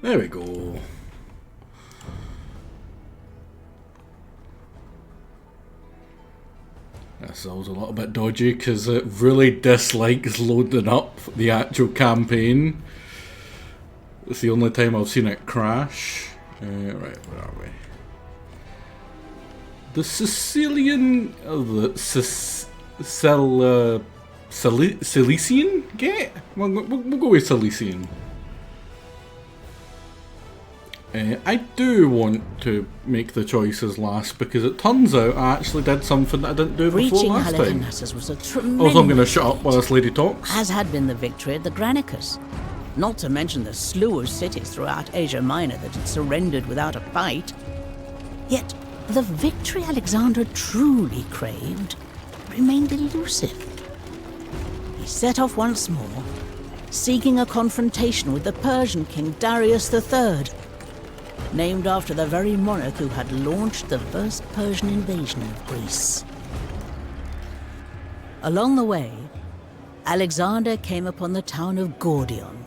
There we go. This is always a little bit dodgy because it really dislikes loading up the actual campaign. It's the only time I've seen it crash. Right, where are we? The Sicilian... Cilician Gate? We'll go with Cilician. I do want to make the choices last because it turns out I actually did something that I didn't do before last time. Was a tremendous Also, I'm going to shut up while this lady talks. As had been the victory at the Granicus. Not to mention the slew of cities throughout Asia Minor that had surrendered without a fight. Yet, the victory Alexander truly craved remained elusive. He set off once more, seeking a confrontation with the Persian king Darius III, named after the very monarch who had launched the first Persian invasion of Greece. Along the way, Alexander came upon the town of Gordion.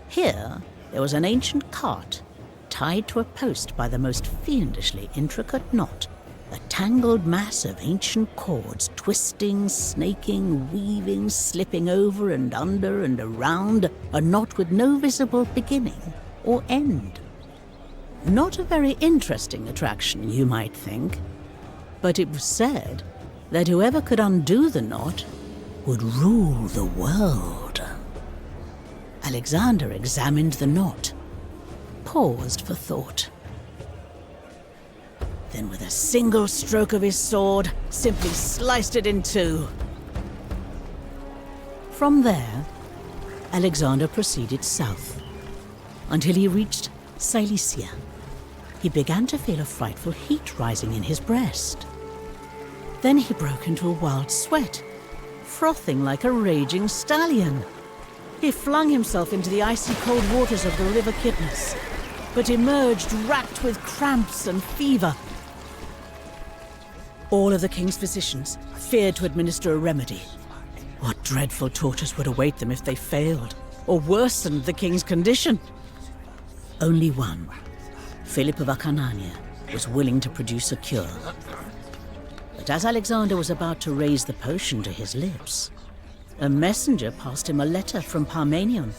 Here, there was an ancient cart tied to a post by the most fiendishly intricate knot, a tangled mass of ancient cords twisting, snaking, weaving, slipping over and under and around a knot with no visible beginning or end. Not a very interesting attraction, you might think, but it was said that whoever could undo the knot would rule the world. Alexander examined the knot, paused for thought. Then with a single stroke of his sword, simply sliced it in two. From there, Alexander proceeded south, until he reached Cilicia. He began to feel a frightful heat rising in his breast. Then he broke into a wild sweat, frothing like a raging stallion. He flung himself into the icy cold waters of the river Kidnus, but emerged racked with cramps and fever. All of the king's physicians feared to administer a remedy. What dreadful tortures would await them if they failed, or worsened the king's condition? Only one, Philip of Acarnania, was willing to produce a cure. But as Alexander was about to raise the potion to his lips, a messenger passed him a letter from Parmenion,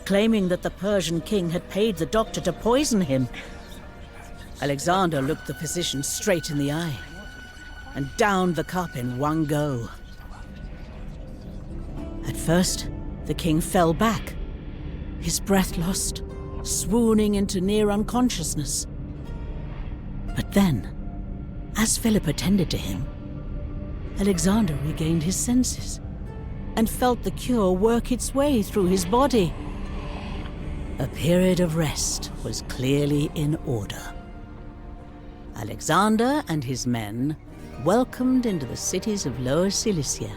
claiming that the Persian king had paid the doctor to poison him. Alexander looked the physician straight in the eye, and downed the cup in one go. At first, the king fell back, his breath lost, swooning into near unconsciousness. But then, as Philip attended to him, Alexander regained his senses and felt the cure work its way through his body. A period of rest was clearly in order. Alexander and his men, welcomed into the cities of Lower Cilicia,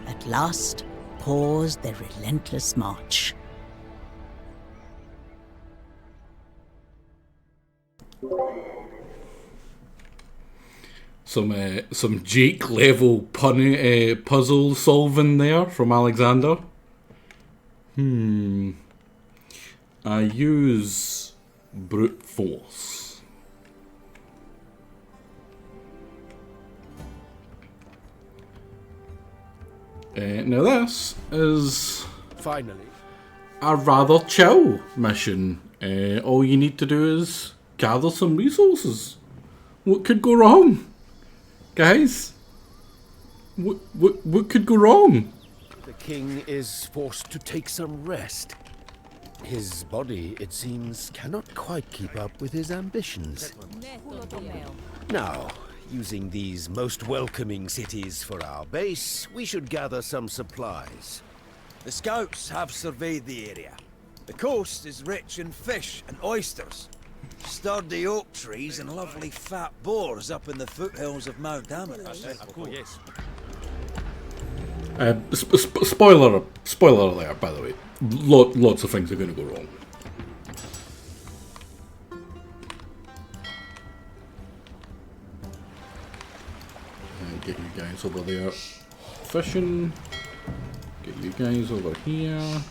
at last paused their relentless march. Some Jake level puzzle solving there from Alexander. I use brute force. Now this is finally a rather chill mission. All you need to do is gather some resources. What could go wrong? Guys, what could go wrong? the king is forced to take some rest. His body, it seems, cannot quite keep up with his ambitions. Now, using these most welcoming cities for our base, we should gather some supplies. The scouts have surveyed the area. The coast is rich in fish and oysters. Sturdy oak trees and lovely fat boars up in the foothills of Mount Amanus. Spoiler alert, by the way. Lots of things are going to go wrong. Get you guys over there fishing. Get you guys over here.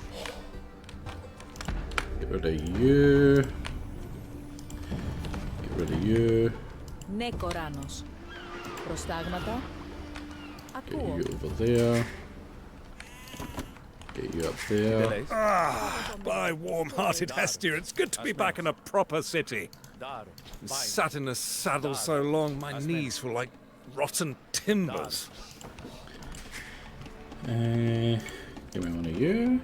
Get rid of you. Get rid of you. Nekoranos. Prostagmata. Get you over there. Get you up there. By warm-hearted Hestia, it's good to be back in a proper city. Sat in a saddle so long, my knees feel like rotten timbers. Give me one of you.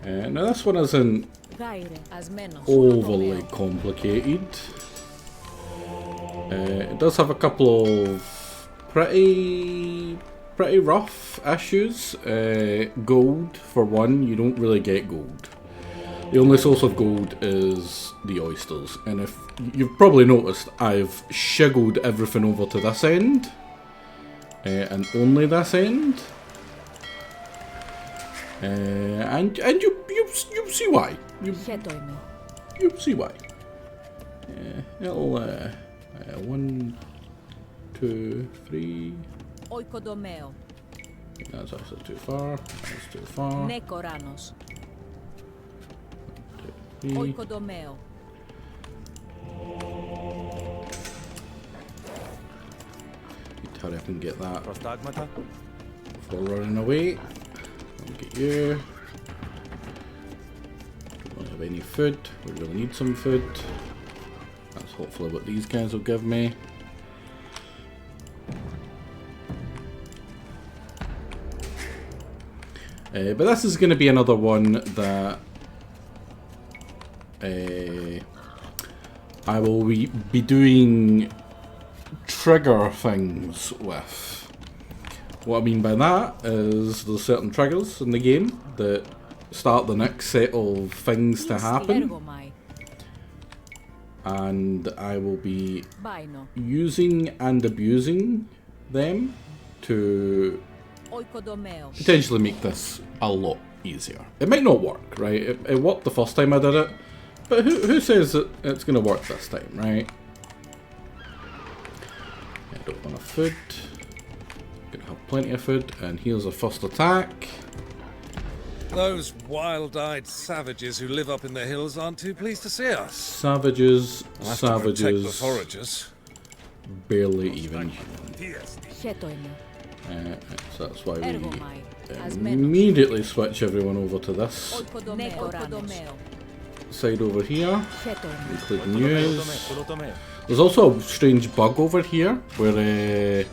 Now this one isn't overly complicated. It does have a couple of pretty rough issues. Gold, for one, you don't really get gold. The only source of gold is the oysters, and if you've probably noticed, I've shiggled everything over to this end, and only this end, and you see why. You see why. It'll 1, 2, 3. Oikodomeo. That's actually too far. That's too far. Nekoranos. 3. Oikodomeo. Need to hurry up and get that Prostagmata. before running away. I'll get you. Don't really have any food. We really need some food. That's hopefully what these guys will give me. But this is going to be another one that I will be doing trigger things with. What I mean by that is there's certain triggers in the game that start the next set of things to happen, and I will be using and abusing them to potentially make this a lot easier. It might not work, right? It worked the first time I did it, but who says that it's going to work this time, right? I don't want a food. Gonna have plenty of food, and here's a first attack. Those wild-eyed savages who live up in the hills aren't too pleased to see us. Savages, I'll have to protect the savages, foragers. barely even human. So that's why we immediately switch everyone over to this side over here, including news. There's also a strange bug over here where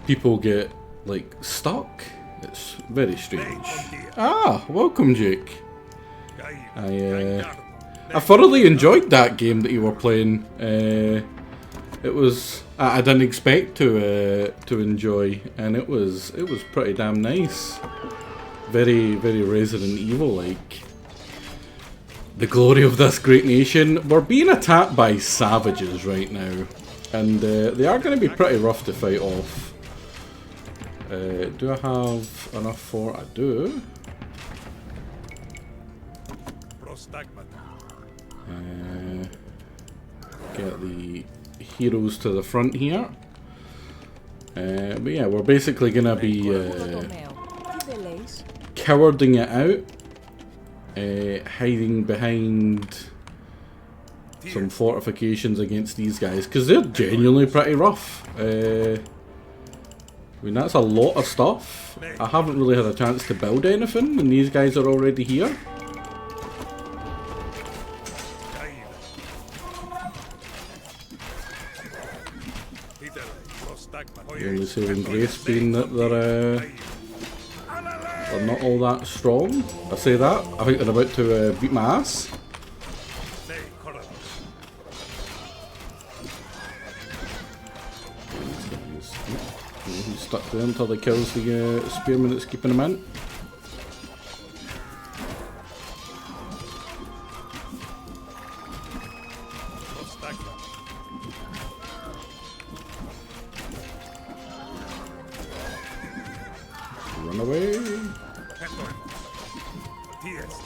people get like stuck. It's very strange. Ah, welcome, Jake. I thoroughly enjoyed that game that you were playing. It was I didn't expect to enjoy, and it was pretty damn nice. Very Resident Evil like. The glory of this great nation. We're being attacked by savages right now, and they are going to be pretty rough to fight off. Do I have enough for? I do. Get the heroes to the front here. But yeah, we're basically going to be cowarding it out. Hiding behind some fortifications against these guys, because they're genuinely pretty rough. I mean, that's a lot of stuff. I haven't really had a chance to build anything, and these guys are already here. The only saving grace being that they're not all that strong. I say that, I think they're about to beat my ass. He's stuck there until he kills the spearman that's keeping him in. Run away.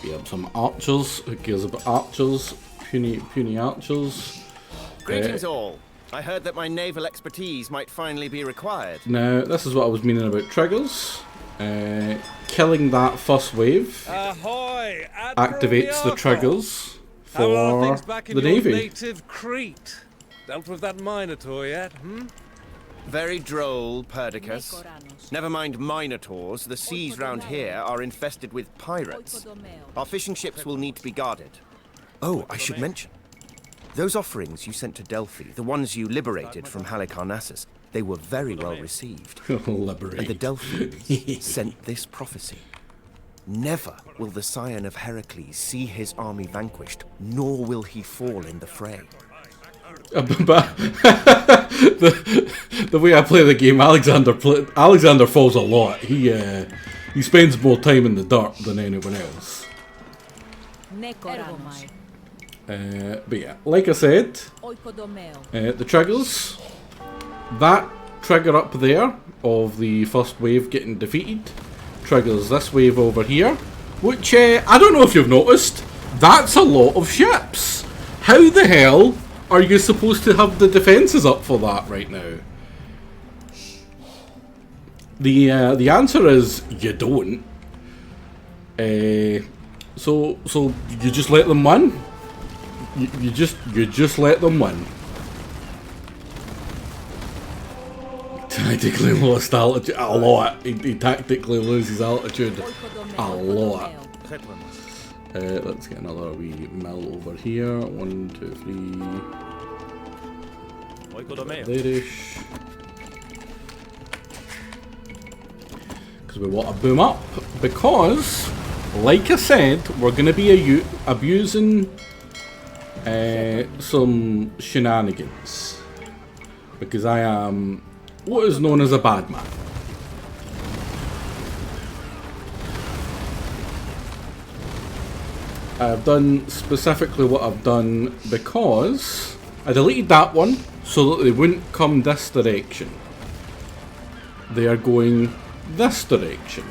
We have some archers. Who cares about archers? Puny archers. Greetings all. I heard that my naval expertise might finally be required. Now, this is what I was meaning about triggers. killing that first wave Ahoy! activates the triggers How are for things back in the your Navy. native Crete? Dealt with that Minotaur yet, Very droll, Perdiccas. Never mind Minotaurs, the seas round here are infested with pirates. Our fishing ships will need to be guarded. Oh, I should mention. Those offerings you sent to Delphi, the ones you liberated from Halicarnassus, they were very well received. And the Delphians sent this prophecy. Never will the scion of Heracles see his army vanquished, nor will he fall in the fray. But the way I play the game, Alexander falls a lot. He spends more time in the dirt than anyone else. But yeah, like I said, the triggers, that trigger up there of the first wave getting defeated triggers this wave over here, which I don't know if you've noticed, that's a lot of ships. How the hell are you supposed to have the defences up for that right now? The answer is you don't. So you just let them win. You just let them win. Tactically lost altitude a lot. He tactically loses altitude a lot. Let's get another wee mill over here. 1, 2, 3. There-ish. Because we want to boom up. Because, like I said, we're going to be abusing some shenanigans. Because I am what is known as a bad man. I've done specifically what I've done because I deleted that one so that they wouldn't come this direction. They are going this direction.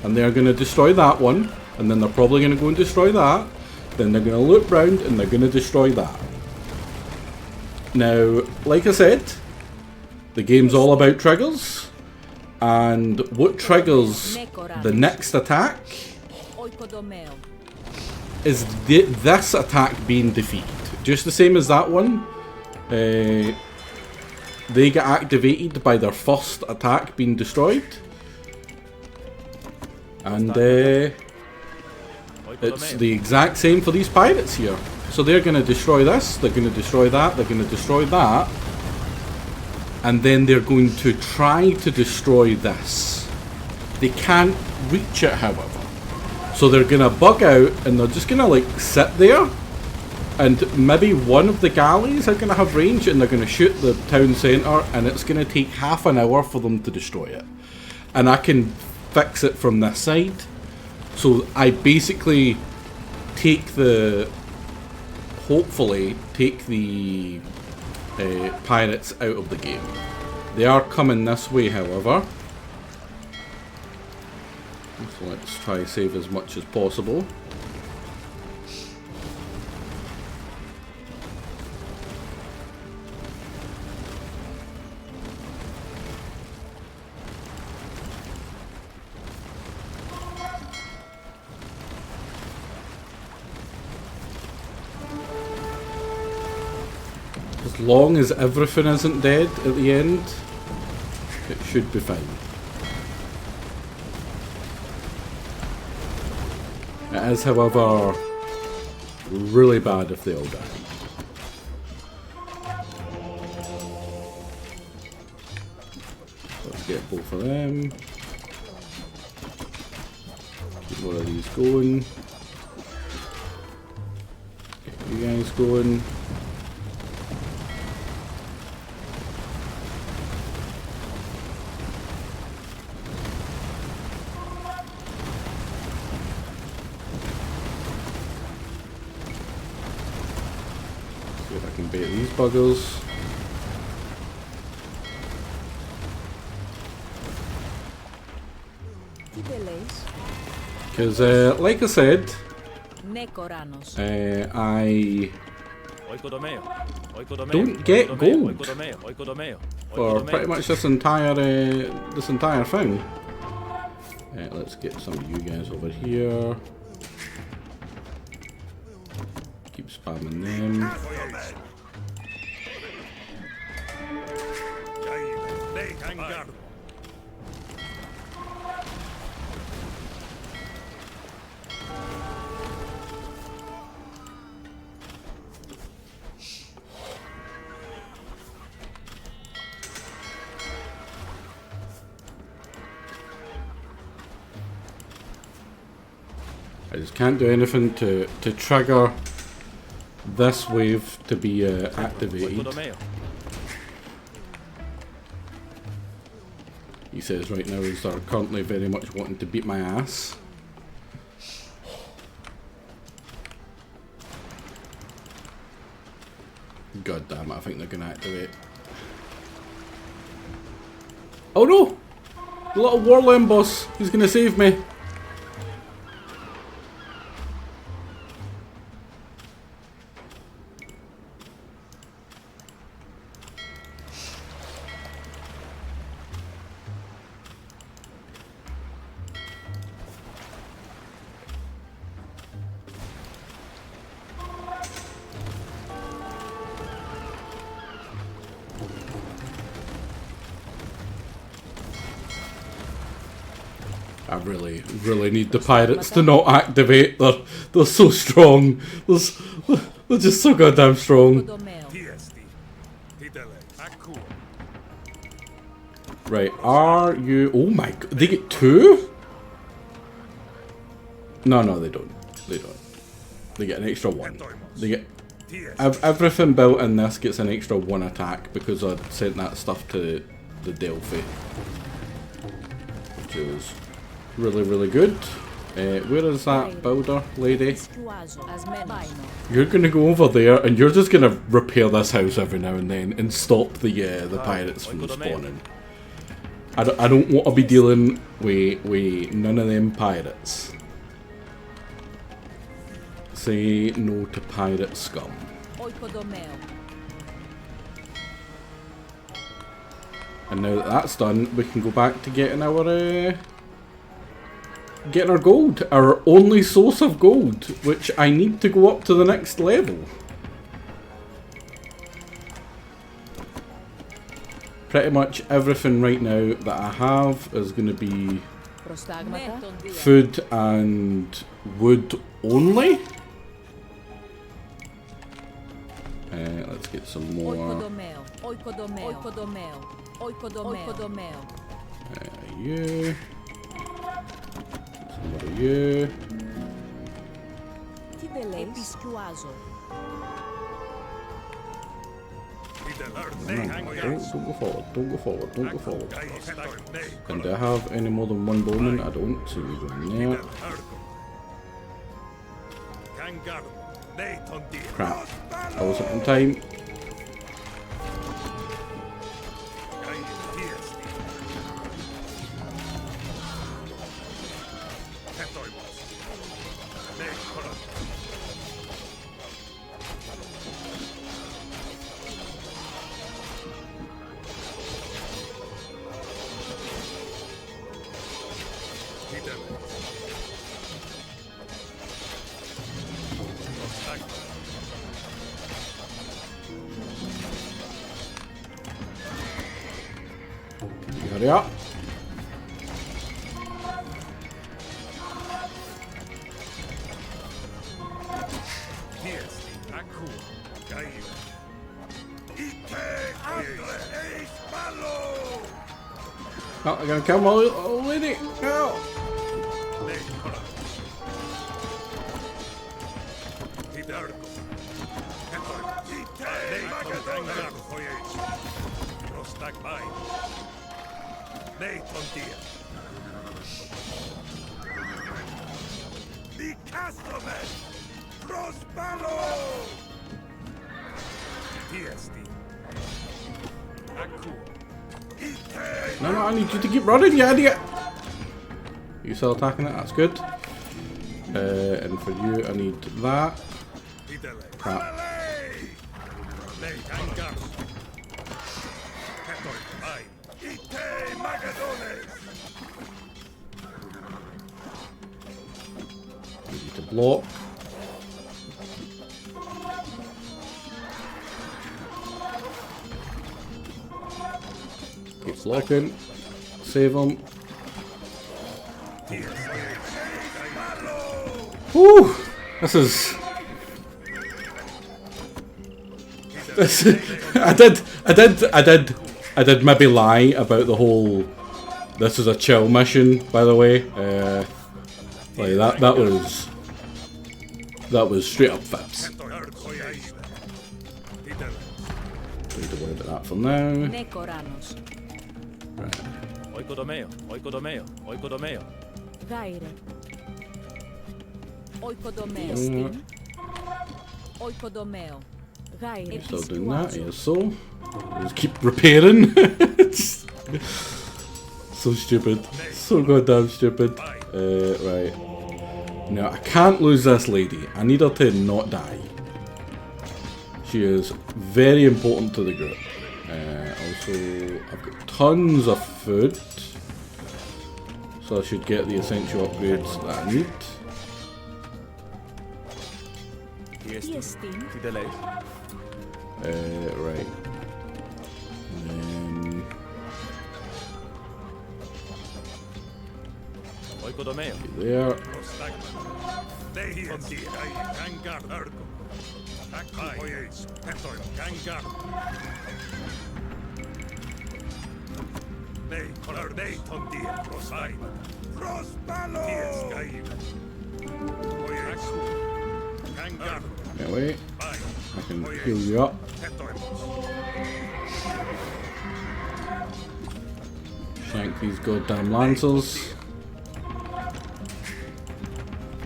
And they are going to destroy that one. And then they're probably going to go and destroy that. Then they're going to loop round and they're going to destroy that. Now, like I said, the game's all about triggers. And what triggers the next attack is this attack being defeated. Just the same as that one. They get activated by their first attack being destroyed. And it's the exact same for these pirates here. So they're going to destroy this, they're going to destroy that, they're going to destroy that. And then they're going to try to destroy this. They can't reach it, however. So they're going to bug out and they're just going to like sit there. And maybe one of the galleys are going to have range and they're going to shoot the town centre. And it's going to take half an hour for them to destroy it. And I can fix it from this side. So I basically hopefully take the pirates out of the game. They are coming this way, however. So let's try to save as much as possible. As long as everything isn't dead at the end, it should be fine. It is, however, really bad if they all die. Let's get both of them. Keep one of these going. Get you guys going. See if I can bait these buggers. Because, like I said, I don't get gold for pretty much this entire thing. Let's get some of you guys over here. Keep spamming them. I just can't do anything to trigger this wave to be activated. He says right now is they're currently very much wanting to beat my ass. God damn it, I think they're gonna activate. Oh no! The little Warland boss, he's gonna save me. I really need the pirates to not activate. They're so strong. They're just so goddamn strong. Right, are you... Oh my god, they get 2? No, they don't. They don't. They get an extra 1. They get... Everything built in this gets an extra 1 attack because I sent that stuff to the Delphi. Which is really good. Where is that builder lady? You're gonna go over there and you're just gonna repair this house every now and then and stop the pirates from spawning. I don't want to be dealing with none of them pirates. Say no to pirate scum. And now that that's done, we can go back to getting our gold, our only source of gold, which I need to go up to the next level. Pretty much everything right now that I have is going to be food and wood only. Let's get some more. You. Some more of you. Don't go forward, don't go forward, don't go forward. And do I have any more than 1 bowman? I don't, so we go in there. Crap, I wasn't on time. Hurry up. Oh, I'm gonna kill my old lady. No. No, I need you to keep running, you idiot! You still attacking it? That's good. And for you, I need that. Crap. block. Keep blocking. Save him. Whew! This is... I did maybe lie about the whole... This is a chill mission, by the way. Like that was straight up fibs. Don't need to worry about that for now. Right. Still doing that, yes, so. Just keep repairing. So stupid. So goddamn stupid. Right. Now, I can't lose this lady. I need her to not die. She is very important to the group. Also, I've got tons of food. So I should get the essential upgrades that I need. Right. There. Anyway, I can heal you up. Shank these goddamn lancers.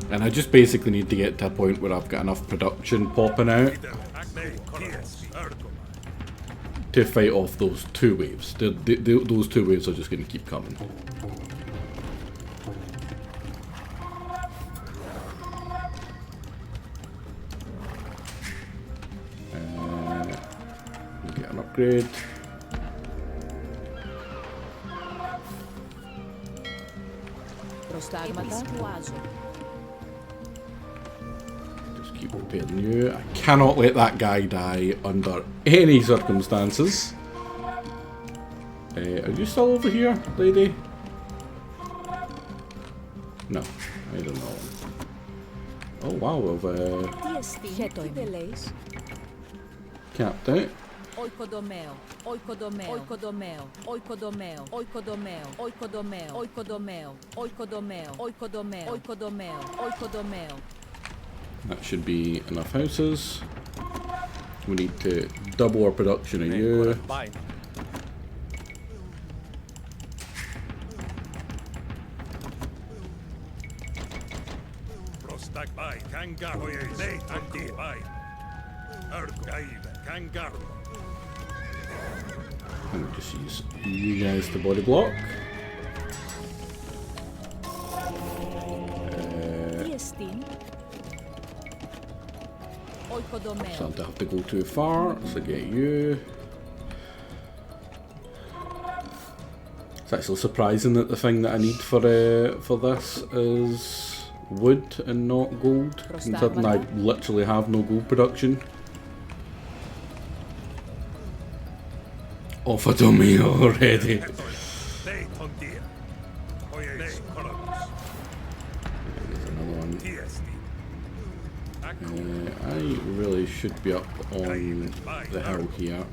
And I just basically need to get to a point where I've got enough production popping out to fight off those two waves. Those two waves are just going to keep coming. Get an upgrade. Just keep repairing you. I cannot let that guy die under any circumstances. Are you still over here, lady? No, I don't know. Oh wow, we've capped out. Oikodomeo, oikodomeo, oikodomeo, oikodomeo, oikodomeo, oikodomeo, oikodomeo, oikodomeo, oikodomeo, oikodomeo, oikodomeo. That should be enough houses. We need to double our production of you. And just use you guys to body block. So I don't have to go too far, so get you. It's actually surprising that the thing that I need for this is wood and not gold, considering I literally have no gold production. Offered on me already. There's another one. I really should be up on the hill here.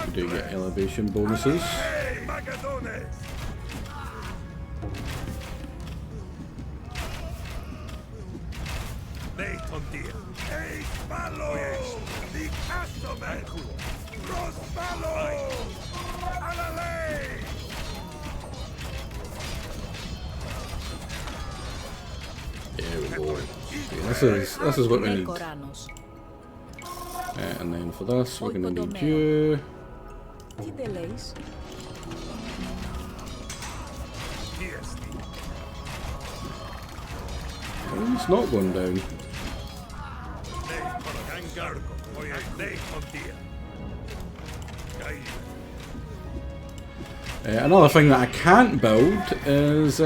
We do get elevation bonuses. There we go. This is what we need. And then for this, we're gonna need you. Oh, it's not going down. Another thing that I can't build is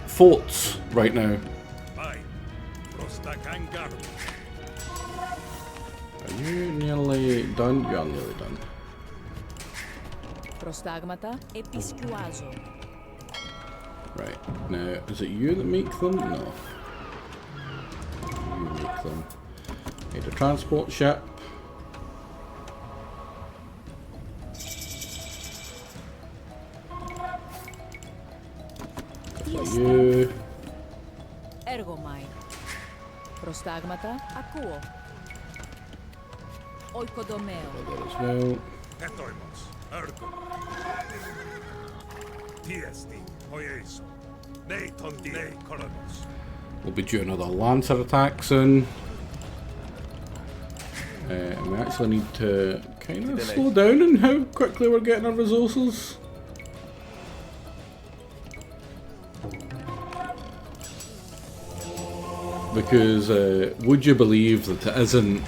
forts right now. Are you nearly done? You're nearly done. Prostagmata episkouazo. Right, now, is it you that make them? No. You make them. Need a transport ship. You. Ergomai. Prostagmata akuo. Oikodomeo. There as well. Etoimos, Ergo. Tiesti, Hoyeso. Nei tondi, nei coronos. We'll be due another Lancer attack soon. And we actually need to kind of slow down on how quickly we're getting our resources. Because would you believe that it isn't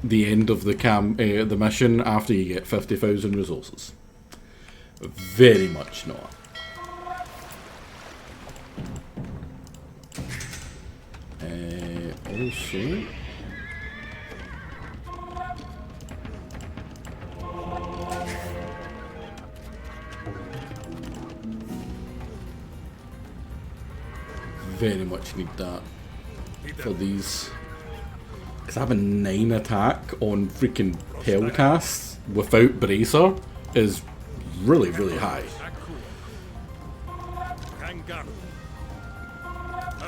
the end of the mission after you get 50,000 resources? Very much not. Also, very much need that for these, because having 9 attack on freaking Pelcast without Bracer is really, really high.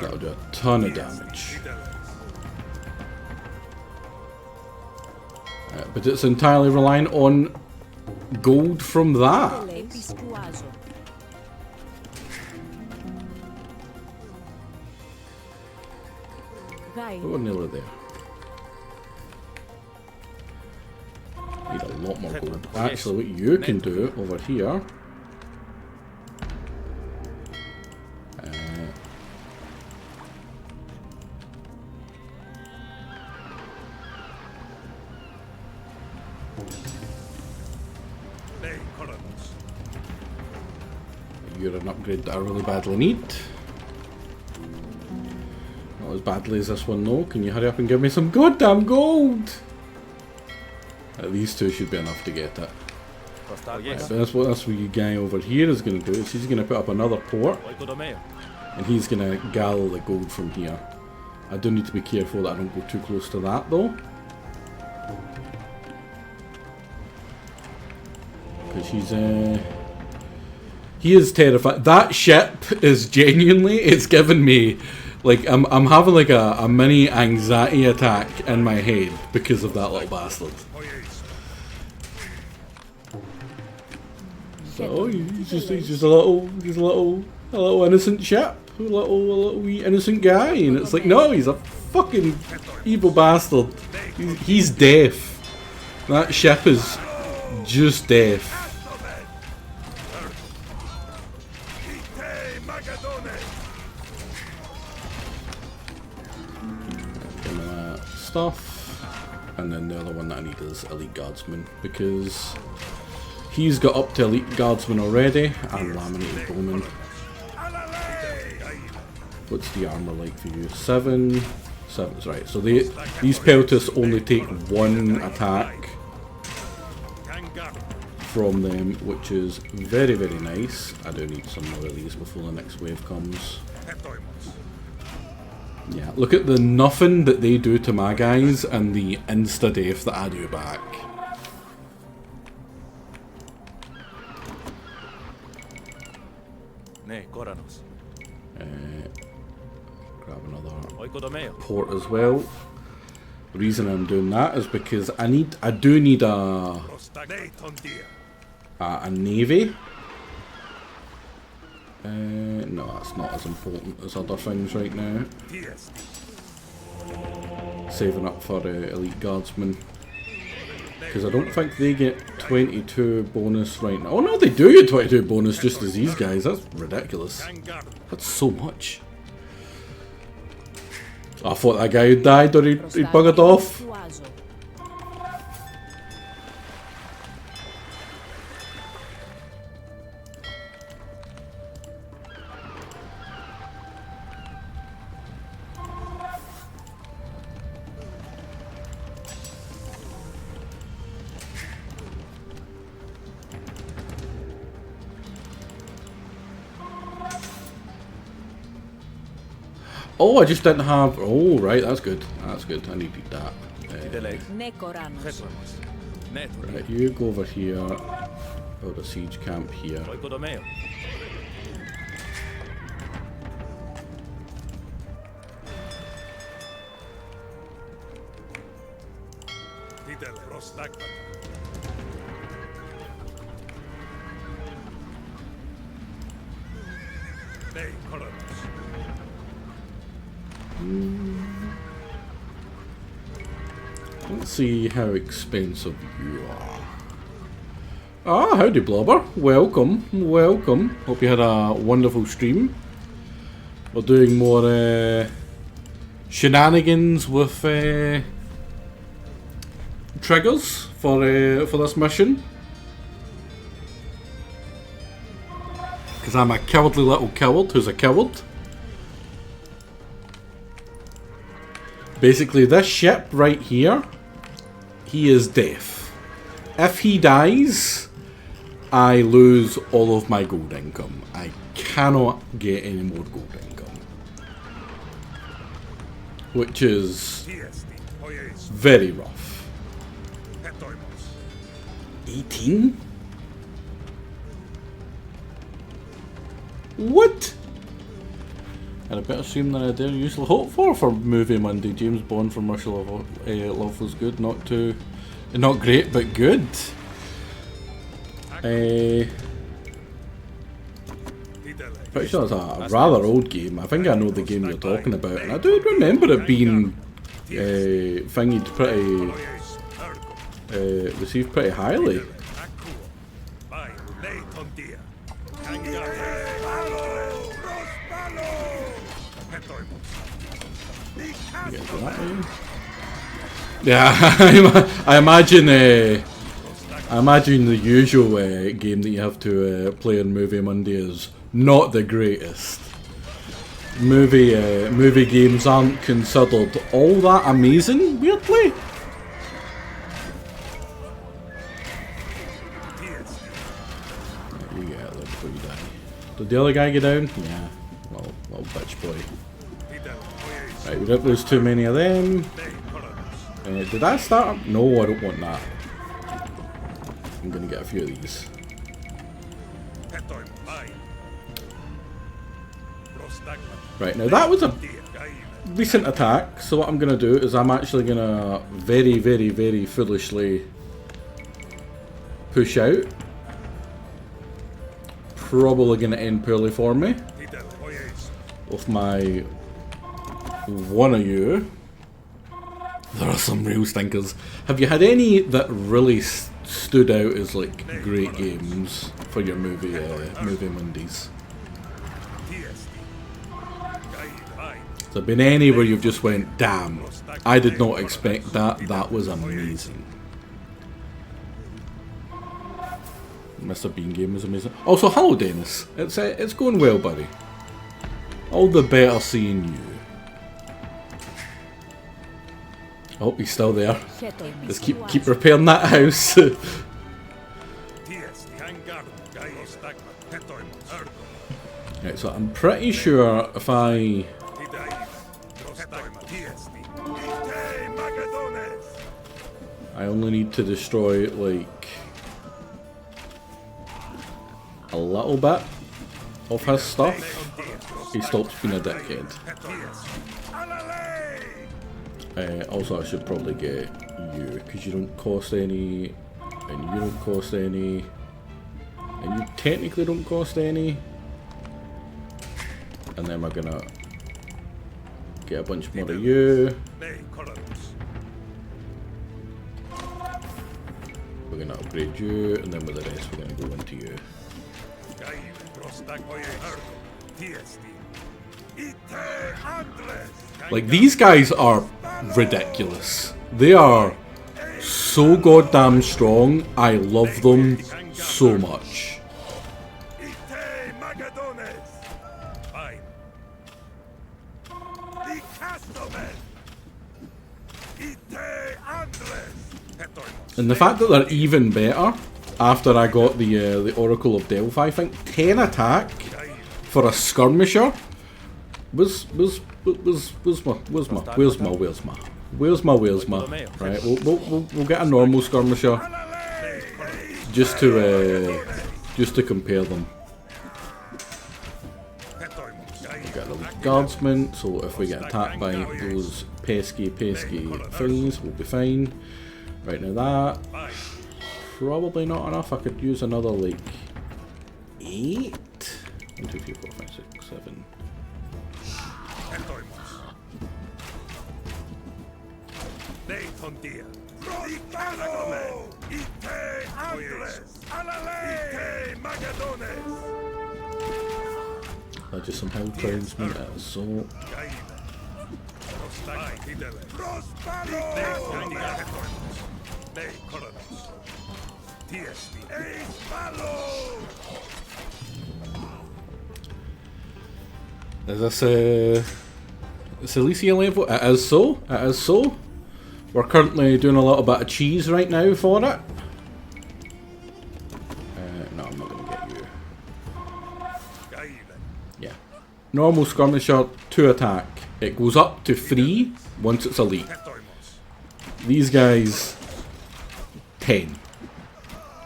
That'll do a ton of damage. But it's entirely reliant on gold from that. But we're nearly there. Need a lot more gold. Actually, what you can do over here. You're an upgrade that I really badly need. Not as badly as this one though. Can you hurry up and give me some goddamn gold? These two should be enough to get it. But that's what you guy over here is going to do. Is he's going to put up another port. And he's going to gather the gold from here. I do need to be careful that I don't go too close to that though. Because he is terrified. That ship is genuinely, it's given me, like, I'm having like a mini anxiety attack in my head because of that little bastard. So he's just a little innocent ship, a little wee innocent guy, and it's like, no, he's a fucking evil bastard. He's deaf. That ship is just deaf. Stuff, and then the other one that I need is Elite Guardsman, because he's got up to Elite Guardsman already, and Laminated Bowman. What's the armor like for you? 7. 7's right. So these Peltus only take 1 attack from them, which is very, very nice. I do need some more of these before the next wave comes. Yeah, look at the nothing that they do to my guys and the insta-death that I do back. Grab another port as well. The reason I'm doing that is because I do need a navy. No, that's not as important as other things right now. Saving up for Elite Guardsmen. Because I don't think they get 22 bonus right now. Oh no, they do get 22 bonus just as these guys. That's ridiculous. That's so much. I thought that guy had died or he'd buggered off. Oh, I just didn't have... Oh, right, that's good. That's good. I needed that. Nekoranos. Right, you go over here. Build a siege camp here. Let's see how expensive you are. Ah, howdy Blobber. Welcome, welcome. Hope you had a wonderful stream. We're doing more shenanigans with triggers for this mission. Because I'm a cowardly little coward who's a coward. Basically, this ship right here, he is deaf. If he dies, I lose all of my gold income. I cannot get any more gold income. Which is very rough. 18? What? And I better assume that I dare usually hope for Movie Monday. James Bond from Russia Love was good, not great, but good. Pretty sure it's a rather old game. I think I know the game you're talking about, and I do remember it being thingied pretty, received pretty highly. Yeah, I imagine the usual game that you have to play on Movie Monday is not the greatest. Movie games aren't considered all that amazing, weirdly. You get it before you die. Did the other guy get down? Yeah. Well, little bitch boy. Right, we don't lose too many of them. Did I start up? No, I don't want that. I'm gonna get a few of these. Right, now that was a recent attack, so what I'm gonna do is I'm actually gonna very, very, very foolishly push out. Probably gonna end poorly for me. With my one of you. There are some real stinkers. Have you had any that really stood out as like great games for your movie Mondays? Has there been any where you've just went, damn, I did not expect that, that was amazing? Mr. Bean game was amazing. Also, hello Dennis, it's going well, buddy. All the better seeing you. Oh, he's still there. Just keep repairing that house. Right, so I'm pretty sure if I only need to destroy like a little bit of his stuff, he stops being a dickhead. Also, I should probably get you, because you don't cost any, and you don't cost any, and you technically don't cost any. And then we're gonna get a bunch more of you. We're gonna upgrade you, and then with the rest we're gonna go into you. Like, these guys are ridiculous. They are so goddamn strong. I love them so much. And the fact that they're even better after I got the Oracle of Delphi, I think 10 attack for a skirmisher was my. Right, we'll get a normal skirmisher just to compare them. We'll get a elite guardsman, so if we get attacked by those pesky things, we'll be fine. Right, now that probably not enough. I could use another like 8. 1, 2, 3, 4, 5, 6, 7. I just somehow crowns me as so. Is this Cilicia level? It is so. It is so. We're currently doing a little bit of cheese right now for it. No, I'm not going to get you. Yeah. Normal skirmisher, 2 attack. It goes up to 3 once it's elite. These guys, 10.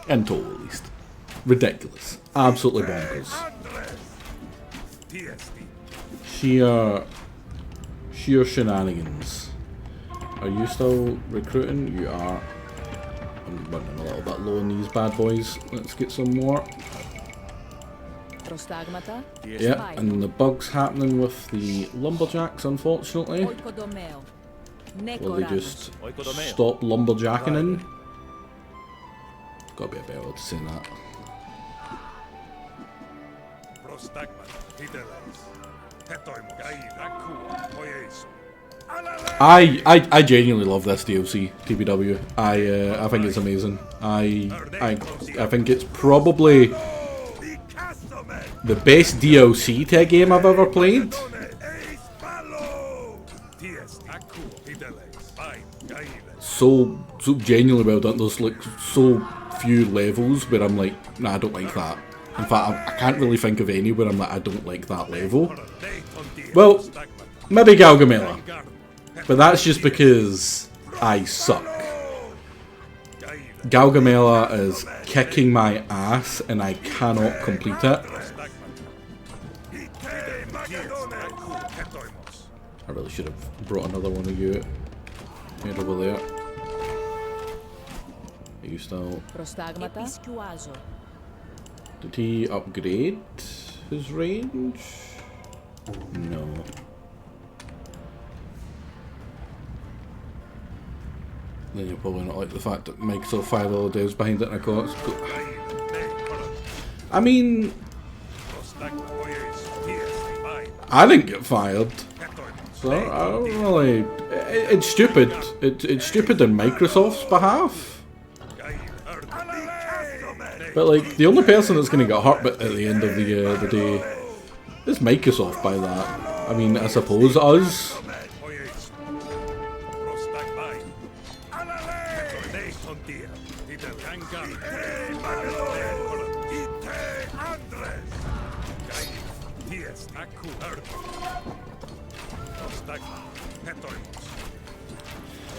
In total, at least. Ridiculous. Absolutely bonkers. Sheer shenanigans. Are you still recruiting? You are. I'm running a little bit low on these bad boys. Let's get some more. Yeah, and the bug's happening with the lumberjacks, unfortunately. Will they just stop lumberjacking in? Gotta be a better way to say that. I genuinely love this DLC, TBW. I think it's amazing. I think it's probably the best DLC to a game I've ever played. So genuinely well done. There's like so few levels where I'm like, nah, I don't like that. In fact, I can't really think of any where I'm like, I don't like that level. Well, maybe Galgamela. But that's just because I suck. Galgamela is kicking my ass and I cannot complete it. I really should have brought another one of you head over there. Are you still... Did he upgrade his range? No. Then you'll probably not like the fact that Microsoft fired all the devs behind it and I got it. I mean... I didn't get fired. So I don't really... It's stupid. It's stupid on Microsoft's behalf. But like, the only person that's going to get hurt at the end of the day is Microsoft by that. I mean, I suppose us.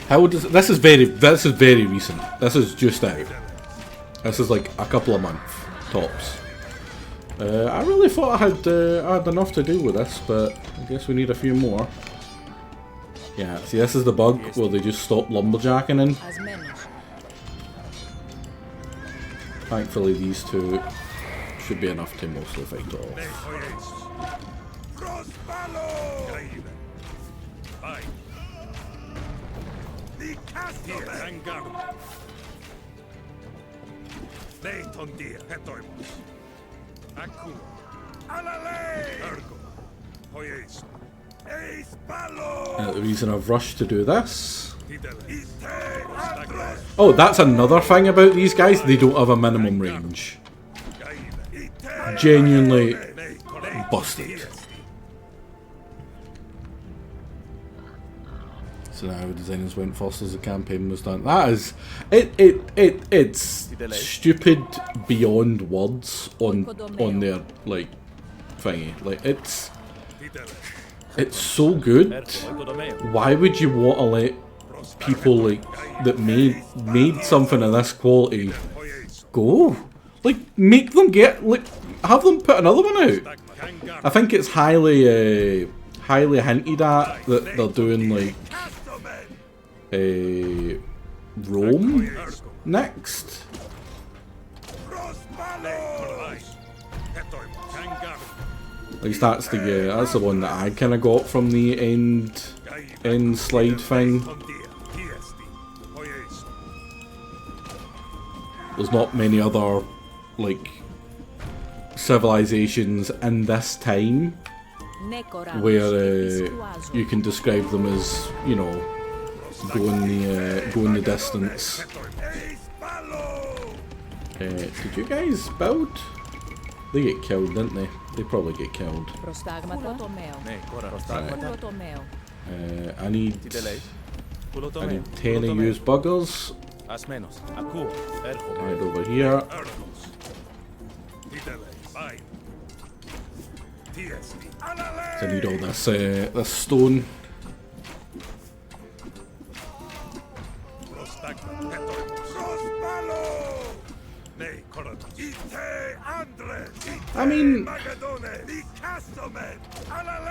How does this is very recent. This is just out. This is like a couple of months tops. I really thought I had enough to do with this, but I guess we need a few more. Yeah, see, this is the bug where they just stop lumberjacking in. Thankfully, these two should be enough to mostly fight off. The reason I've rushed to do this Oh, that's another thing about these guys. They don't have a minimum range. Genuinely busted. So now the designers went first as the campaign was done. That is it's stupid beyond words on their like thingy. Like it's so good. Why would you want to let people like that made something of this quality go? Like make them get like have them put another one out. I think it's highly hinted at that they're doing like Rome next. At least that's the one that I kind of got from the end slide thing. There's not many other like civilizations in this time where you can describe them as, you know, going the distance. Did you guys build? They get killed, didn't they? They probably get killed. Right. I need 10 of you buggers. Right over here. So I need all this stone. I mean,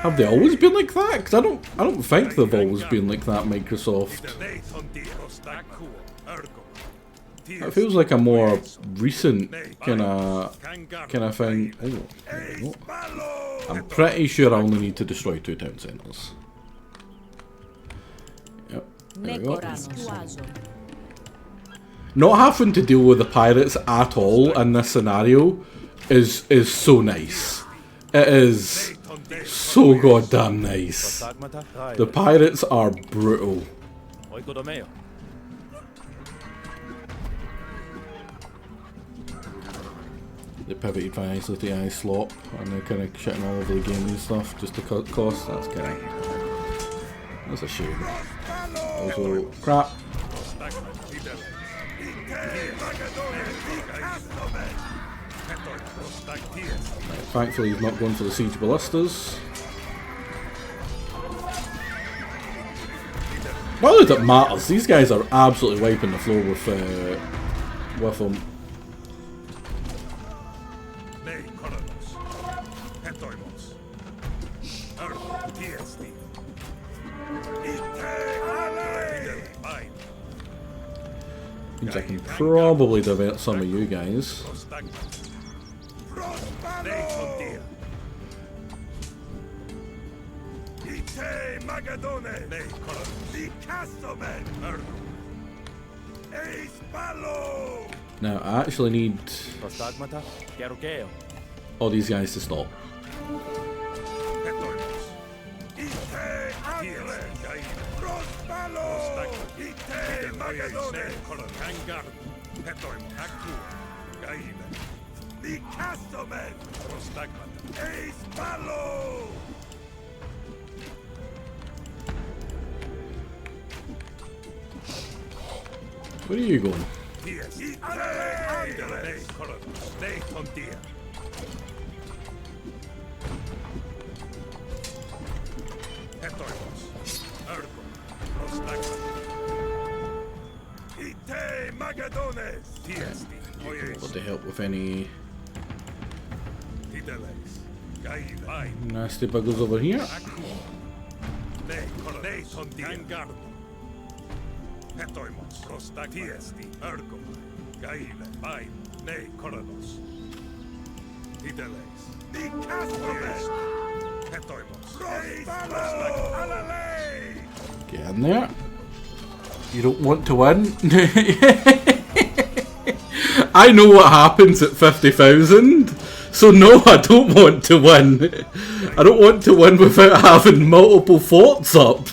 have they always been like that? Because I don't think they've always been like that, Microsoft. It feels like a more recent kind of thing. Oh, I'm pretty sure I only need to destroy 2 town centres. Yep, there we go. Not having to deal with the pirates at all in this scenario is so nice. It is so goddamn nice. The pirates are brutal. They pivoted very nicely to the eye slop, and they're kind of shitting all over the game and stuff just to cut costs. That's a shame. Also, crap. Right, thankfully he's not going for the siege ballistas. Not that it matters, these guys are absolutely wiping the floor with them. Means I can probably divert some of you guys. Now I actually need all these guys to stop. Where are you going? Able to help with any nasty buggers over here. Get in there. You don't want to win. I know what happens at 50,000, so no, I don't want to win. I don't want to win without having multiple forts up.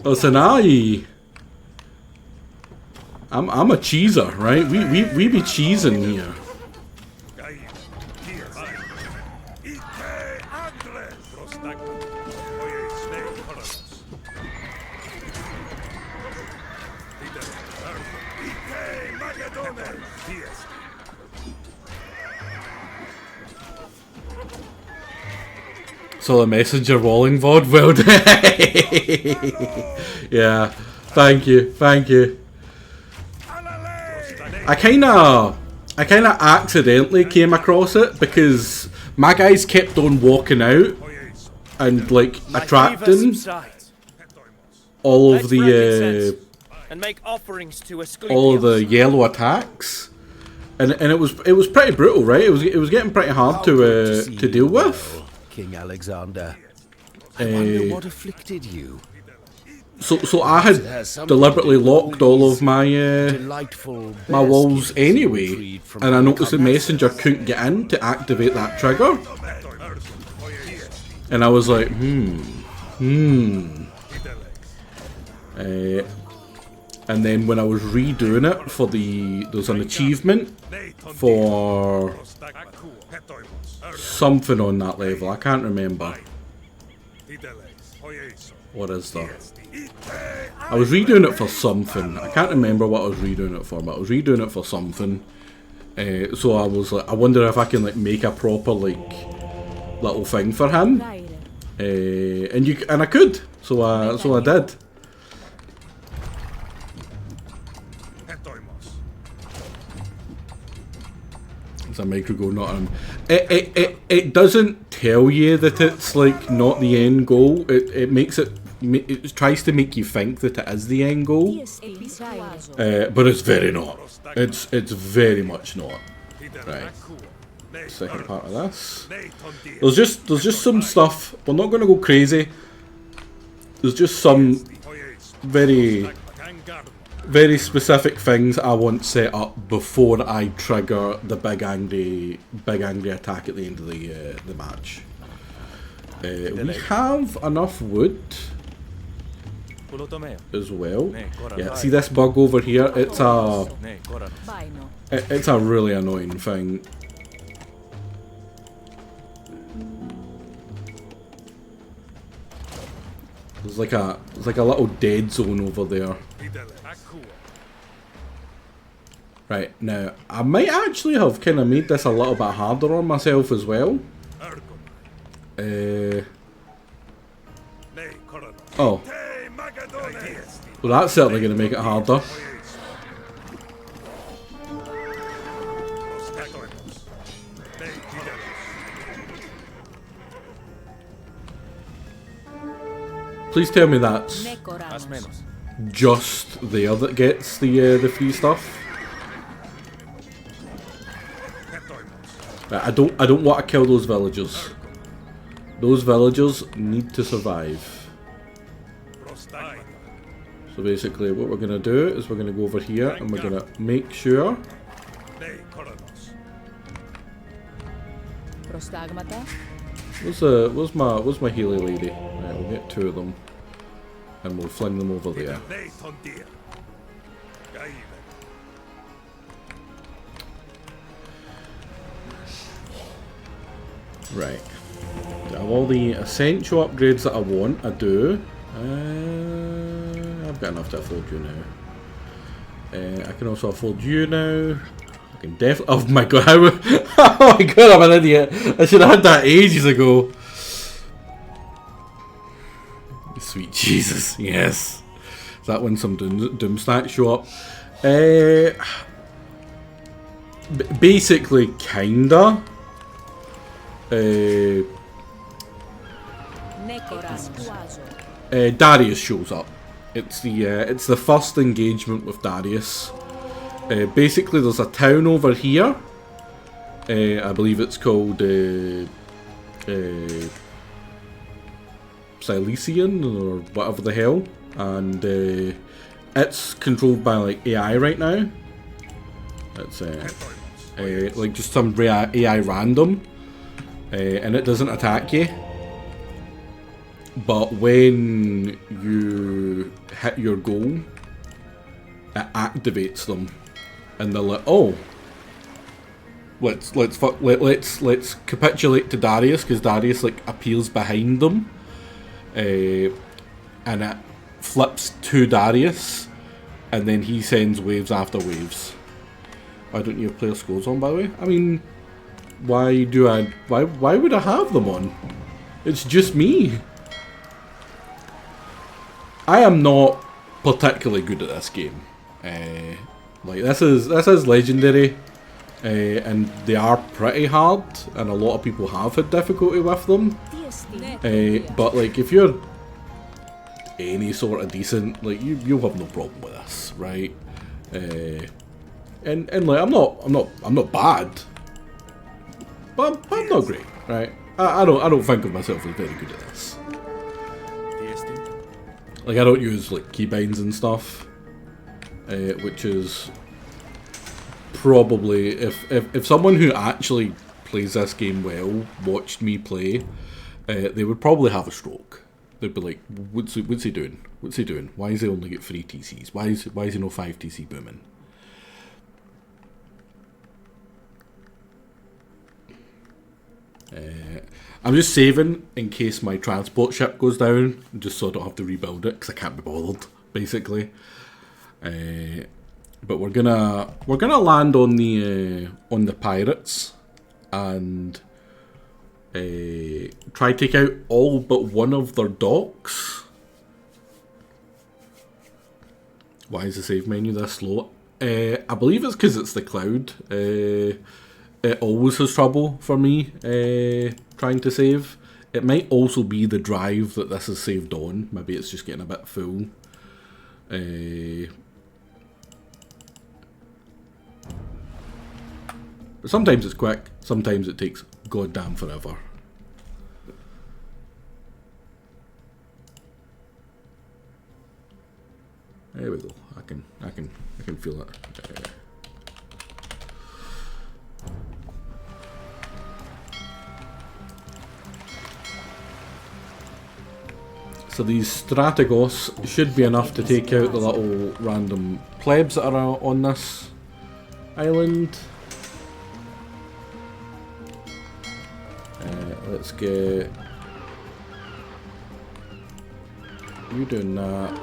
Listen, I'm a cheeser, right? We be cheesing here. So the messenger walling VOD, well yeah, thank you. I kinda accidentally came across it because my guys kept on walking out and like attracting all of the yellow attacks, and it was pretty brutal, right? It was getting pretty hard to deal with. King Alexander, I wonder what afflicted you. So I had deliberately locked all of my my walls anyway, and I noticed the messenger couldn't get in to activate that trigger, and I was like, and then when I was redoing it for there's an achievement for something on that level, I can't remember. What is there? I was redoing it for something. I can't remember what I was redoing it for, but I was redoing it for something. So I was like, I wonder if I can like make a proper like little thing for him. And I could. So I did. It's a micro goal, not him. It doesn't tell you that it's like not the end goal. It makes it. It tries to make you think that it is the end goal, but it's very not. It's very much not. Right. Second part of this. There's just some stuff. We're not going to go crazy. There's just some very specific things I want set up before I trigger the big angry attack at the end of the match. We have enough wood as well. Yeah, see this bug over here? It's a really annoying thing. There's like a little dead zone over there. Right, now I might actually have kind of made this a little bit harder on myself as well. Oh. Well, that's certainly going to make it harder. Please tell me that's just there that gets the free stuff. Right, I don't want to kill those villagers. Those villagers need to survive. So basically what we're going to do is we're going to go over here and we're going to make sure where's my Healy lady? Right, we'll get 2 of them and we'll fling them over there. Right. I have all the essential upgrades that I want. I do. I've got enough to afford you now. I can also afford you now. I can definitely. Oh my god! Oh my god! I'm an idiot. I should have had that ages ago. Sweet Jesus! Yes. Is that when some doom stats show up? Basically, kinda. Darius shows up. It's the first engagement with Darius. Basically, there's a town over here. I believe it's called Silesian or whatever the hell, and it's controlled by like AI right now. It's like just some AI random. and it doesn't attack you. But when you hit your goal, it activates them, and they're like, "Oh, let's capitulate to Darius," because Darius like appears behind them, and it flips to Darius, and then he sends waves after waves. Why don't you have player scores on, by the way? I mean, why would I have them on? It's just me. I am not particularly good at this game. Like this is legendary, and they are pretty hard, and a lot of people have had difficulty with them. But like if you're any sort of decent, like you'll have no problem with this, right? And like I'm not bad, but I'm not great, right? I don't think of myself as very good at this. Like I don't use like keybinds and stuff, which is probably if someone who actually plays this game well watched me play, they would probably have a stroke. They'd be like, "What's he doing? What's he doing? Why does he only get 3 TCs? Why is he no 5 TC booming?" I'm just saving in case my transport ship goes down, just so I don't have to rebuild it, because I can't be bothered, basically. But we're gonna land on the pirates and try to take out all but one of their docks. Why is the save menu this slow? I believe it's because it's the cloud. It always has trouble for me trying to save. It might also be the drive that this is saved on. Maybe it's just getting a bit full. But sometimes it's quick, sometimes it takes goddamn forever. There we go. I can feel it. So these Strategos should be enough to take out the little random plebs that are on this island. Let's get you doing that.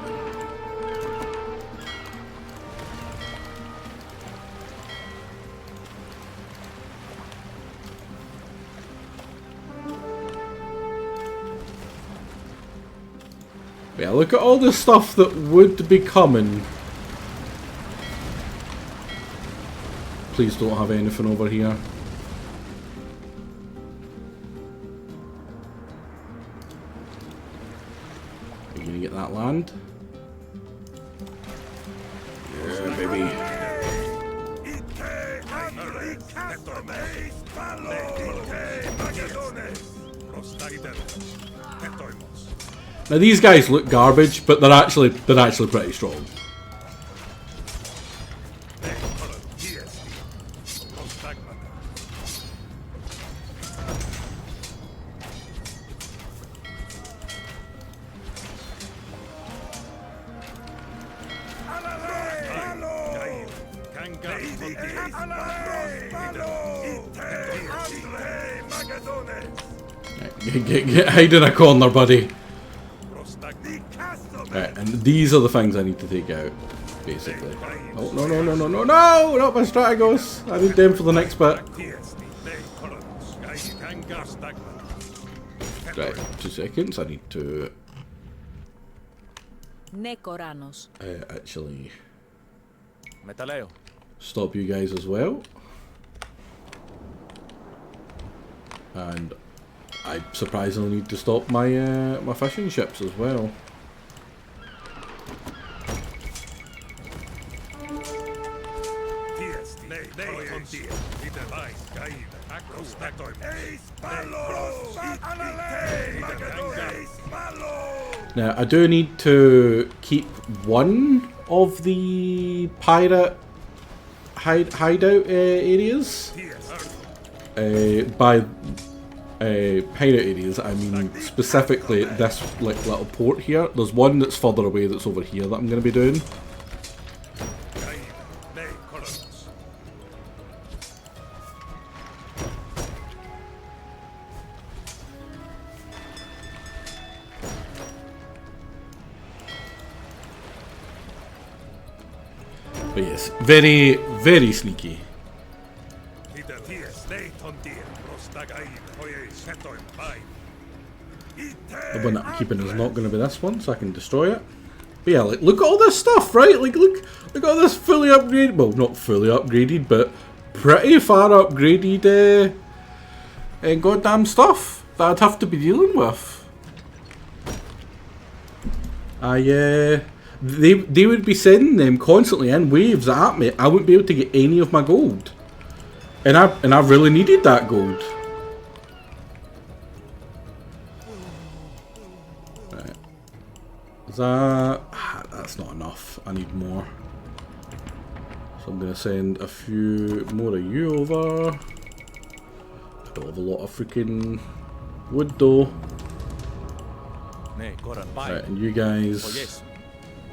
Yeah, look at all the stuff that would be coming. Please don't have anything over here. Are you gonna get that land? Yeah, baby. Now these guys look garbage, but they're actually pretty strong. Get hide in a corner, buddy. Right, and these are the things I need to take out, basically. Oh, no, not my Strategos! I need them for the next bit. Right, 2 seconds, I need to... actually... stop you guys as well. And I surprisingly need to stop my my fishing ships as well. Now I do need to keep one of the pirate hideout areas by pirate areas, I mean specifically this like little port here. There's one that's further away that's over here that I'm going to be doing. But yes, very, very sneaky. The one that I'm keeping is not going to be this one, so I can destroy it. But yeah, like, look at all this stuff, right? Like, look at all this fully upgraded, well, not fully upgraded, but pretty far upgraded goddamn stuff that I'd have to be dealing with. They would be sending them constantly in waves at me. I wouldn't be able to get any of my gold. And I really needed that gold. Right. That's not enough. I need more. So I'm gonna send a few more of you over. I don't have a lot of freaking wood though. Right, and you guys,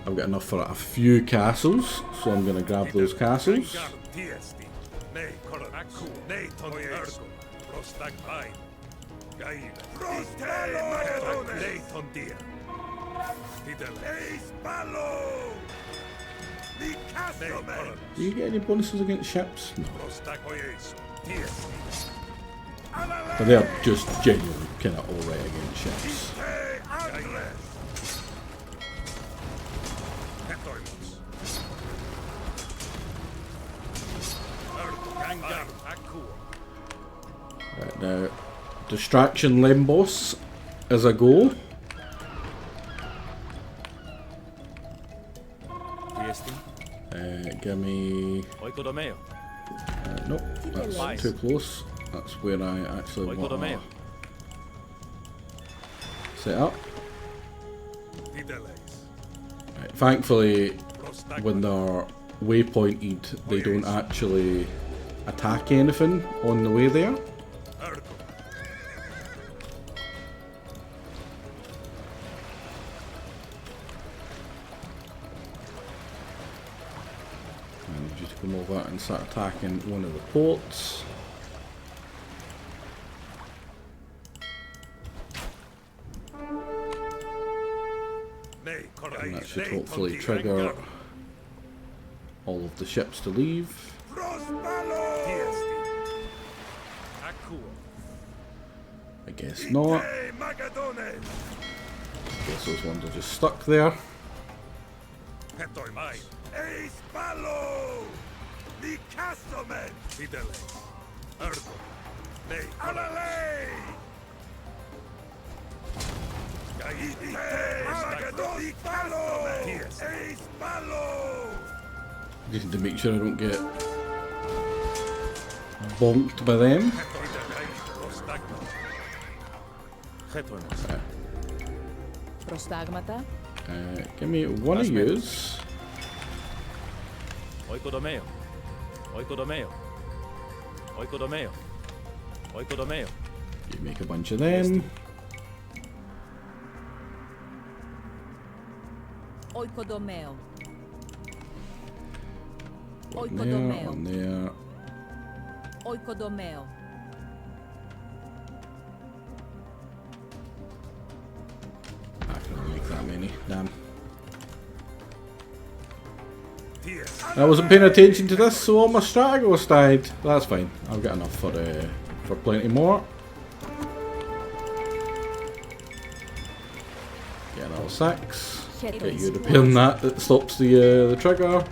I've got enough for a few castles, so I'm going to grab those castles. Do you get any bonuses against ships? No. But they're just genuinely kind of alright against ships. Right, now, distraction Lembos as I go. Give me... nope, that's too close. That's where I actually want to set up. Right, thankfully, when they're waypointed, they don't actually attack anything on the way there. And just come over and start attacking one of the ports. And that should hopefully trigger all of the ships to leave. I guess not. I guess those ones are just stuck there. Just to make sure I don't get bonked by them. Give me one of yous. You make a bunch of them. One there. I can only make that many. Damn. I wasn't paying attention to this, so all my strategos died. That's fine. I've got enough for plenty more. Get another 6. Get you repairing that stops the trigger.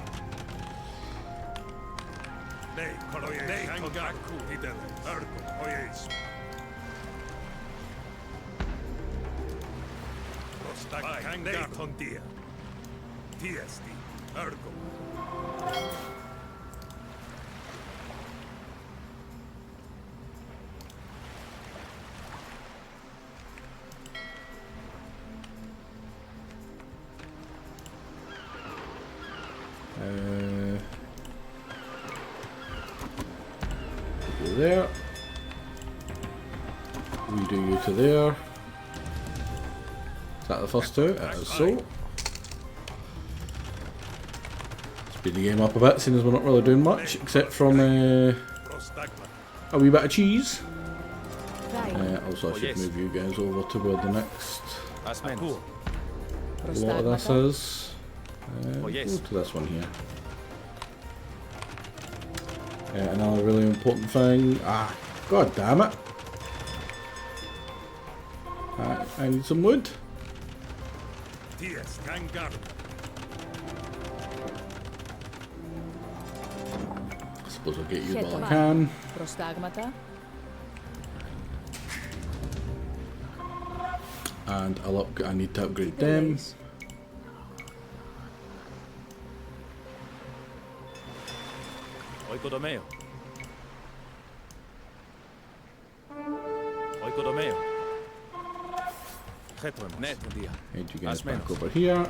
Go there. redo you to there. Is that the first two? It is so. Speed the game up a bit, seeing as we're not really doing much, except from a wee bit of cheese. Also I should move you guys over to where the next lot of this is. Go to this one here. Another really important thing. God damn it! I need some wood. I suppose I'll get you while I can. And I need to upgrade them. Head you guys back over here.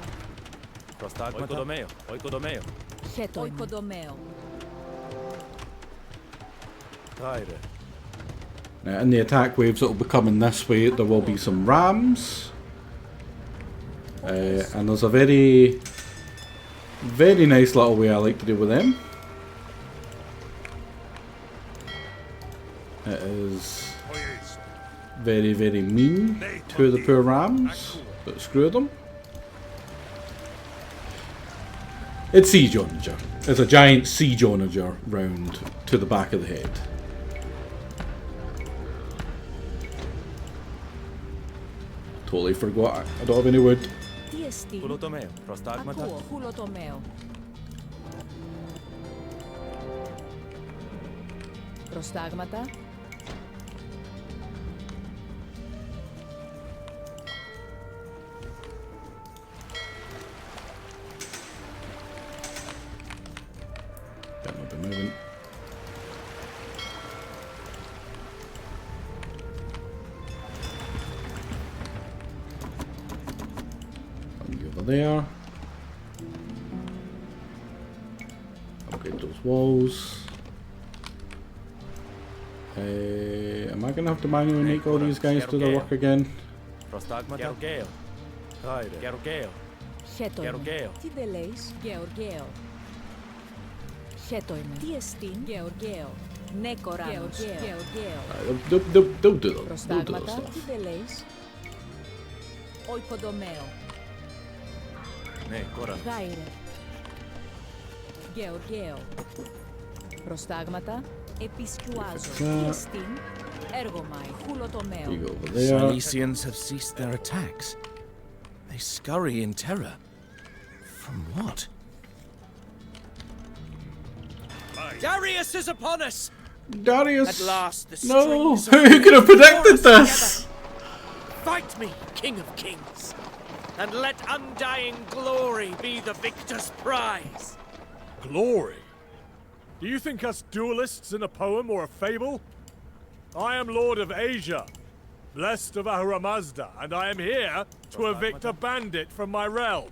Now in the attack waves that will be coming this way, there will be some rams. And there's a very nice little way I like to deal with them. It is very mean to the poor rams, but screw them. It's siege onager. It's a giant siege onager round to the back of the head. Totally forgot. I don't have any wood. Better not be moving. There. Upgrade those walls. Am I gonna have to manually make all these guys do their work again? They'll do their stuff. Προστάγματα, επισκιουάζω. Έργομαι, χουλοτομέο. Silesians have ceased their attacks. They scurry in terror. From what? Darius is upon us! Darius! At last, the no! strings of Who could have predicted this? Fight me, King of Kings, and let undying glory be the victor's prize. Glory? Do you think us duelists in a poem or a fable? I am Lord of Asia, blessed of Ahura Mazda, and I am here to evict a bandit from my realm.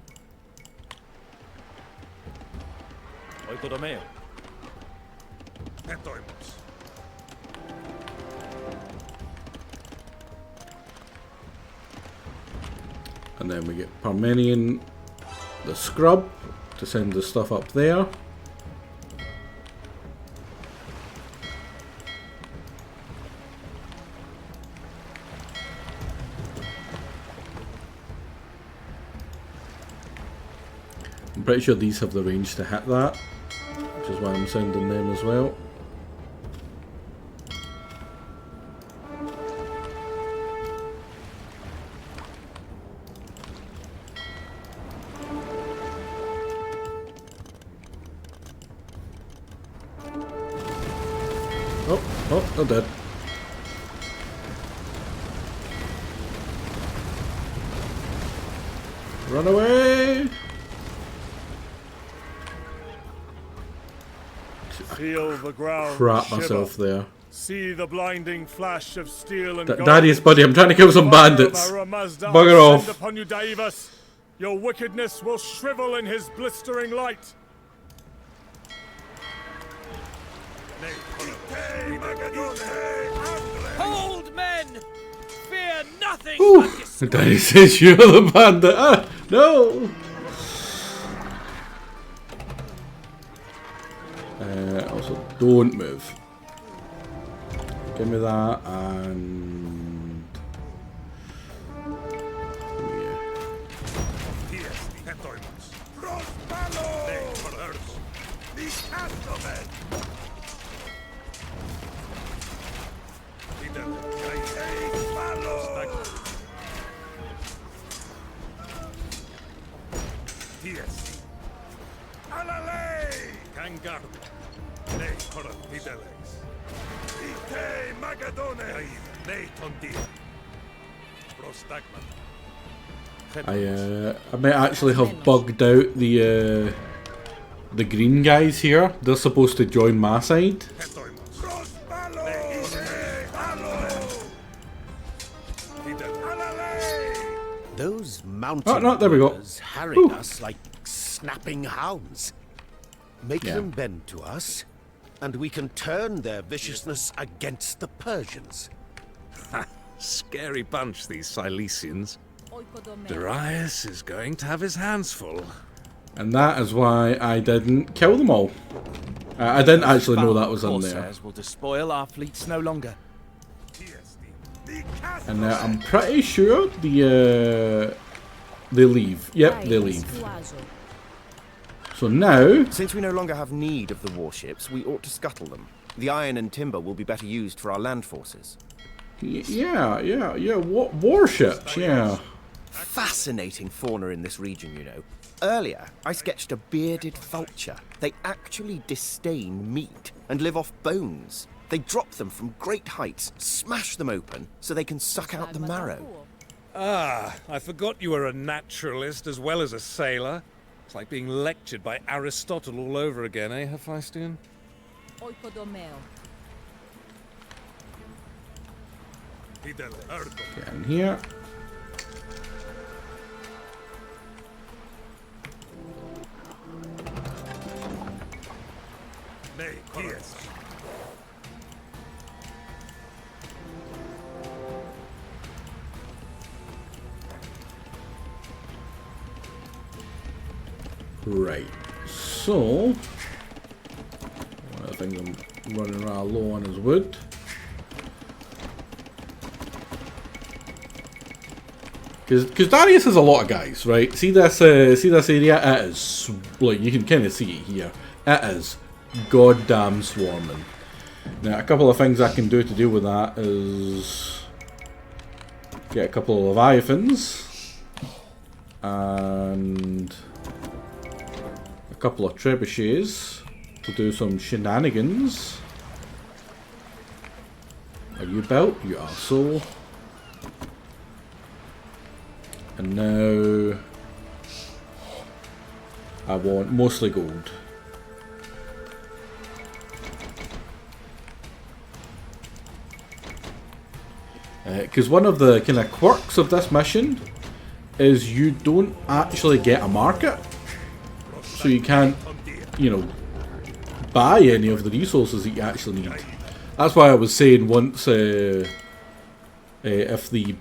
And then we get Parmenion, the scrub, to send the stuff up there. I'm pretty sure these have the range to hit that, which is why I'm sending them as well. Oh, they're dead. Run away! Feel the ground Crap shiver. myself there. See the blinding flash of steel and gold. Darius, buddy, I'm trying to kill some bandits. Bugger off. Upon you, Daivas. Your wickedness will shrivel in his blistering light. Hold, men! fear nothing Ooh, but despair. Danny says you're the bandit. Ah, no. Also, don't move. Give me that and I might actually have bugged out the green guys here. They're supposed to join my side. Those mountain no, there we go. harrying us like snapping hounds. Make them bend to us, and we can turn their viciousness against the Persians. Scary bunch, these Silesians. Darius is going to have his hands full. And that is why I didn't kill them all. I didn't actually know that was in there. Corsairs will despoil our fleets no longer. And I'm pretty sure they leave. Yep, they leave. So now, Since we no longer have need of the warships, we ought to scuttle them. The iron and timber will be better used for our land forces. yeah, warships, yeah. Fascinating fauna in this region, you know. Earlier, I sketched a bearded vulture. They actually disdain meat and live off bones. They drop them from great heights, smash them open, so they can suck out the marrow. Ah, I forgot you were a naturalist as well as a sailor. It's like being lectured by Aristotle all over again, eh, Hephaestion? Get in here. Right, so one of the things I'm running around low on is wood. Because Darius has a lot of guys, right? See this area? It is, like, you can kind of see it here. It is goddamn swarming. Now, a couple of things I can do to deal with that is get a couple of Leviathans and a couple of trebuchets to do some shenanigans. Are you built? You are so. And now I want mostly gold. Because one of the kind of quirks of this mission is you don't actually get a market. So you can't, you know, buy any of the resources that you actually need. That's why I was saying once if the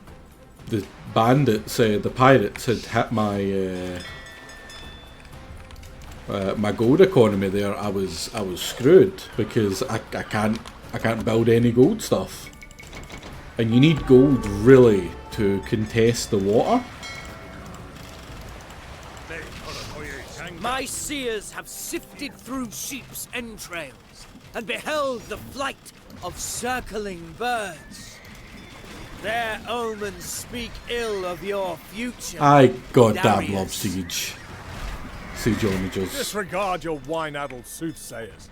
bandits, the pirates had hit my my gold economy there, I was screwed because I can't build any gold stuff. And you need gold really to contest the water. My seers have sifted through sheep's entrails and beheld the flight of circling birds. Their omens speak ill of your future. I goddamn Darius. love Siege. Siege Onagers. Disregard your wine-addled soothsayers.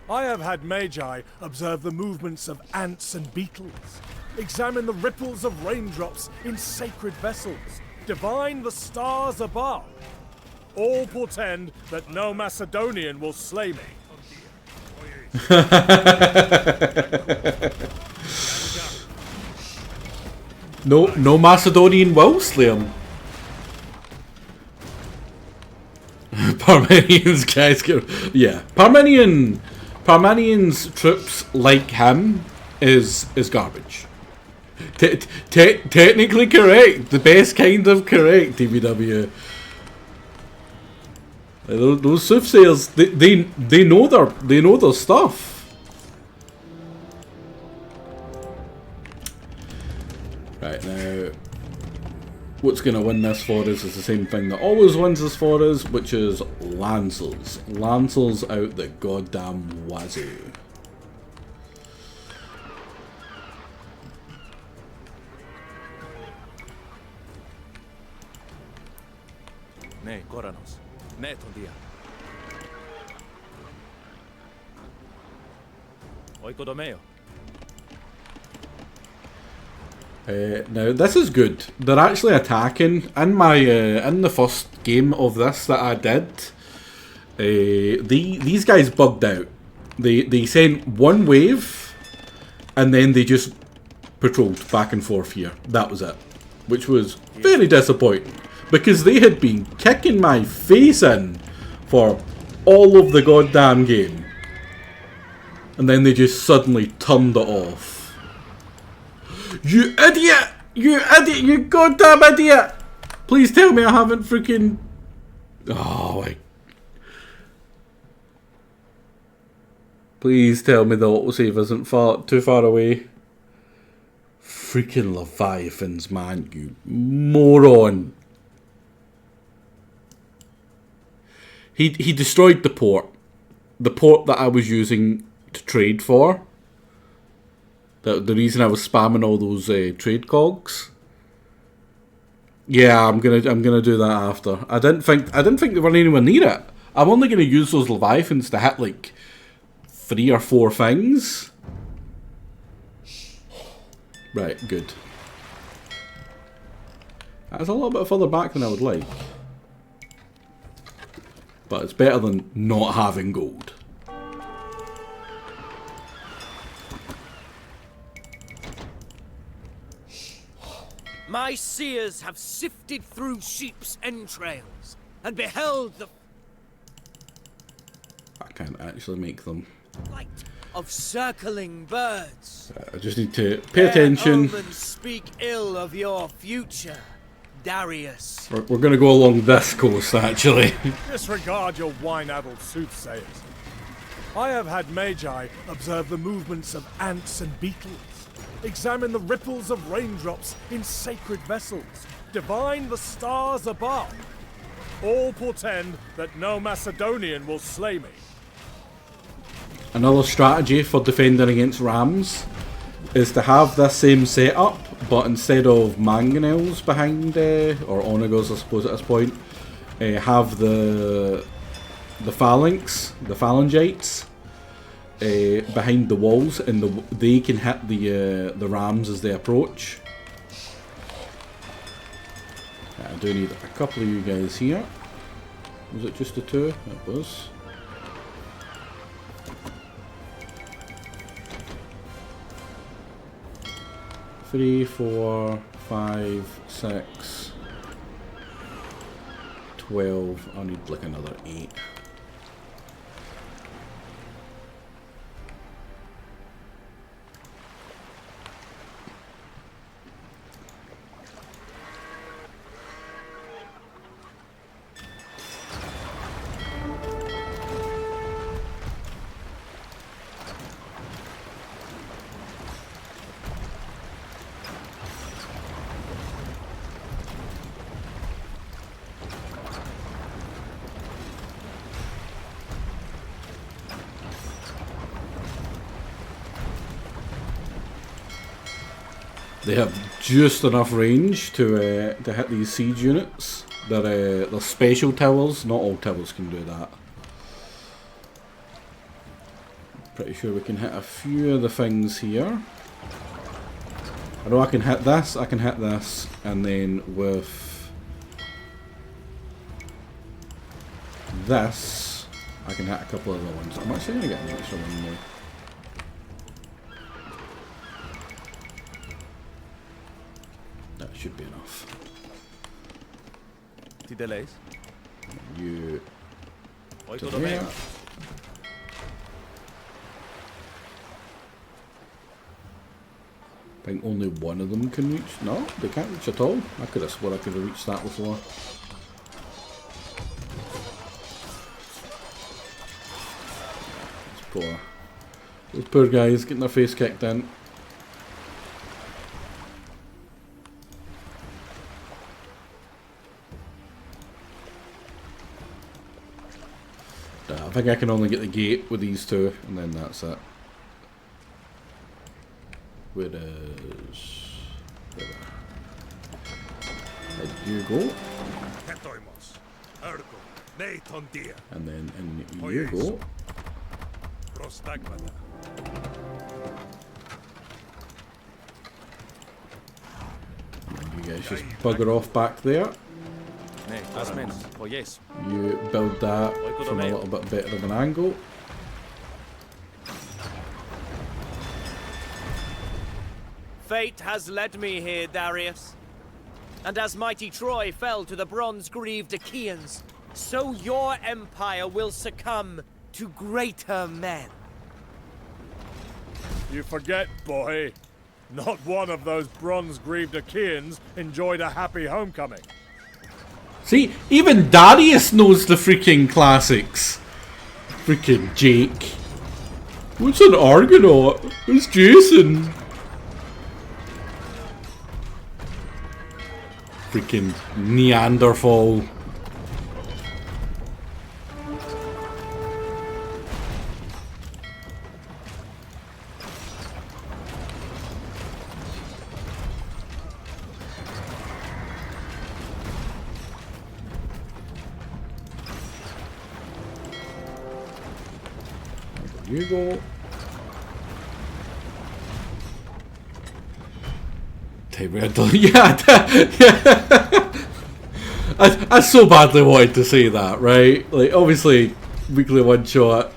I have had Magi observe the movements of ants and beetles, examine the ripples of raindrops in sacred vessels, divine the stars above. All portend that no Macedonian will slay me. No Macedonian will slay him. Parmenians guys yeah. Parmenians troops like him is garbage. Technically correct. The best kind of correct, TBW. Those soothsayers, they know their stuff. Right, now, what's going to win this for us is the same thing that always wins this for us, which is Lancers. Lancers out the goddamn wazoo. Ne, Koranos. Ne, Tondia. Oikodomeo. Now this is good. They're actually attacking. In my in the first game of this that I did, these guys bugged out. They sent one wave, and then they just patrolled back and forth here. That was it, which was very disappointing because they had been kicking my face in for all of the goddamn game, and then they just suddenly turned it off. You idiot! You idiot! You goddamn idiot! Please tell me I haven't freaking... Oh, my... Please tell me the autosave isn't too far away. Freaking Leviathans, man, you moron. He destroyed the port. The port that I was using to trade for. The reason I was spamming all those trade cogs. Yeah, I'm gonna do that after. I didn't think they were anywhere near it. I'm only gonna use those Leviathans to hit like 3 or 4 things. Right, good. That's a little bit further back than I would like. But it's better than not having gold. My seers have sifted through sheep's entrails and beheld the I can't actually make them. flight of circling birds. I just need to pay attention. Their omens speak ill of your future, Darius. We're going to go along this coast, actually. Disregard your wine-addled soothsayers. I have had Magi observe the movements of ants and beetles, examine the ripples of raindrops in sacred vessels, divine the stars above. All portend that no Macedonian will slay me. Another strategy for defending against rams is to have this same setup, but instead of mangonels behind, or onagers I suppose at this point, have the phalangites behind the walls, and they can hit the rams as they approach. I do need a couple of you guys here. Was it just the 2? It was. Three, 4, 5, 6, 12. I need like another 8. They have just enough range to hit these siege units. They're special towers. Not all towers can do that. Pretty sure we can hit a few of the things here. I know I can hit this, and then with this, I can hit a couple of other ones. I'm actually going to get an extra one more. That should be enough. Tideleis. You to Oikodomeo. there. think only one of them can reach. No, they can't reach at all. I could have sworn I could have reached that before. Those poor guys getting their face kicked in. I think I can only get the gate with these two, and then that's it. Where is... There you go. And then in you go. And you guys just bugger off back there. You build that from a little bit better of an angle. Fate has led me here, Darius. And as mighty Troy fell to the bronze-greaved Achaeans, so your empire will succumb to greater men. You forget, boy. Not one of those bronze-greaved Achaeans enjoyed a happy homecoming. See, even Darius knows the freaking classics. Freaking Jake. What's an Argonaut? Who's Jason? Freaking Neanderthal. You go. Yeah, I so badly wanted to say that, right? Like, obviously, weekly one shot.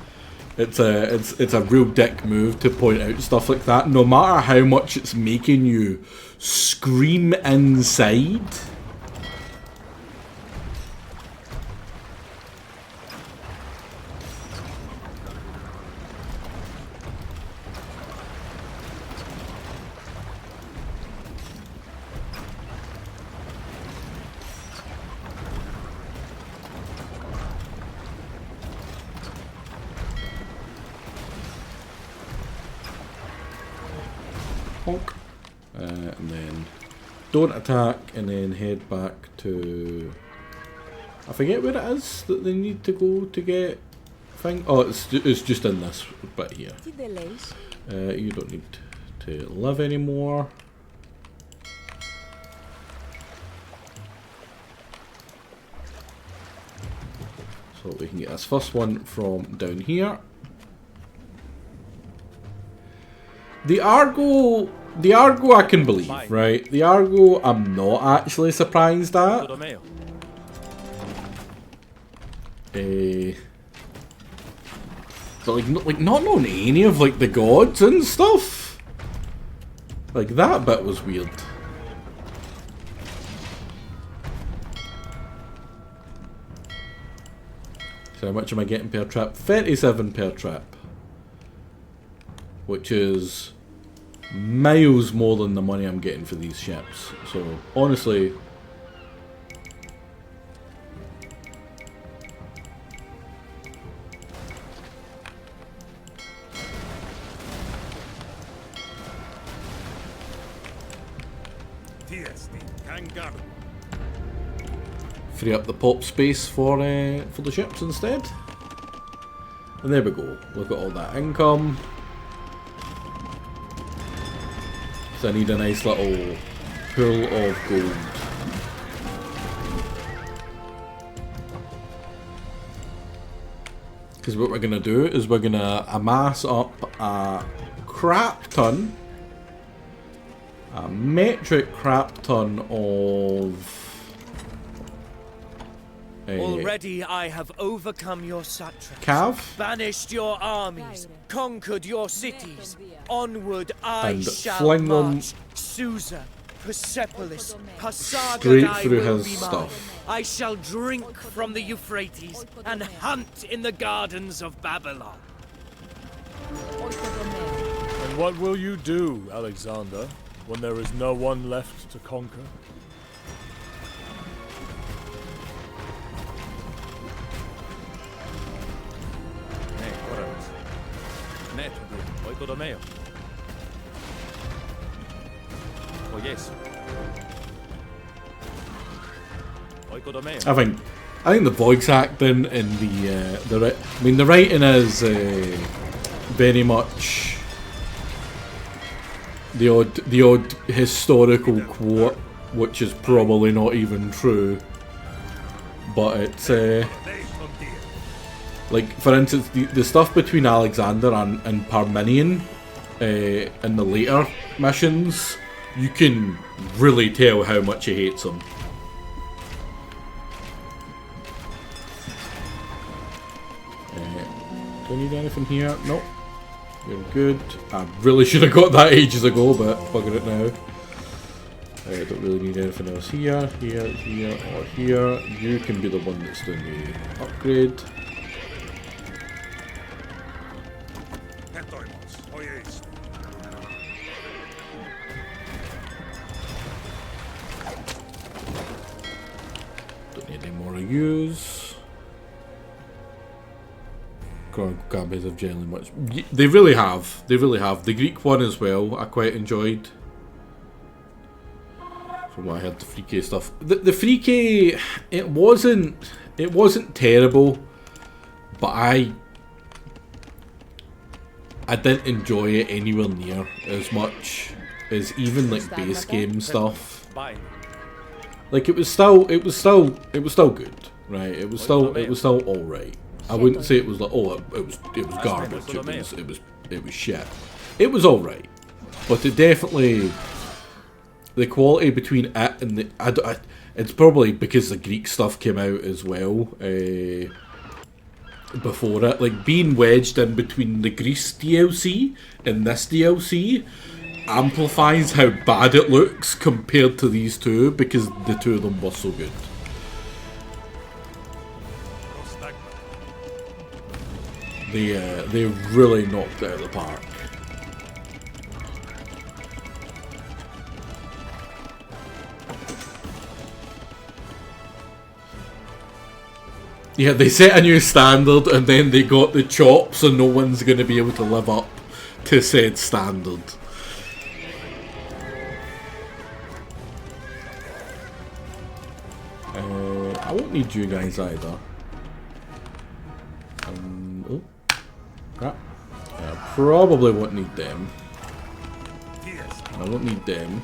It's a real dick move to point out stuff like that, no matter how much it's making you scream inside. And then don't attack, and then head back to... I forget where it is that they need to go to get thing. Oh, it's just in this bit here. You don't need to live anymore. So we can get this first one from down here. The Argo I can believe, right? The Argo I'm not actually surprised at. But like not knowing any of like the gods and stuff. Like that bit was weird. So how much am I getting per trip? 37 per trip. Which is miles more than the money I'm getting for these ships. So honestly, free up the pop space for the ships instead. And there we go. Look at all that income. So I need a nice little pool of gold. Because what we're going to do is we're going to amass up a crap ton, a metric crap ton of... Already I have overcome your satraps, Cav? banished your armies, conquered your cities. Onward I And shall fling them march. Susa, Persepolis, Passaga straight I through will his be mine. stuff. I shall drink from the Euphrates and hunt in the gardens of Babylon. And what will you do, Alexander, when there is no one left to conquer? I think the voice acting and the writing is very much the odd historical quote, which is probably not even true, but it's like, for instance, the stuff between Alexander and Parmenion in the later missions, you can really tell how much he hates him. Do I need anything here? Nope. We're good. I really should have got that ages ago, but bugger it now. I don't really need anything else here, here, here, or here. You can be the one that's doing the upgrade. Don't need any more to use. Gambits have generally much. They really have. They really have. The Greek one as well, I quite enjoyed. From what I heard, the Freaky stuff. The Freaky, it wasn't terrible, but I didn't enjoy it anywhere near as much as even like base game stuff. Like it was still good, right? It was still all right. I wouldn't say it was like, oh, it was garbage. It was shit. It was all right, but it definitely, the quality between it and the it's probably because the Greek stuff came out as well before it. Like being wedged in between the Greece DLC and this DLC amplifies how bad it looks compared to these two, because the two of them were so good. They really knocked it out of the park. Yeah, they set a new standard and then they got the chops, and no one's going to be able to live up to said standard. I won't need you guys either. Oh, crap. I probably won't need them. I won't need them.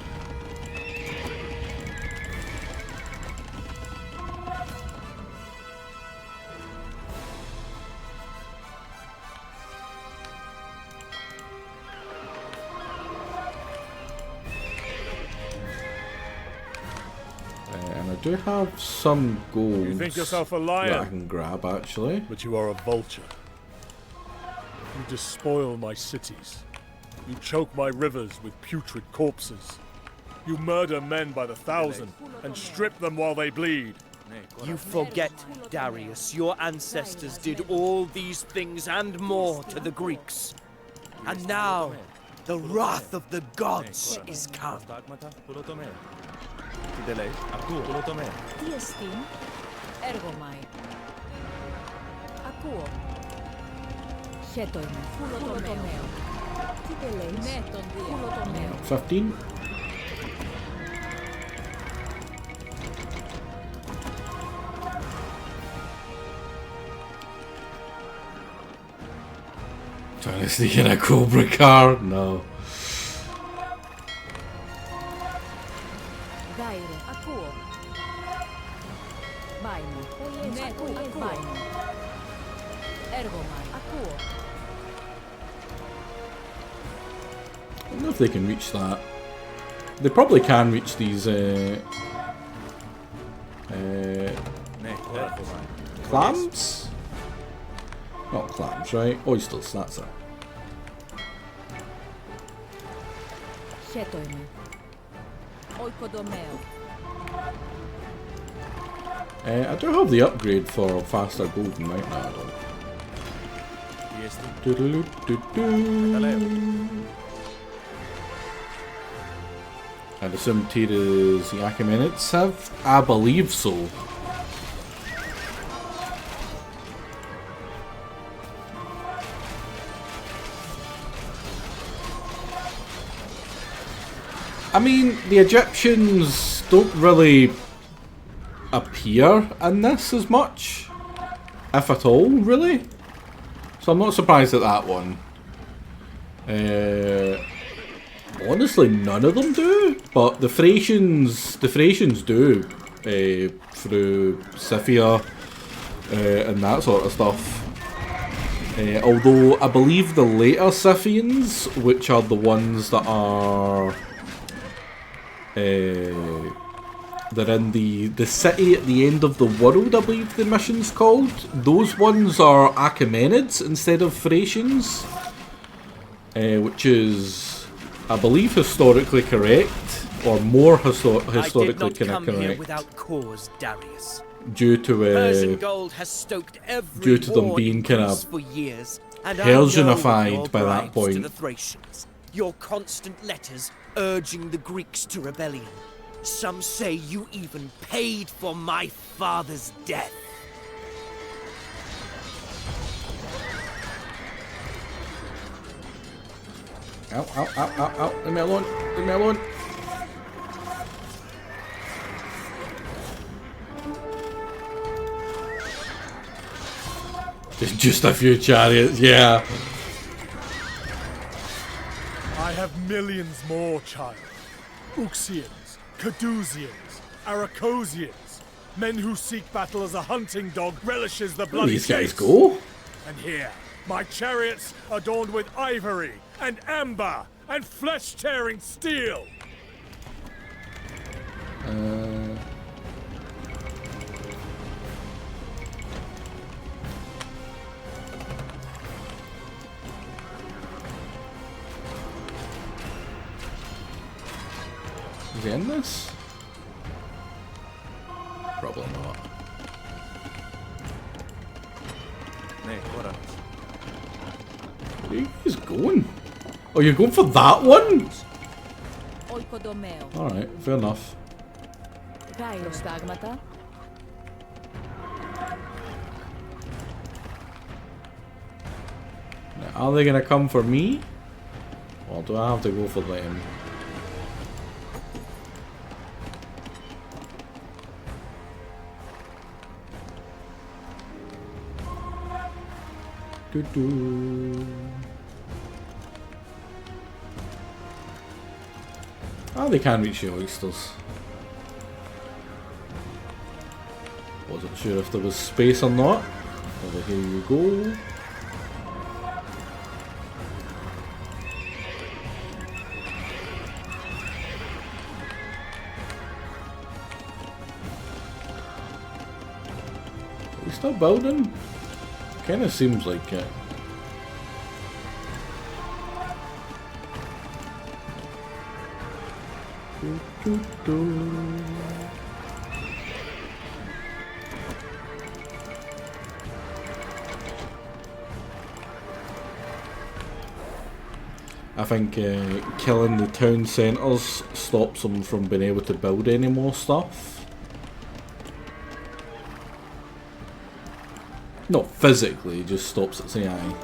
And I do have some gold. You think yourself a lion? That I can grab, actually. But you are a vulture. You despoil my cities. You choke my rivers with putrid corpses. You murder men by the thousand and strip them while they bleed. You forget, Darius, your ancestors did all these things and more to the Greeks. And now, the wrath of the gods is come. Χέτοιμαι. Φουλοτομέο. Τι τελείς. Ναι, τον Φουλοτομέο. 15. Trying to sneak in a Cobra car? No. Δάιρε, ακούω. Βάινο. Ναι, ακούω. Βάινο. Έργωμα, ακούω. I don't know if they can reach that. They probably can reach these clams? Not clams, right? Oysters, that's it. Χέτοιμαι. Oikodomeo. I do have the upgrade for faster golden right now, though. I'd assume Tira's the Achaemenids have? I believe so. I mean, the Egyptians don't really appear in this as much, if at all, really. So I'm not surprised at that one. Honestly, none of them do, but the Thracians do, through Scythia and that sort of stuff. Although I believe the later Scythians, which are the ones that are they're in the city at the end of the world, I believe the mission's called. Those ones are Achaemenids instead of Thracians, which is, I believe, historically correct, or more historically kind of correct. Without cause, Darius. Due to Persian gold has stoked every due to them war being in kind Greece of for years, and Persianified by that to point. the Thracians. Your constant letters urging the Greeks to rebellion. Some say you even paid for my father's death. Ow, ow, ow, ow, ow. Leave me alone. Leave me alone. Just a few chariots, yeah. I have millions more, child. Uxians, Cadusians, Aracosians, men who seek battle as a hunting dog relishes the bloody These guys chase. go. And here, my chariots adorned with ivory and amber and flesh-tearing steel. Is he in this? Probably not. Where are you guys going? Oh, you're going for that one? Alright, fair enough. Now, are they gonna come for me? Or do I have to go for them? Oh, they can reach the oysters. Wasn't sure if there was space or not. Over here you go. Are we still building? Kinda seems like it. I think killing the town centres stops them from being able to build any more stuff. Not physically, it just stops its AI.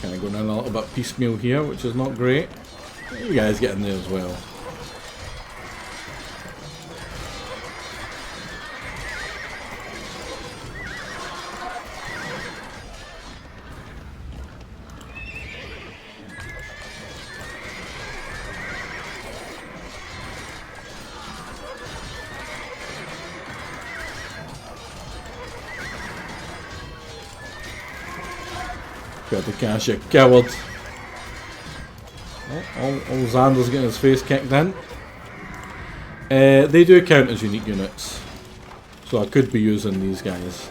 Kind of going in a little bit piecemeal here, which is not great. You guys get in there as well. Got the cash, you coward. Oh, Xander's getting his face kicked in. They do count as unique units, so I could be using these guys.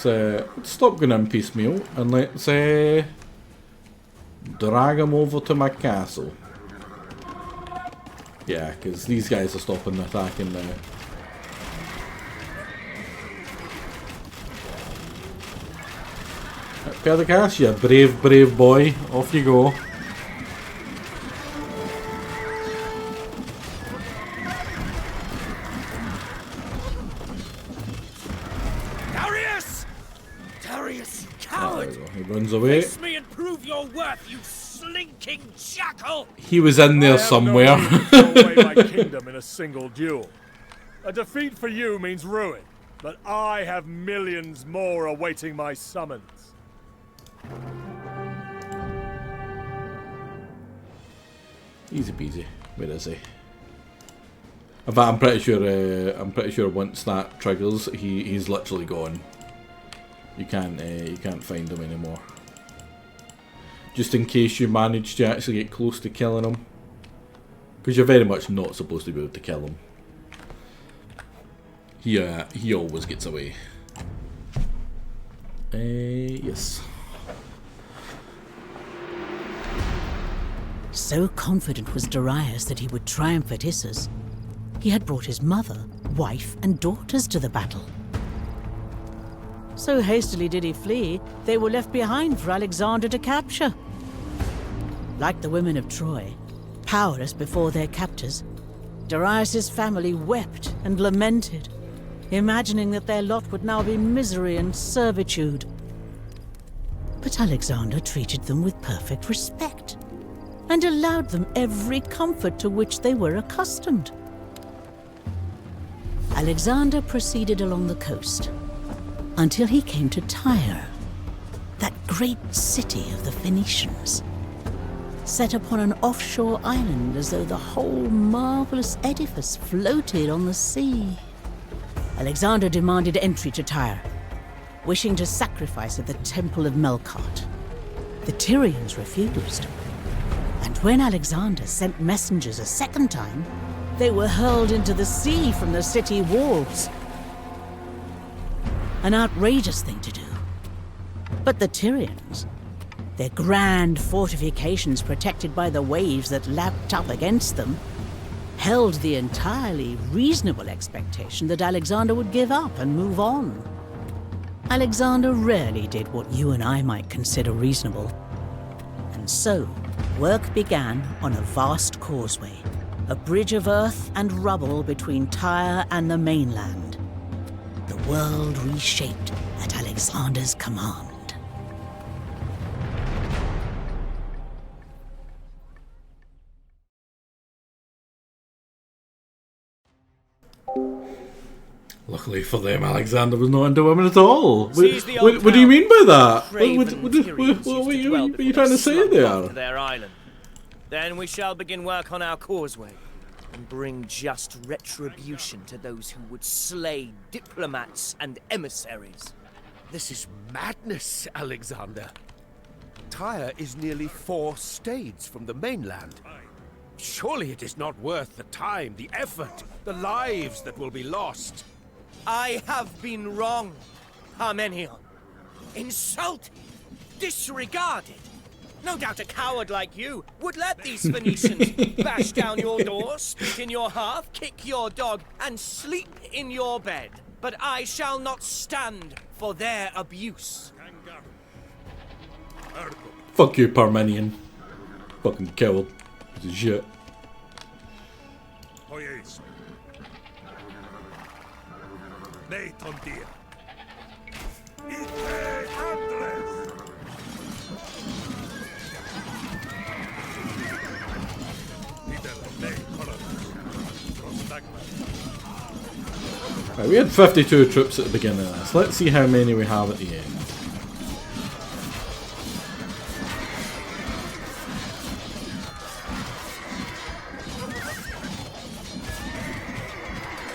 Let's stop going in piecemeal and let's drag him over to my castle. Yeah, because these guys are stopping attacking now. Perdicash, you brave boy. Off you go. He runs away. Face me and prove your worth, you slinking jackal! He was in there somewhere. Throw away my kingdom in a single duel. A defeat for you means ruin, but I have millions more awaiting my summons. Easy peasy. Where is he? In fact, I'm pretty sure once that triggers, he's literally gone. You can't find him anymore. Just in case you manage to actually get close to killing him, because you're very much not supposed to be able to kill him. He always gets away. Yes. So confident was Darius that he would triumph at Issus, he had brought his mother, wife, and daughters to the battle. So hastily did he flee, they were left behind for Alexander to capture. Like the women of Troy, powerless before their captors, Darius' family wept and lamented, imagining that their lot would now be misery and servitude. But Alexander treated them with perfect respect, and allowed them every comfort to which they were accustomed. Alexander proceeded along the coast, until he came to Tyre, that great city of the Phoenicians, set upon an offshore island as though the whole marvelous edifice floated on the sea. Alexander demanded entry to Tyre, wishing to sacrifice at the temple of Melkart. The Tyrians refused, and when Alexander sent messengers a second time, they were hurled into the sea from the city walls. An outrageous thing to do. But the Tyrians, their grand fortifications protected by the waves that lapped up against them, held the entirely reasonable expectation that Alexander would give up and move on. Alexander rarely did what you and I might consider reasonable. And so, work began on a vast causeway, a bridge of earth and rubble between Tyre and the mainland. The world reshaped at Alexander's command. Luckily for them, Alexander was not into women at all. What What do you mean by that? What are you trying to say there? Their island. Then we shall begin work on our causeway, and bring just retribution to those who would slay diplomats and emissaries. This is madness, Alexander. Tyre is nearly 4 stades from the mainland. Surely it is not worth the time, the effort, the lives that will be lost. I have been wrong, Parmenion. Insulted, disregarded. No doubt a coward like you would let these Phoenicians bash down your door, spit in your hearth, kick your dog, and sleep in your bed. But I shall not stand for their abuse. Fuck you, Parmenion. Fucking coward. Piece of shit. Right, we had 52 troops at the beginning of this. Let's see how many we have at the end.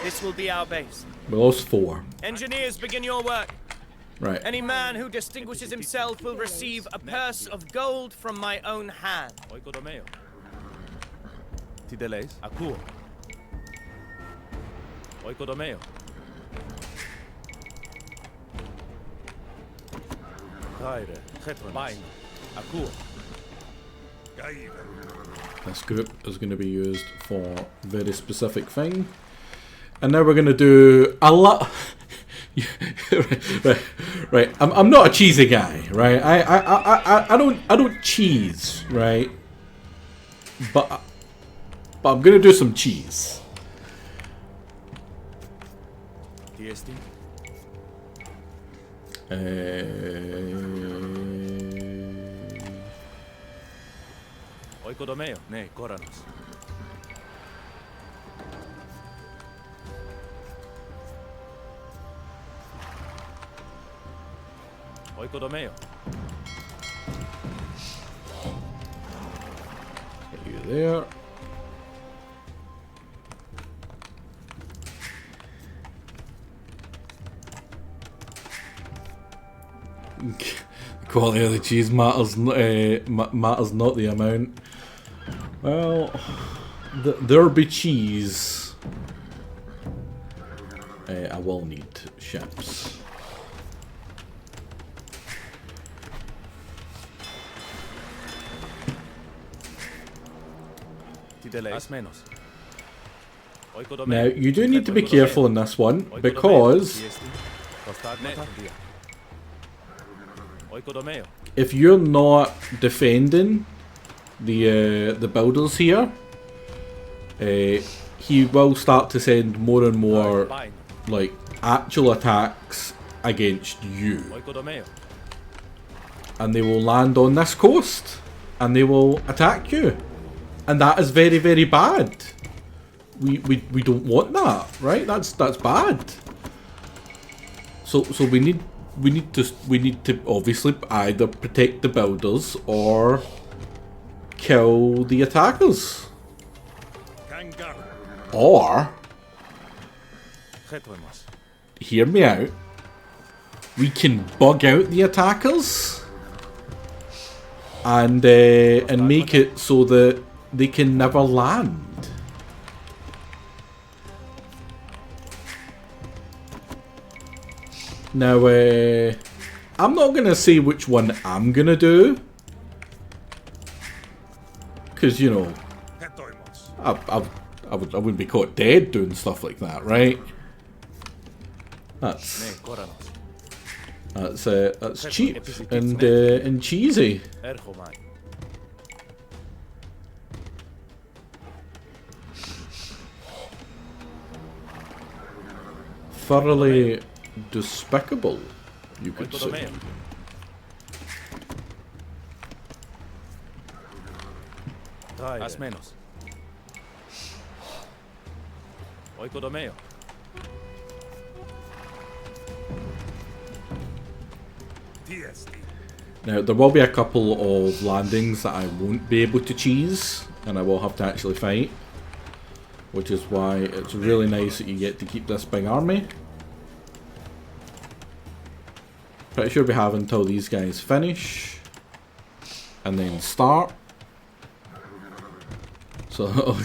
This will be our base. We lost 4. Engineers, begin your work. Right. Any man who distinguishes himself will receive a purse of gold from my own hand. Tideles, Akuo. Oikodomeo. Kaire, Hetron. Akuo. This group is going to be used for a very specific thing. And now we're going to do a lot. right. I'm not a cheesy guy, right? I don't cheese, right? But I'm going to do some cheese. TST. Oikodomeo, ne, Koranos. Oikodomeo. Get you there. The quality of the cheese matters not the amount. Well, there be cheese. I will need ships. Now, you do need to be careful in this one, because if you're not defending the builders here, he will start to send more and more like actual attacks against you, and they will land on this coast and they will attack you, and that is very, very bad. We don't want that, right? That's bad. So we need to obviously either protect the builders or kill the attackers. Or, hear me out, we can bug out the attackers and make it so that they can never land. Now, I'm not gonna say which one I'm gonna do, because you know, I wouldn't be caught dead doing stuff like that, right? That's cheap and cheesy. Thoroughly despicable, you could say. Haz menos. Oikodomeo. Now, there will be a couple of landings that I won't be able to cheese, and I will have to actually fight, which is why it's really nice that you get to keep this big army. Pretty sure we have until these guys finish, and then start. So,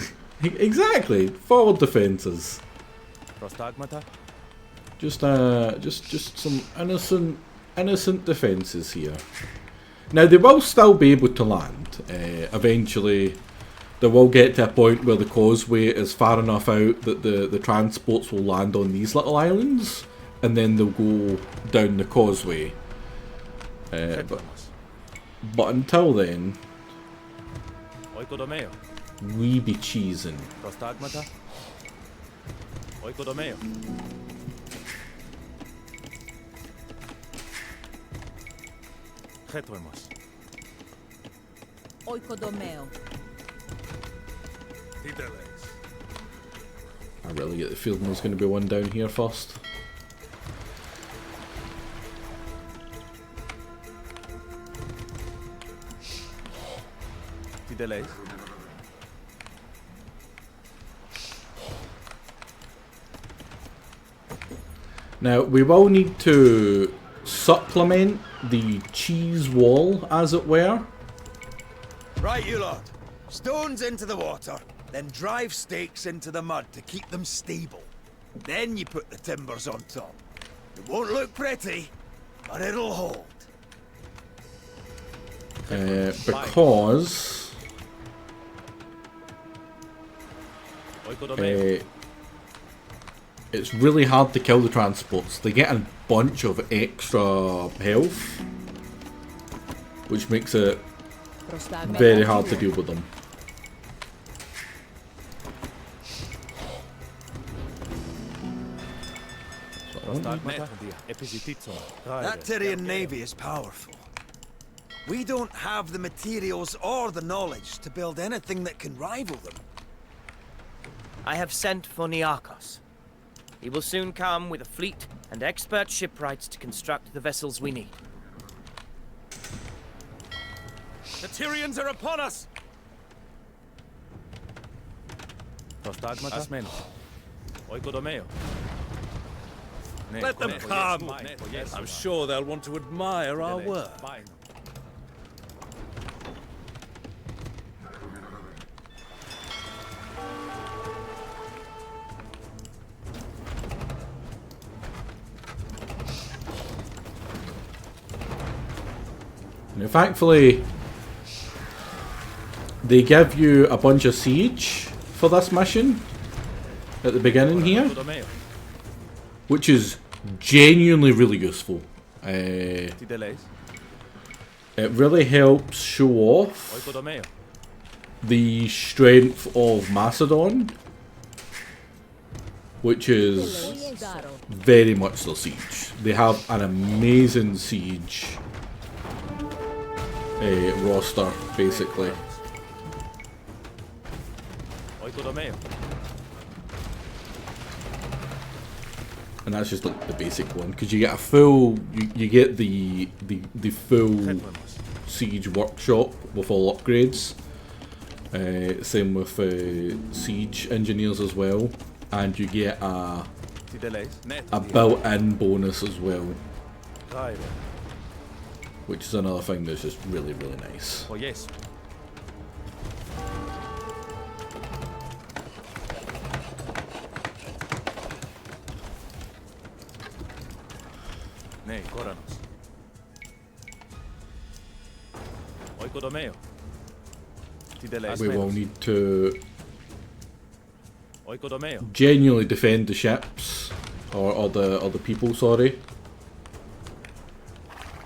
exactly, forward defences. Prostagmata. Just some innocent defences here. Now they will still be able to land. Eventually, they will get to a point where the causeway is far enough out that the transports will land on these little islands, and then they'll go down the causeway. But until then, we be cheesing. I really get the feeling there's going to be one down here first. Now we will need to supplement the cheese wall, as it were. Right, you lot. Stones into the water, then drive stakes into the mud to keep them stable. Then you put the timbers on top. It won't look pretty, but it'll hold. Because it's really hard to kill the transports. They get a bunch of extra health, which makes it very hard to deal with them. That Tyrian navy is powerful. We don't have the materials or the knowledge to build anything that can rival them. I have sent for Niarchos. He will soon come with a fleet and expert shipwrights to construct the vessels we need. The Tyrians are upon us! Let them come! I'm sure they'll want to admire our work. Now, thankfully, they give you a bunch of siege for this mission at the beginning here, which is genuinely really useful. It really helps show off the strength of Macedon, which is very much their siege. They have an amazing siege roster, basically. And that's just like the basic one, because you get a full, you get the full siege workshop with all upgrades. Same with siege engineers as well, and you get a built-in bonus as well, which is another thing that's just really, really nice. Oh yes. Nei, Koranos. Oikodomeo. We will need to genuinely defend the ships, or the people, sorry.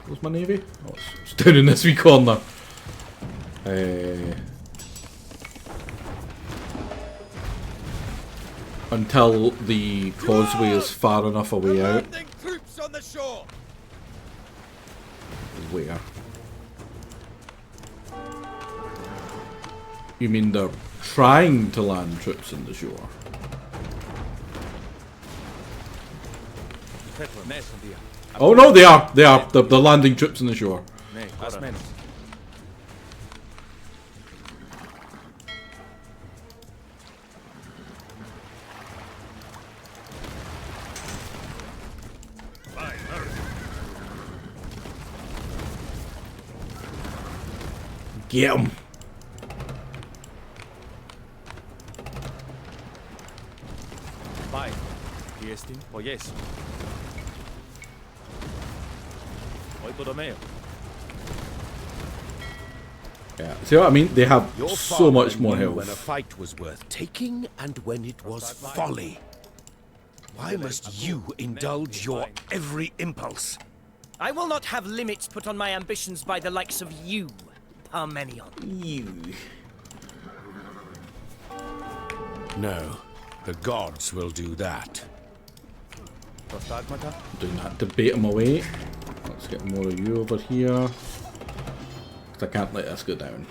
Where's my navy? Oh, it's down in this wee corner. Until the causeway is far enough away out. Troops on the shore. Where? You mean they're trying to land troops on the shore? Oh no, they are! They are! They're landing troops on the shore. Get 'em! Τι εστίν, πογές. Oikodomeo. Yeah, see what I mean? They have Your so much father more knew when a health. fight was worth taking and when it was folly. Why must you indulge your every impulse? I will not have limits put on my ambitions by the likes of you, Parmenion. No, the gods will do that. Προστάγματα. Doing that to bait him away. Let's get more of you over here. 'Cause I can't let this go down.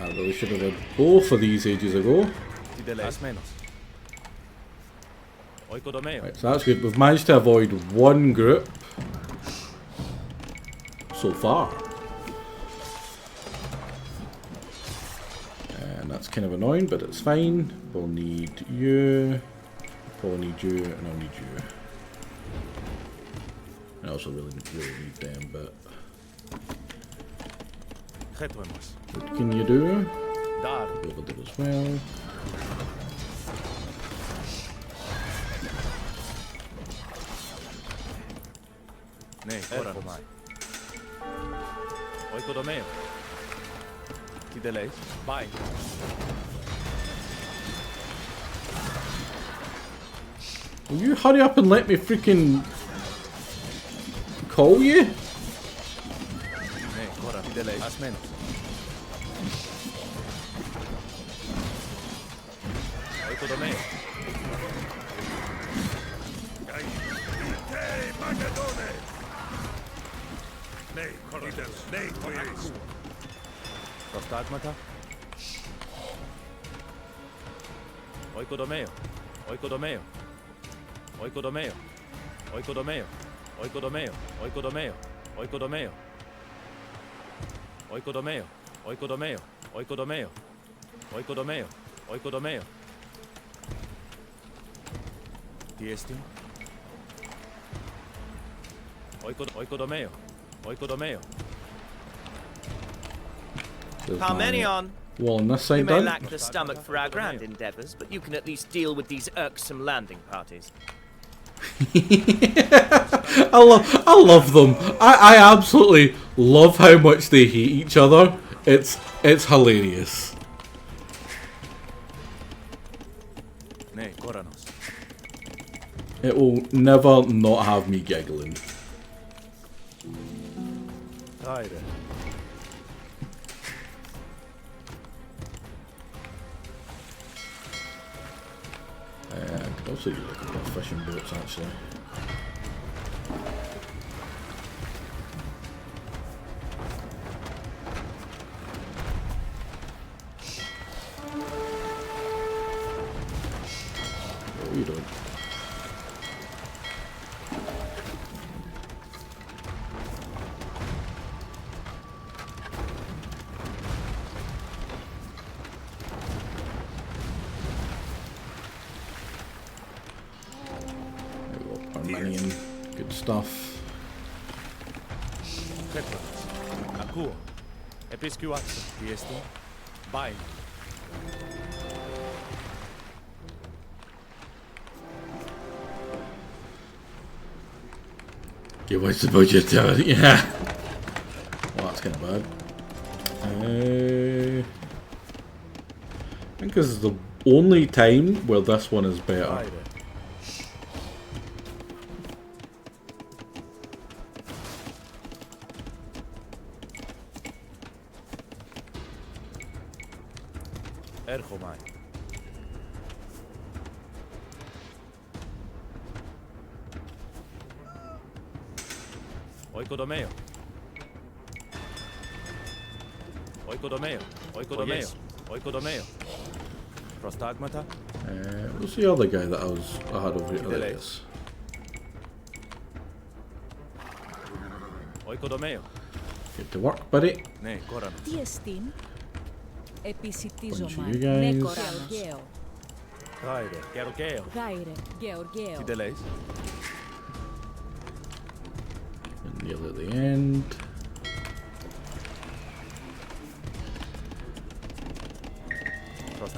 I really should have done both of these ages ago. Τι τελεσμένος. Oikodomeo. Right, so that's good. We've managed to avoid one group so far. And that's kind of annoying, but it's fine. We'll need you. Probably need you, and I'll need you. I also really need them, but Χέτοεμος. what can you do? Dar. Be able to do as well. Ναι, έρχομαι. Oikodomeo. Τι τελες. Πάει. Will you hurry up and let me freaking call you? Ναι, τώρα τι τελες. Ασμένος. Oikodomeo. Προστάγματα. Oikodomeo. Oikodomeo. Oikodomeo. Oikodomeo. Oikodomeo. Oikodomeo. Oikodomeo. Oikodomeo. Oikodomeo. Oikodomeo. Oikodomeo. Oikodomeo. Τι εστίν. Oikodomeo. Oikodomeo. There's my Parmenion, wall on this you side may done. lack the stomach for our grand endeavors, but you can at least deal with these irksome landing parties. I love them. I absolutely love how much they hate each other. It's hilarious. Ναι, κόρανος. It will never not have me giggling. Άιρε. I could also use a couple of fishing boats actually. Oh, you don't. There we go, Armenian, good stuff. Χέτοεμος. Ακούω. Επισκιουάξω. Τι εστίν. Πάει. Okay, what's the budget? Yeah. Well, that's kind of bad. I think this is the only time where this one is better. Άιρε. Έρχομαι. Oikodomeo. Oikodomeo. Oikodomeo. Oikodomeo. Προστάγματα. What's the other guy that I had over here? Oh, there it is. Oikodomeo. Get to work, buddy. Ναι, κόρανος. Τι εστίν. Bunch Επισιτίζομαι. of you guys. Γεωργαίο. Άιρε. Γεωργαίο. Γάιρε. Γεωργαίο. Τι τελες. And Nearly at the end.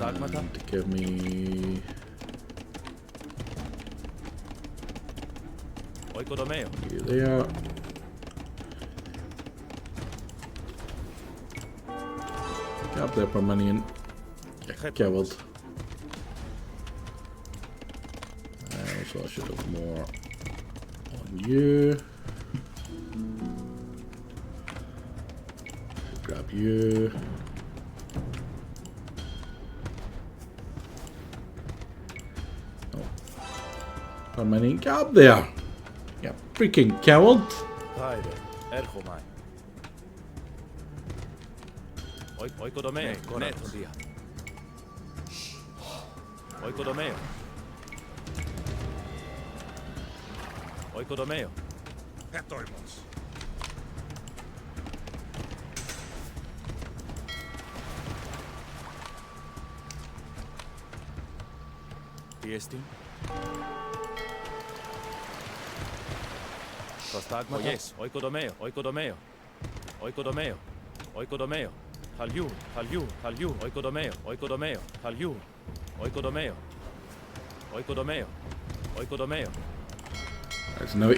And give me... you there. Get up there, permanent. You coward. So I should have more on you. Grab you. Oh. Permanent, get up there! You freaking coward! Oikodomeo, neto dia. Oikodomeo. Oikodomeo. Hetoimos. Tiestin. Prostagmata. Yes, oikodomeo, oikodomeo. Oikodomeo. Oikodomeo. Halju, halju, halju, oikodomeo, oikodomeo, halju, oikodomeo, oikodomeo, oikodomeo. It's now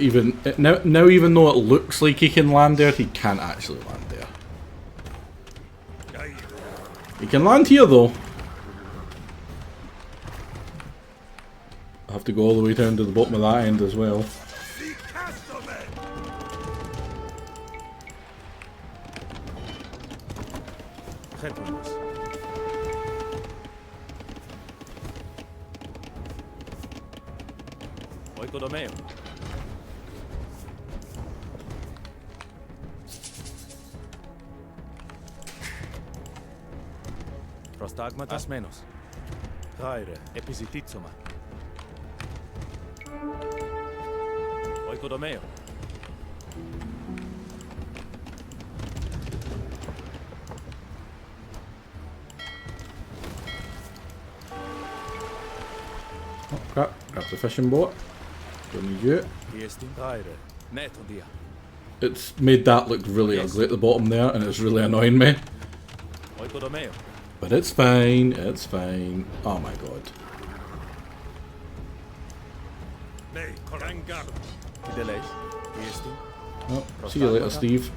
even though it looks like he can land there, he can't actually land there. He can land here though. I have to go all the way down to the bottom of that end as well. Oikodomeo. Prostagmata. As menos. Gaire. Episititsoma. Oikodomeo. Oh crap, grab the fishing boat. Don't need you. It's made that look really ugly at the bottom there, and it's really annoying me. But it's fine, it's fine. Oh my god. Oh, see you later, Steve.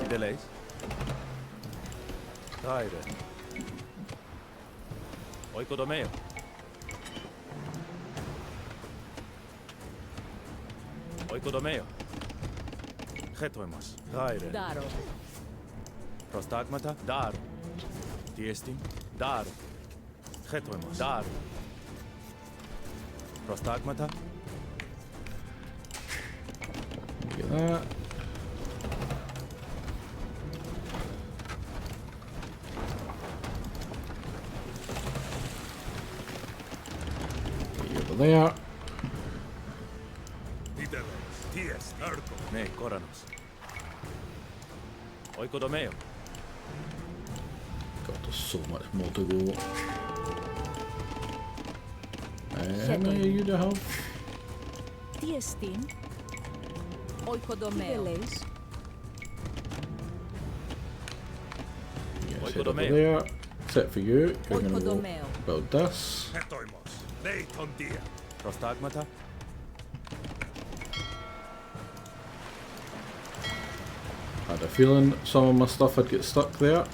Delays. Gaire. Oikodomeo. Oikodomeo. Hetoimos. Gaire. Daro. Prostagmata. Daro. Tiestin. Daro. Hetoimos. Daro. Prostagmata. Look at that. There. Ne, Koranos. Oikodomeo. God, there's so much more to go. How many are you to have? Tiestin. Oikodomeo. Yes, head over there. Set for you. You're going to go build this. Prostagmata. Had a feeling some of my stuff would get stuck there.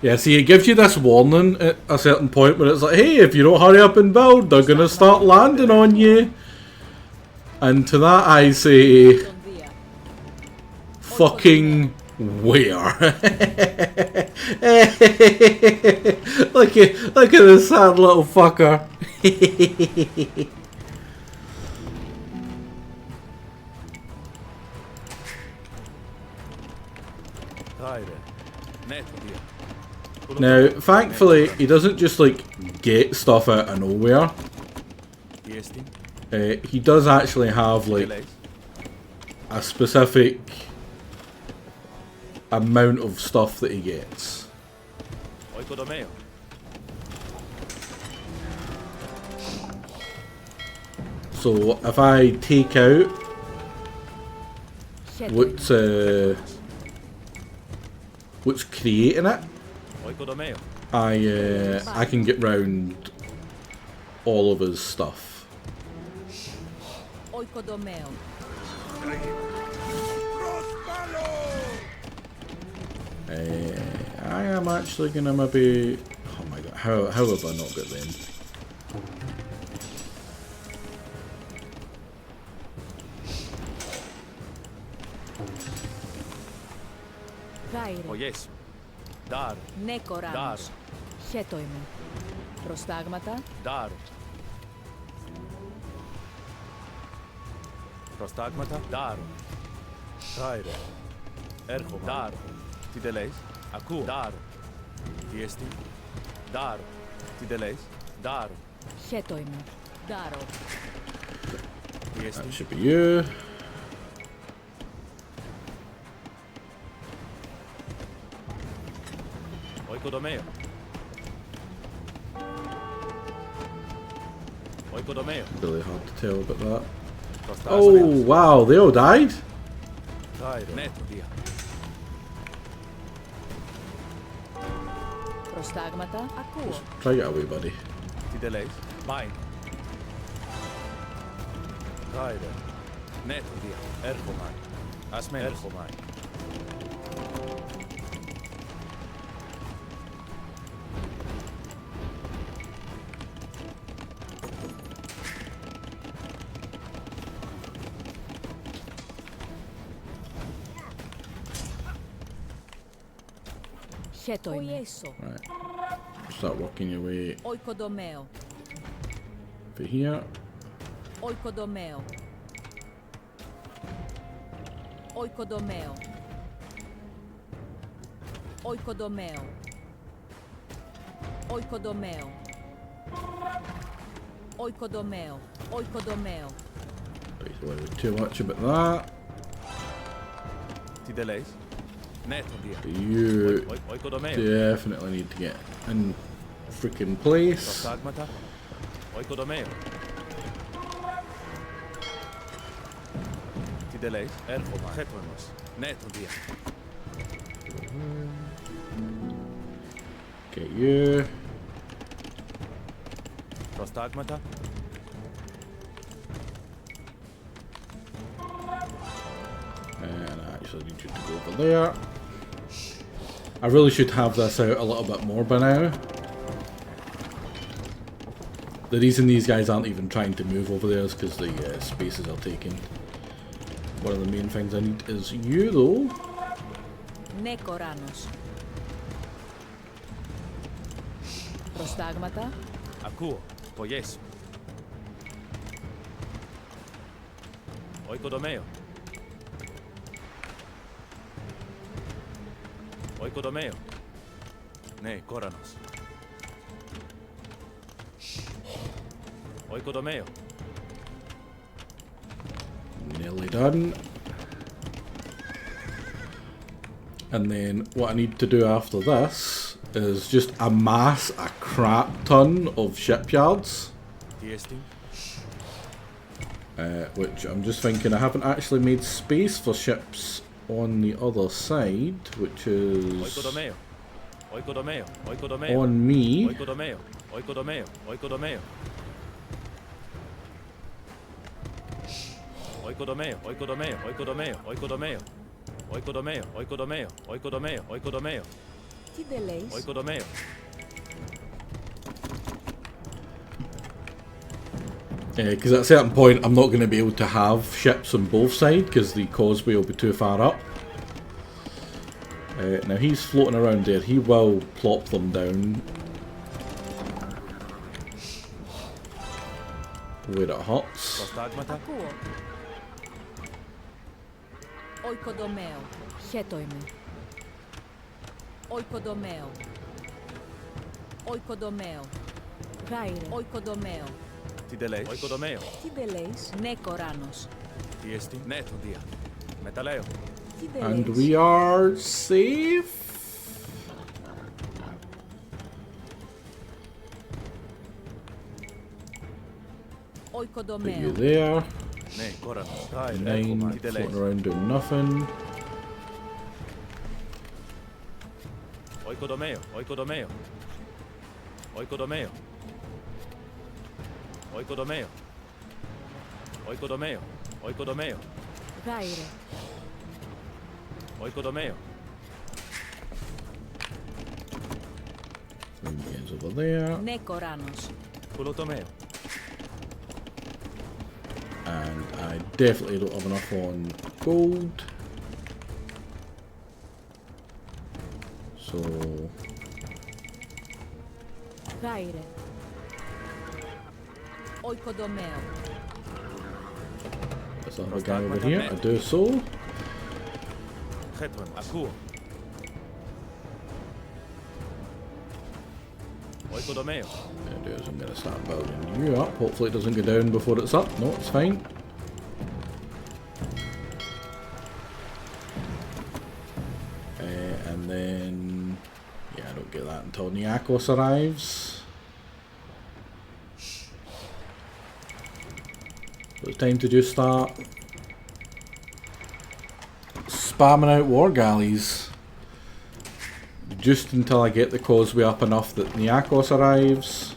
Yeah, see, it gives you this warning at a certain point where it's like, hey, if you don't hurry up and build, they're gonna start landing on you. And to that I say, fucking where? Look at this sad little fucker. Now, thankfully, he doesn't just like get stuff out of nowhere. He does actually have like a specific amount of stuff that he gets. So if I take out what's creating it, I can get round all of his stuff. I am actually gonna maybe. Oh my god! How have I not got them? Ο yes. Dar. Ναι, κοράνος. Χέτο είμαι. Προστάγματα. Dar. Προστάγματα. Dar. Κάιρε. Έρχομαι. Dar. Τι δεν λέεις? Ακούω. Dar. Τι εστί? Dar. Τι δεν λέεις? Dar. Χέτο είμαι. Daro. Τι εστί? That should be you. Oikodomeo. Oikodomeo. Really hard to tell about that. Oh wow, they all died? Προστάγματα. Ακούω. Try get away, buddy. Τι δεν λέεις? Mine. Κάιρε. Ναι, το δια. Έρχομαι. Ας μένεις. Έρχομαι. Χέτο είμαι. Right. Start working your way Oikodomeo. over here. Oikodomeo. Oikodomeo. Oikodomeo. Oikodomeo. Oikodomeo. Oikodomeo. Don't worry too much about that. Τι δεν λέεις? Ναι, το δια. You Oikodomeo. definitely need to get in freaking place. Προστάγματα. Oikodomeo. Τι δεν λέεις? Έρχομαι. Χέτονος. Ναι, το δια. Get you. Προστάγματα. And I actually need you to go over there. I really should have this out a little bit more by now. The reason these guys aren't even trying to move over there is because the spaces are taken. One of the main things I need is you though. Ναι, κοράνος. Προστάγματα. Ακούω. Πογές. Oikodomeo. Oikodomeo. Ναι, κόρανος. Oikodomeo. Nearly done. And then what I need to do after this is just amass a crap ton of shipyards. Which I'm just thinking I haven't actually made space for ships on the other side, which is Oikodomeo. Oikodomeo. Oikodomeo. on me. Oikodomeo. Oikodomeo. Oikodomeo. Oikodomeo. Oikodomeo. Oikodomeo. Oikodomeo. Oikodomeo. Oikodomeo. Oikodomeo. Oikodomeo. Τι δεν λέεις? Oikodomeo. Because at a certain point I'm not going to be able to have ships on both sides because the causeway will be too far up. Now he's floating around there, he will plop them down where it hurts. Ακούω. Oikodomeo. Χέτο είμαι. Oikodomeo. Oikodomeo. Κάιρε. Oikodomeo. Τι δεν λέεις? Oikodomeo. Τι δεν λέεις? Ναι, κοράνος. Τι εστί? Ναι, το δια. Metaleo. And we are safe. Put you there. Ne, Koranos. Taire, 9 Erchoma, Tideleis. floating around doing nothing. Oikodomeo, Oikodomeo. Oikodomeo. Oikodomeo. Oikodomeo. Oikodomeo. Gaire. Oikodomeo. Guys over there. Nekoranos. Kulotomeo. And I definitely don't have enough on gold. So Gaire. Oikodomeo. let's have a guy over here. I do so. Chetwin, Akuo. Oikodomeo. What I do is I'm going to start building you up. Hopefully it doesn't go down before it's up. No, it's fine. And then, yeah, I don't get that until Niakos arrives. So it's time to just start spamming out war galleys. Just until I get the causeway up enough that Niakos arrives.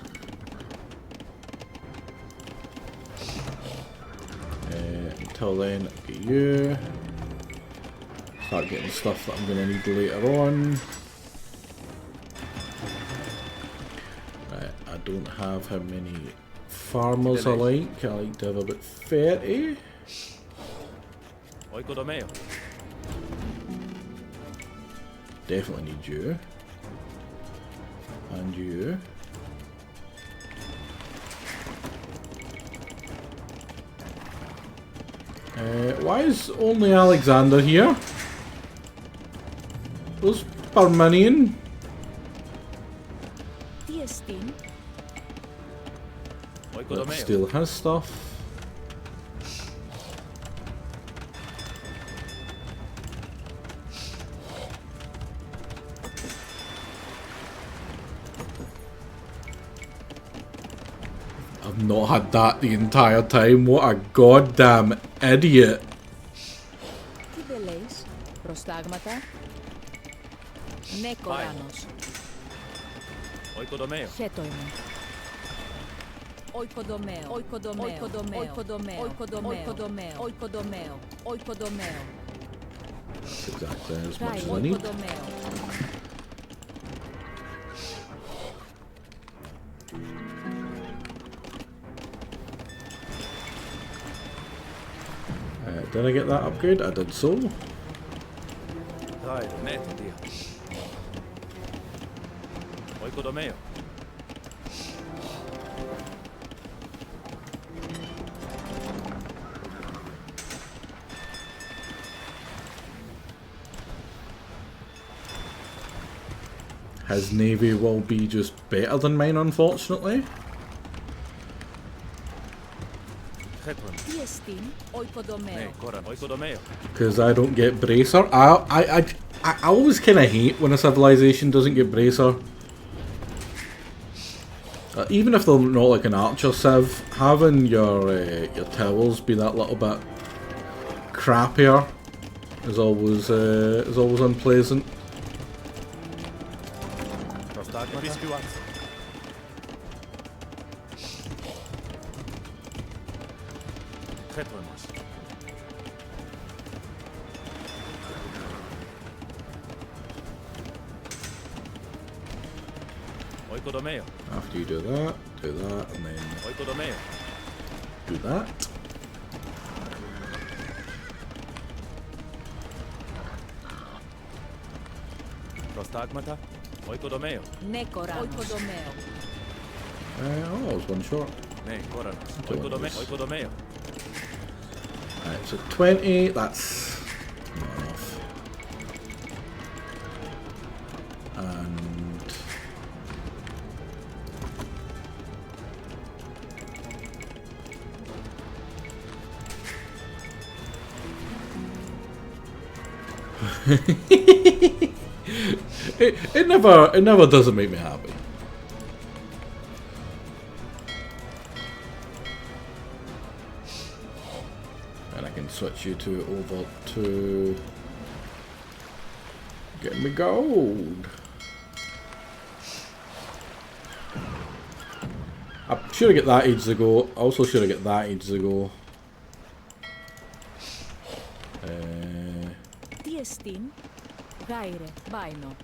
Until then, I'll get you. Start getting stuff that I'm going to need later on. Right, I don't have how many farmers I like. I like to have about 30. Oikodomeo. Definitely need you. And you. Why is only Alexander here? Who's Parmenion? Tiestin. Let's Oikodomeo. steal his stuff. I've not had that the entire time. What a goddamn idiot. Tideleis. Προστάγματα. Nekoranos. Oikodomeo. Χέτοιμο. Oikodomeo. Oikodomeo. Oikodomeo. Oikodomeo. Oikodomeo. Oikodomeo. Oikodomeo. That's exactly as much as Gaire. I need. Oikodomeo. Did I get that upgrade? I did so. Taire, Neto, Dia. Oikodomeo. His navy will be just better than mine, unfortunately. Chetwin. Tiestin. Oikodomeo. Ne, Koran. Oikodomeo. Because I don't get bracer. I always kind of hate when a civilization doesn't get bracer. Even if they're not like an archer civ, having your towers be that little bit crappier is always unpleasant. Prostagmata. Chetwinos. Oikodomeo. After you do that, and then Oikodomeo. do that. Prostagmata. Oikodomeo. Nekoranos. Oikodomeo. Oh, I was one short. Ne, Koranos. Two Oikodomeo. ones. Oikodomeo. Alright, so 20, that's not enough. And it never doesn't make me happy. And I can switch you two over to get me gold. I should have got that ages ago. I also should have got that ages ago.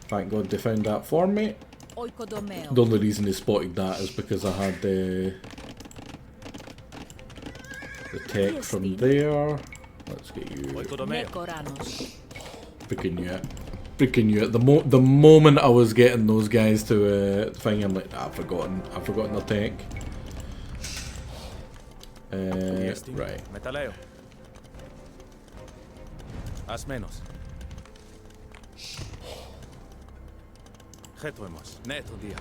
Thank God they found that for me. The only reason they spotted that is because I had the tech from there. Let's get you. Freaking you. Freaking you. The moment I was getting those guys to thing, I'm like, I've forgotten the tech. Right. Metaleo. Haz menos. Getuemos. Neto dia.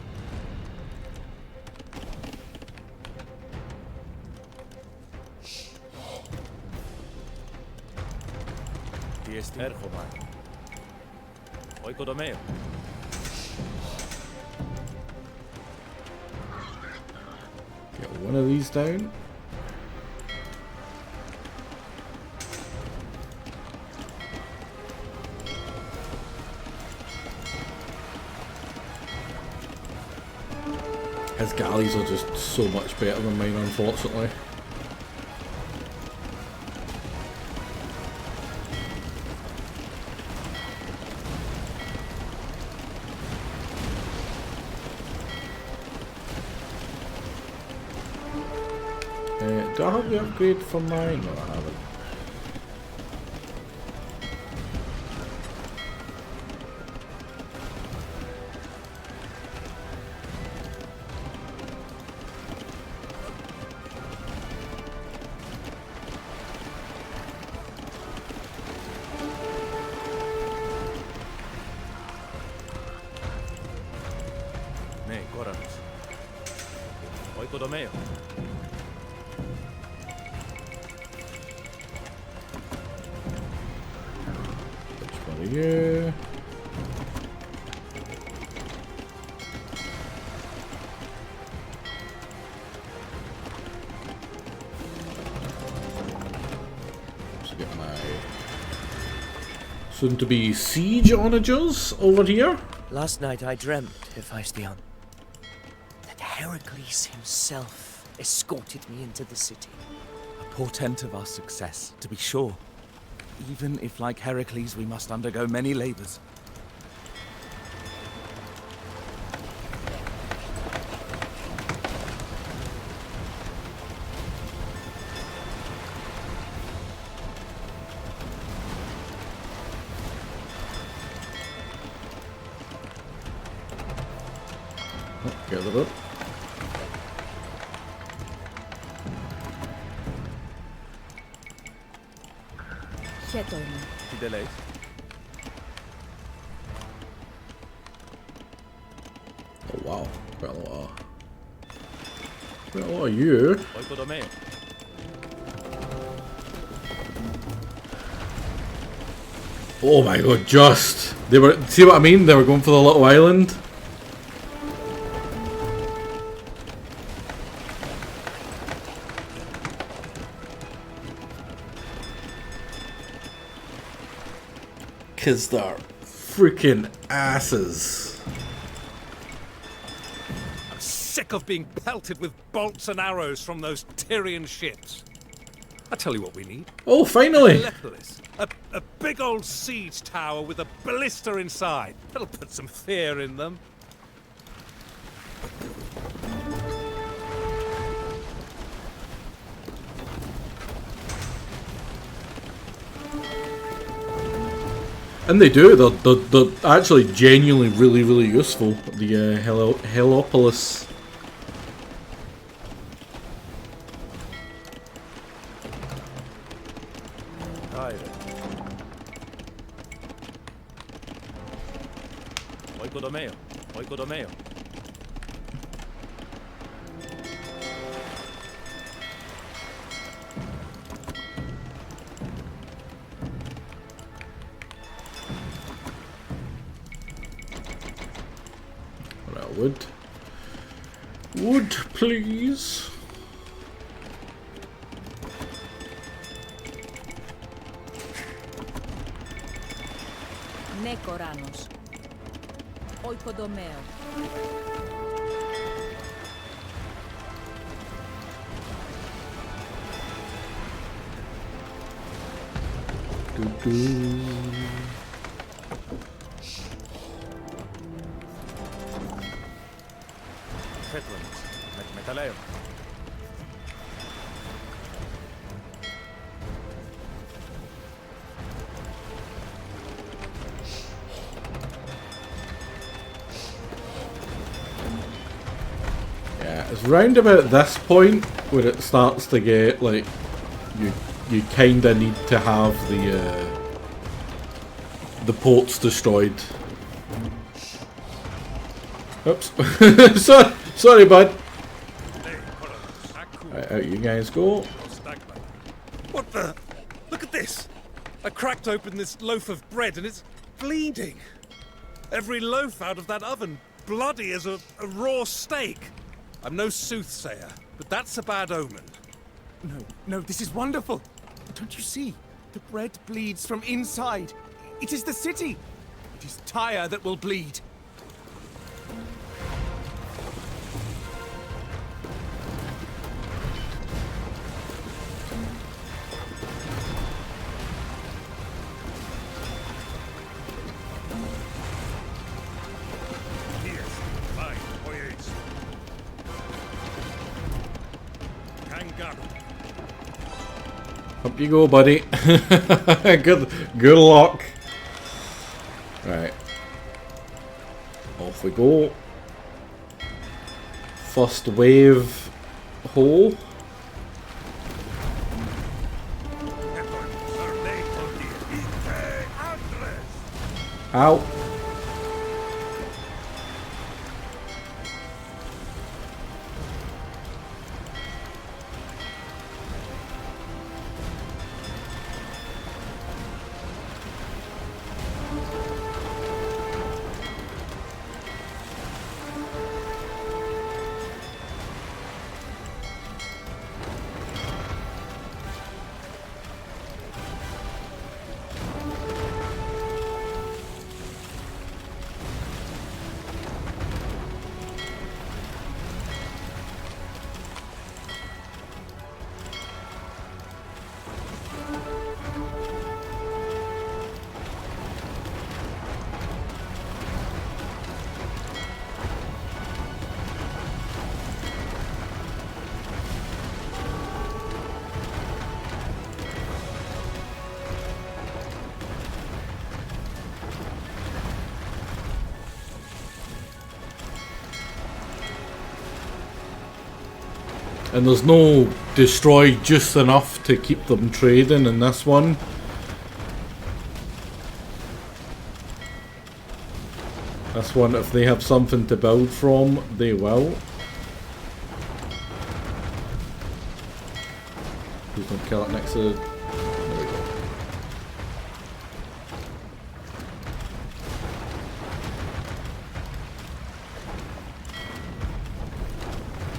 Tiesti. Ergoman. Oikodomeo. Get one of these down. His galleys are just so much better than mine, unfortunately. Do I have the upgrade for mine? No, I haven't. Ναι, κόρανος. Oikodomeo. Yeah. Let's get my soon-to-be siege onagers over here. Last night I dreamt, Hephaestion, that Heracles himself escorted me into the city. A portent of our success, to be sure. Even if, like Heracles, we must undergo many labors. Gather up. Τι τελέεις. Oh wow, quite a lot of you. Oikodomeo. Oh my god, just they were, see what I mean? They were going for the little island. Cause they're freaking asses. I'm sick of being pelted with bolts and arrows from those Tyrian ships. I tell you what we need. Oh, finally! Lepolis. A big old siege tower with a ballista inside. That'll put some fear in them. And they do. They're actually genuinely really useful. The Helopolis. Oikodomeo. Oikodomeo. wood. Wood, please. Nekoranos. Oikodomeo. Fetlands. Metaleo. Yeah, it's round about this point where it starts to get like you kinda need to have the ports destroyed. Oops. sorry, bud. Right, out you guys go. What the? Look at this! I cracked open this loaf of bread and it's bleeding. Every loaf out of that oven bloody as a raw steak. I'm no soothsayer, but that's a bad omen. No, this is wonderful. Don't you see? The bread bleeds from inside. It is the city. It is Tyre that will bleed. Up you go, buddy. good luck. Right. Off we go. First wave hole. Ow. And there's no destroy just enough to keep them trading in this one. This one, if they have something to build from, they will. Please don't kill it next to... There we go.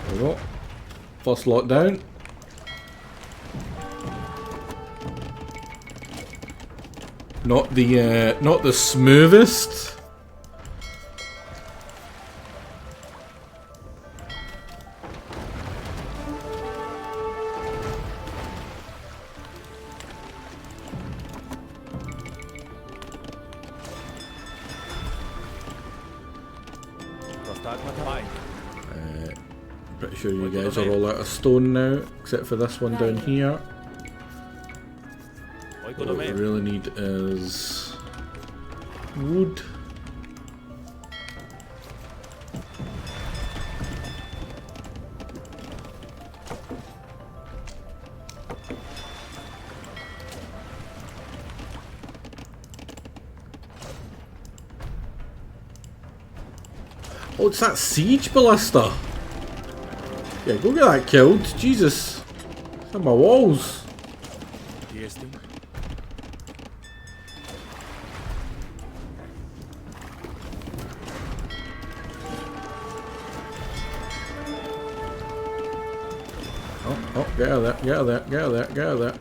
There we go. First lot down. Not the smoothest. Pretty sure you guys are all out of stone now, except for this one down here. What we really need is wood. Oh, it's that siege ballista. Yeah, go get that killed. Jesus. It's on my walls. Get out of there, get out of there, get out of there, get out of there.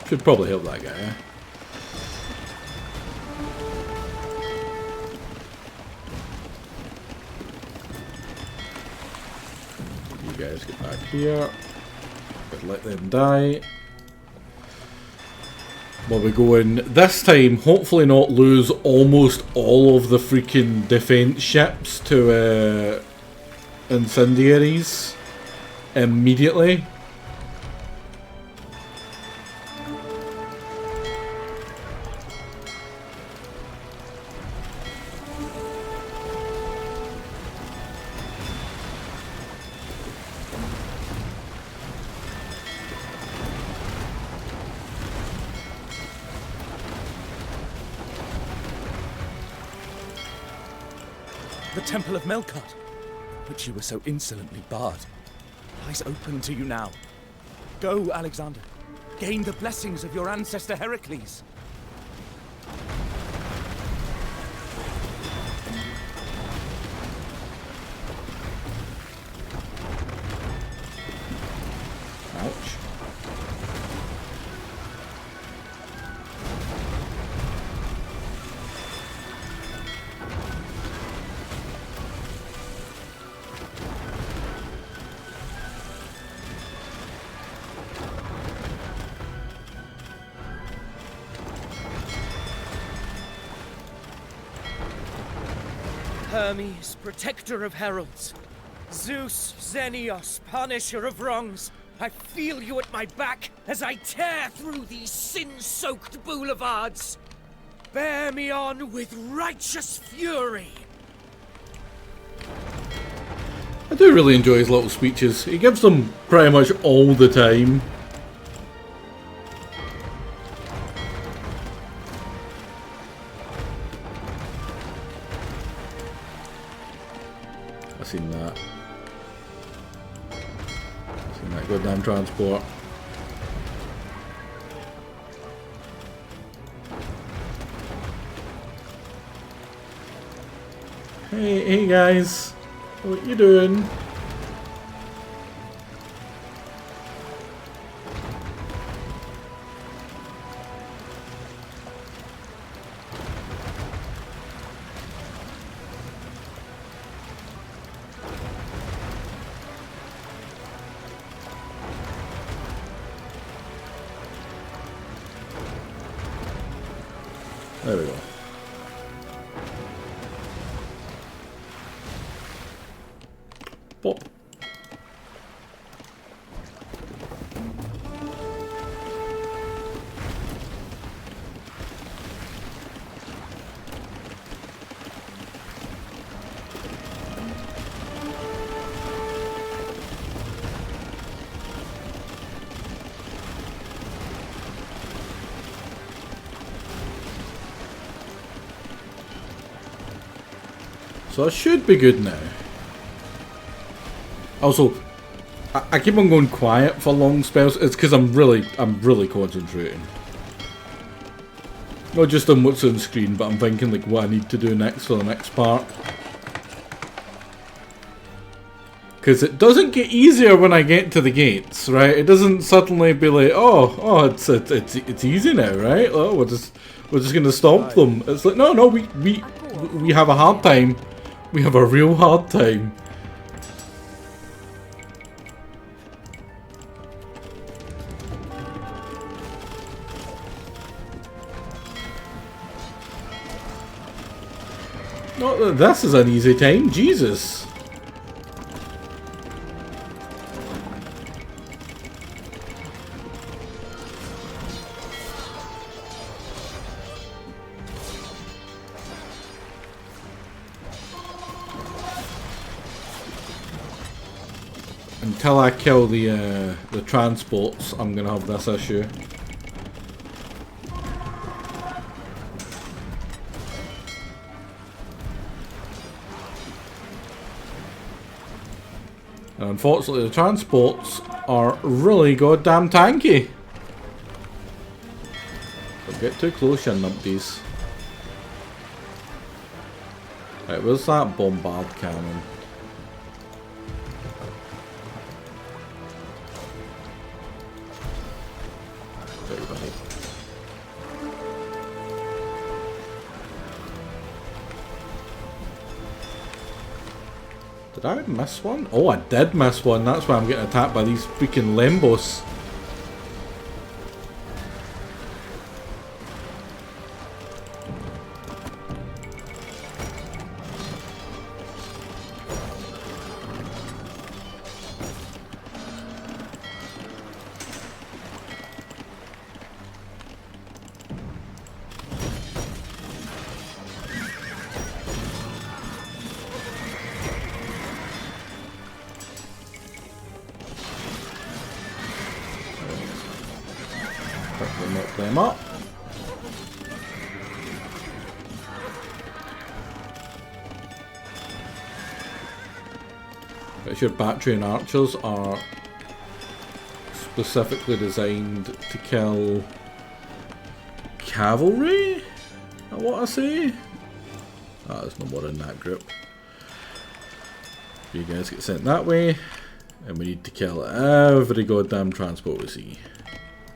Should probably help that guy, eh? You guys get back here. But let them die. Well, we go in this time, hopefully not lose almost all of the freaking defense ships to incendiaries immediately. The Temple of Melkart, which you were so insolently barred, lies open to you now. Go, Alexander. Gain the blessings of your ancestor Heracles. Ouch. Hermes, protector of heralds. Zeus, Xenios, punisher of wrongs. I feel you at my back as I tear through these sin-soaked boulevards. Bear me on with righteous fury. I do really enjoy his little speeches. He gives them pretty much all the time. I've seen that. Seen that goddamn transport. Hey guys, what you doing? There we go. Pop. So I should be good now. Also, I keep on going quiet for long spells. It's because I'm really concentrating. Not just on what's on screen, but I'm thinking like what I need to do next for the next part. Because it doesn't get easier when I get to the gates, right? It doesn't suddenly be like, oh, it's easy now, right? Oh, we're just gonna stop them. It's like, no, we have a hard time. We have a real hard time. No, this is an easy time, Jesus. Until I kill the transports, I'm gonna have this issue. And unfortunately, the transports are really goddamn tanky. Don't get too close, you numpties. Right, where's that bombard cannon? Everybody. Did I miss one? Oh, I did miss one. That's why I'm getting attacked by these freaking Lembos. Knock them up. But your battery and archers are specifically designed to kill cavalry? Is that what I say? Ah, there's no more in that group. You guys get sent that way, and we need to kill every goddamn transport we see.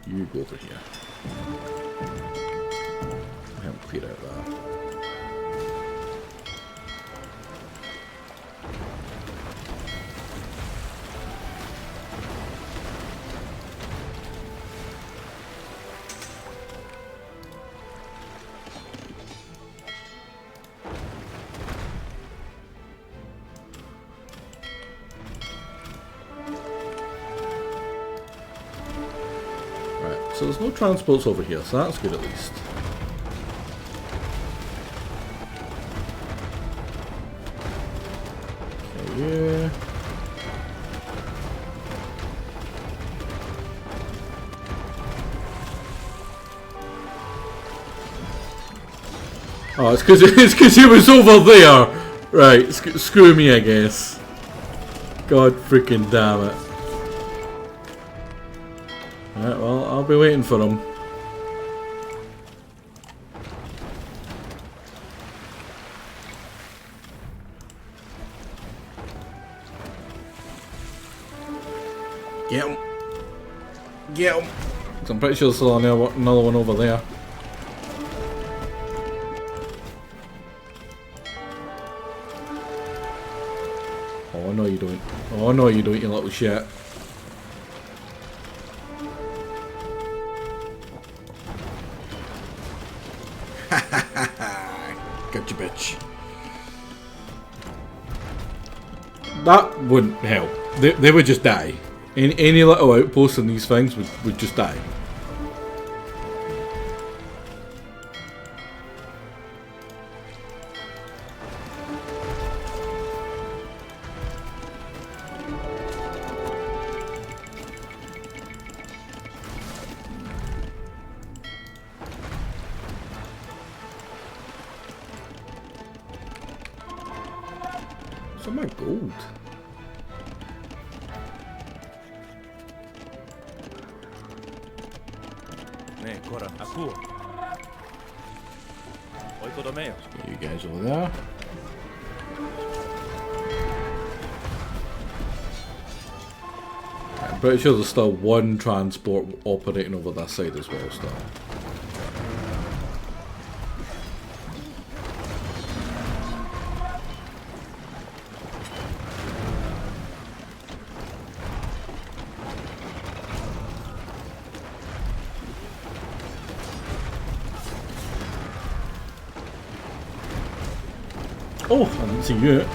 You go over here. I haven't cleared out that. So there's no transports over here, so that's good at least. Okay, yeah. Oh, it's because he was over there. Right, screw me, I guess. God freaking damn it. Alright, well, I'll be waiting for him. Get him. Get him. I'm pretty sure there's still another one over there. Oh no you don't. Oh no you don't, you little shit. Gotcha, bitch. That wouldn't help. They would just die. Any little outposts in these things would just die. Some of my gold. Ne koran aku. Oikodomeo. You guys over there. I'm pretty sure there's still one transport operating over that side as well still. Oh, I didn't see you.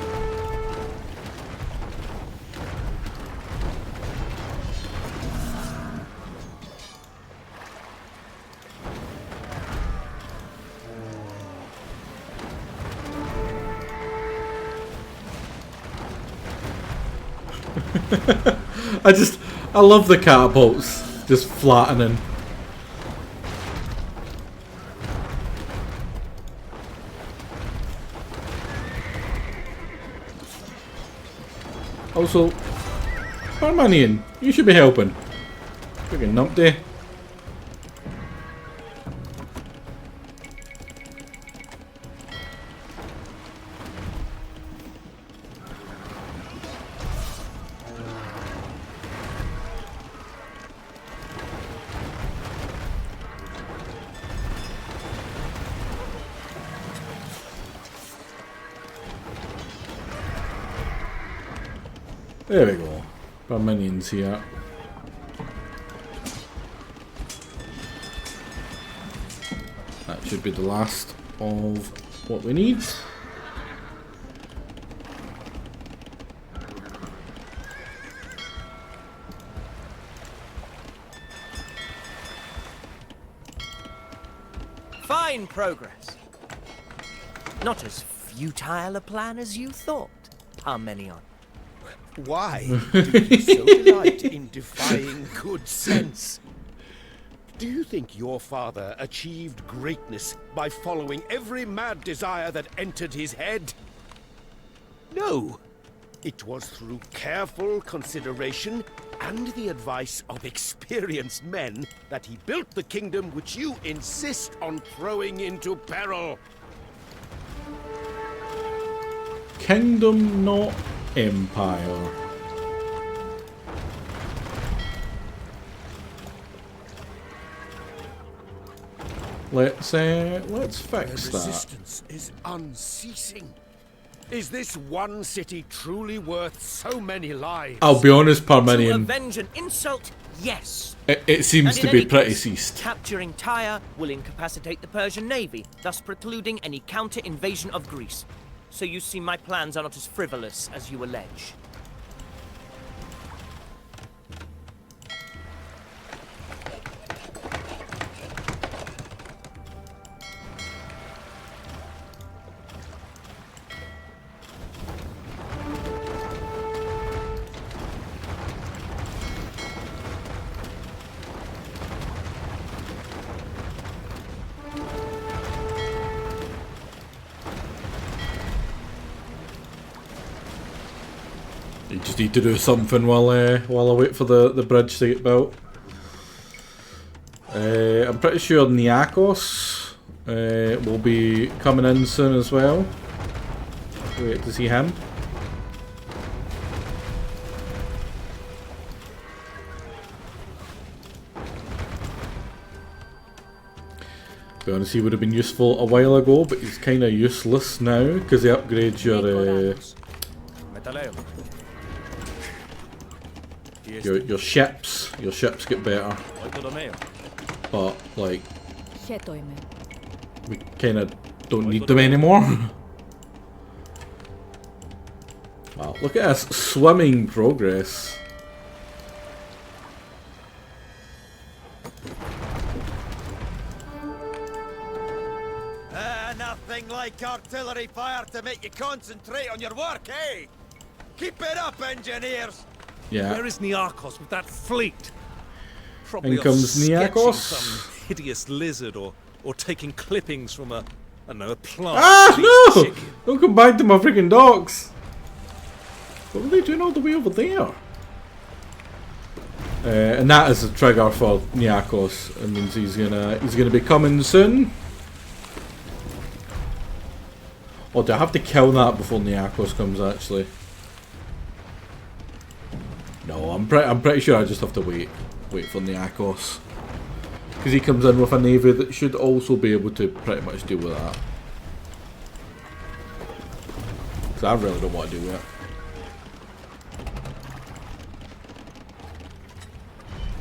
I love the catapults just flattening. Also, Armanian, you should be helping. Freaking numpty. There we go. Got minions here. That should be the last of what we need. Fine progress. Not as futile a plan as you thought, Parmenion. Why do you so delight in defying good sense? Do you think your father achieved greatness by following every mad desire that entered his head? No. It was through careful consideration and the advice of experienced men that he built the kingdom which you insist on throwing into peril. Kingdom, not empire. Let's fix The that. resistance is unceasing. Is this one city truly worth so many lives? I'll be honest, To Parmenion, avenge an insult, yes. it seems And to in be any pretty case, ceased. Capturing Tyre will incapacitate the Persian navy, thus precluding any counter-invasion of Greece. So you see my plans are not as frivolous as you allege. You just need to do something while I wait for the bridge to get built. I'm pretty sure Niakos will be coming in soon as well. Wait to see him. To be honest, he would have been useful a while ago, but he's kind of useless now because he upgrades your your ships. Your ships get better, but like we kind of don't need them anymore. Wow, look at us swimming progress. Nothing like artillery fire to make you concentrate on your work, eh? Keep it up, engineers! Yeah. Where is Niarchos with that fleet? Probably In comes sketching Niarchos. some hideous lizard or taking clippings from a, I don't know, a plant. Ah, no! Chicken. Don't come back to my freaking docks! What were they doing all the way over there? And that is the trigger for Niakos. It means he's gonna be coming soon. Or do I have to kill that before Niakos comes actually? No, I'm pretty sure I just have to wait for Niakos. Because he comes in with a navy that should also be able to pretty much deal with that. Because I really don't want to do it.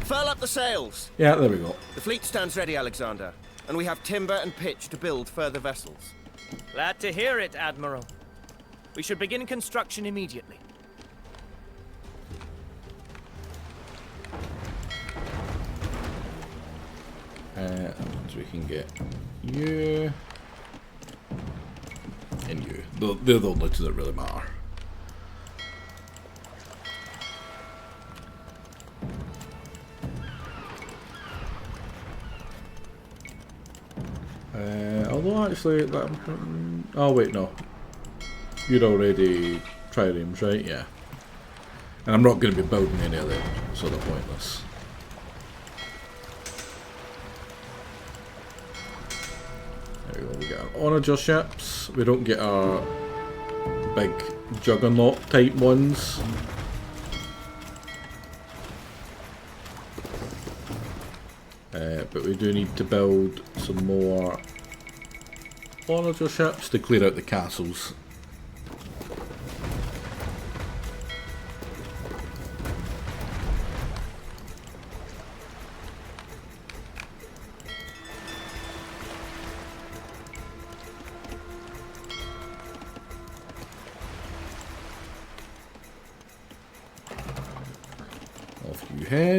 Furl up the sails! Yeah, there we go. The fleet stands ready, Alexander. And we have timber and pitch to build further vessels. Glad to hear it, Admiral. We should begin construction immediately. That means we can get you and you. They're the only two that really matter. Although actually, oh wait, no, you'd already triremes, right? Yeah, and I'm not going to be building any of them, so they're pointless. There we go. We get our onager ships. We don't get our big juggernaut type ones. But we do need to build some more onager ships to clear out the castles.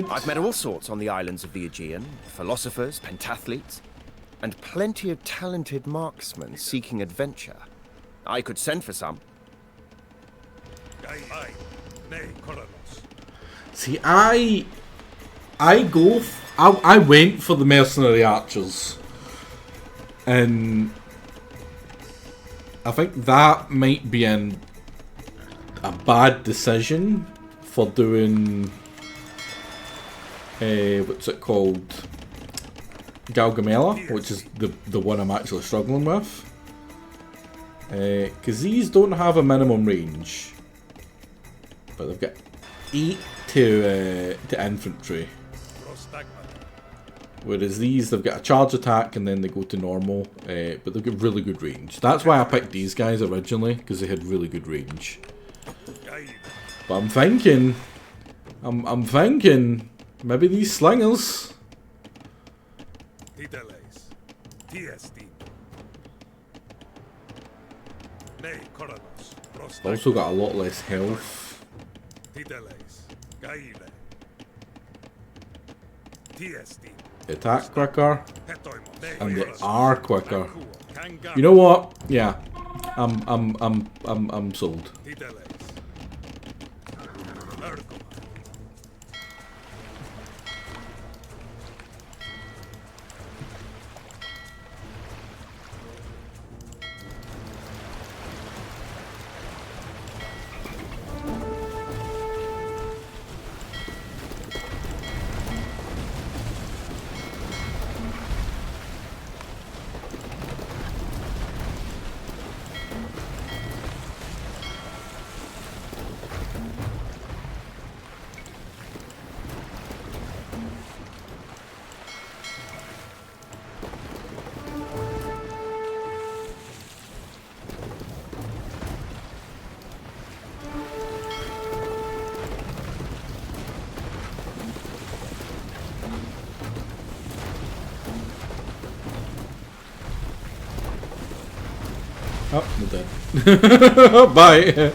I've met all sorts on the islands of the Aegean, philosophers, pentathletes, and plenty of talented marksmen seeking adventure. I could send for some. See, I went for the mercenary archers, and I think that might be a bad decision for doing. What's it called? Galgamela, which is the one I'm actually struggling with. Because these don't have a minimum range, but they've got 8 to infantry. Whereas these, they've got a charge attack and then they go to normal, but they've got really good range. That's why I picked these guys originally, because they had really good range. But I'm thinking, maybe these slingers. Also got a lot less health. They attack quicker, and they are quicker. You know what? Yeah, I'm sold. Oh, they're dead. Bye.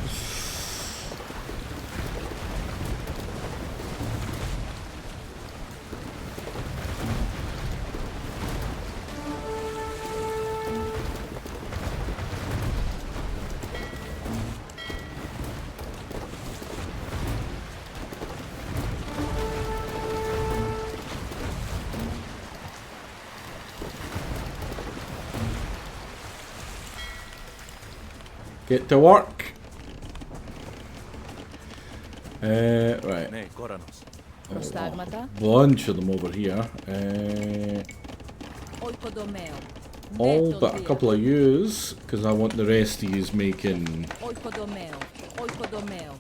Get to work. Right. Prostagmata. Bunch of them over here. Oikodomeo. All but a couple of yous, because I want the rest of yous making. Oikodomeo. Oikodomeo.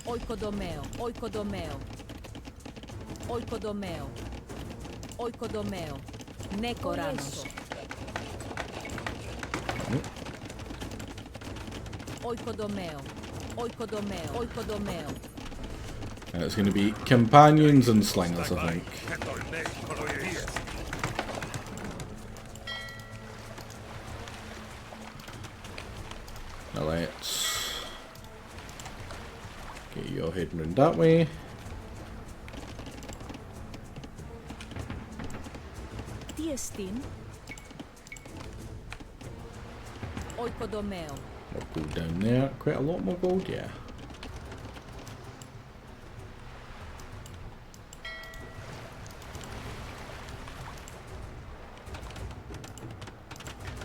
Oikodomeo. Oikodomeo. Oikodomeo. Oikodomeo. Nekoranos. Oikodomeo. Oikodomeo. Oikodomeo. And it's going to be companions and slingers, I think. Now let's get you all heading round that way. Tiestin. Oikodomeo. More gold down there. Quite a lot more gold, yeah.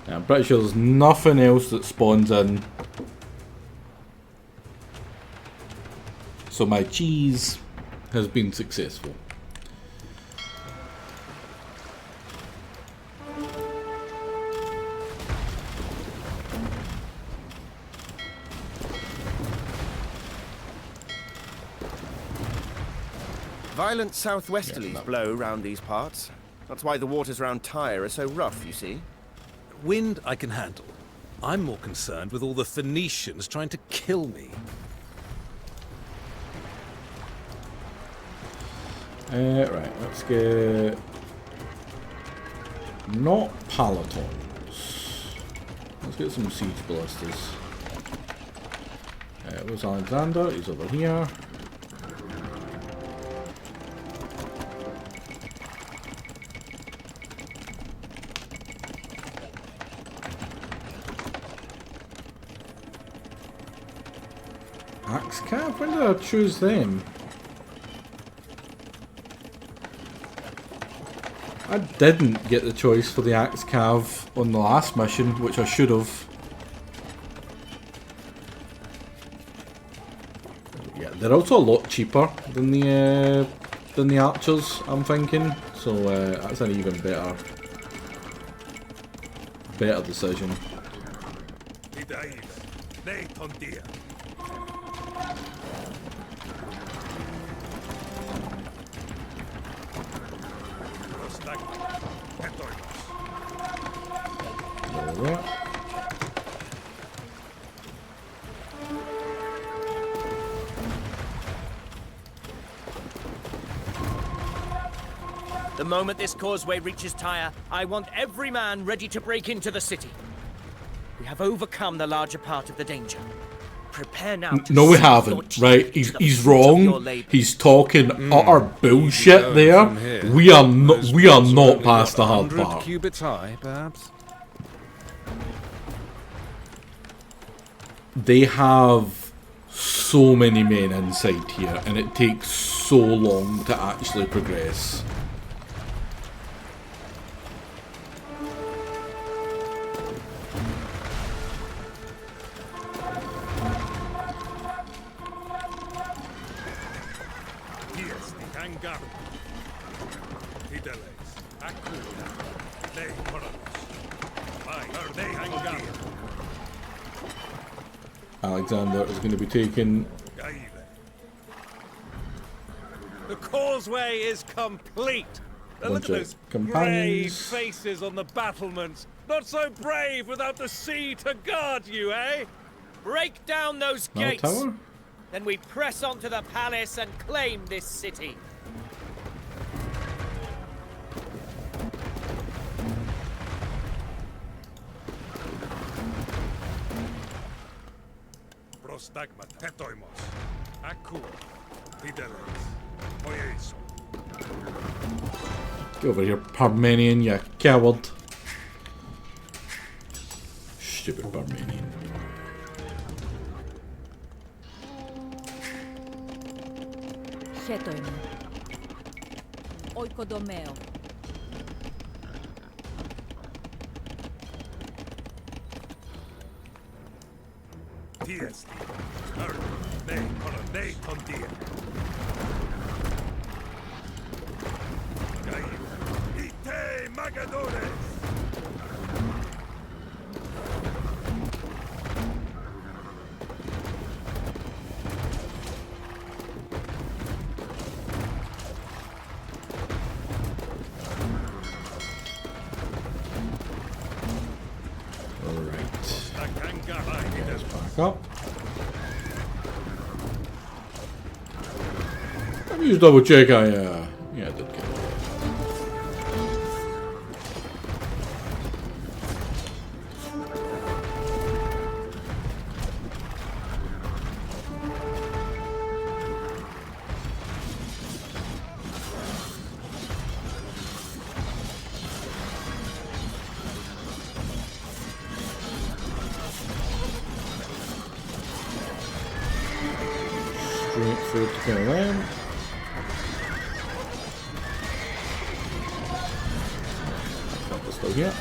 I'm pretty sure there's nothing else that spawns in. So my cheese has been successful. Violent southwesterlies blow round these parts. That's why the waters around Tyre are so rough, you see. Wind I can handle. I'm more concerned with all the Phoenicians trying to kill me. Right, let's get... Not Palatons. Let's get some siege ballistas. Where's Alexander? He's over here. Axe Cav? When did I choose them? I didn't get the choice for the Axe Cav on the last mission, which I should have. Yeah, they're also a lot cheaper than the archers, I'm thinking. So that's an even better decision. There. The moment this causeway reaches Tyre, I want every man ready to break into the city. We have overcome the larger part of the danger. Prepare now to no, we sink your haven't. teeth Right? into the He's fruit of your wrong. labour. He's talking utter bullshit there. We are not past the hard 100 part. cubits high, perhaps. They have so many men inside here, and it takes so long to actually progress. Alexander is going to be taking... The causeway is complete. Look Bunch at of those brave companions. faces on the battlements. Not so brave without the sea to guard you, eh? Break down those Now gates. tower? Then we press on to the palace and claim this city. Prostagmata. Tetoimos. Akua. Fideles. Oieso. Get over here, Parmenian, you coward. Stupid Parmenian. Chetoime. Oikodomeo. Tiesti. Nei tondia. up. Let me just double check. Yeah, I did get it. Straight through to go around. Still here.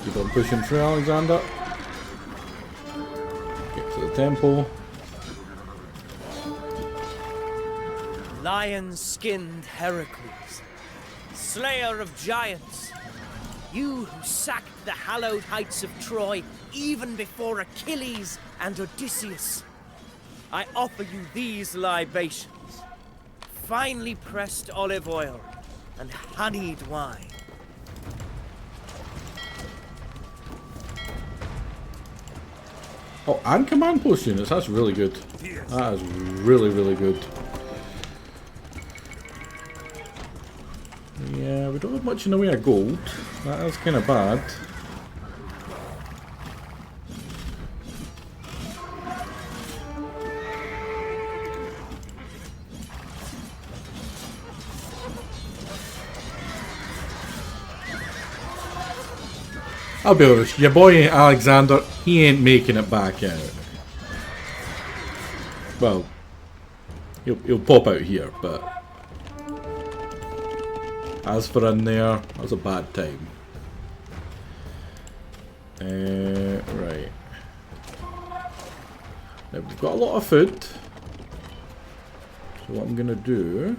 Keep on pushing through, Alexander. Get to the temple. Lion-skinned Heracles, slayer of giants, you who sacked the hallowed heights of Troy even before Achilles and Odysseus. I offer you these libations, finely pressed olive oil and honeyed wine. Oh, and command post units. That's really good. That is really, really good. Yeah, we don't have much in the way of gold. That is kind of bad. I'll be honest, your boy Alexander, he ain't making it back out. Well, he'll pop out here, but as for in there, that was a bad time. Right. Now we've got a lot of food. So what I'm gonna do,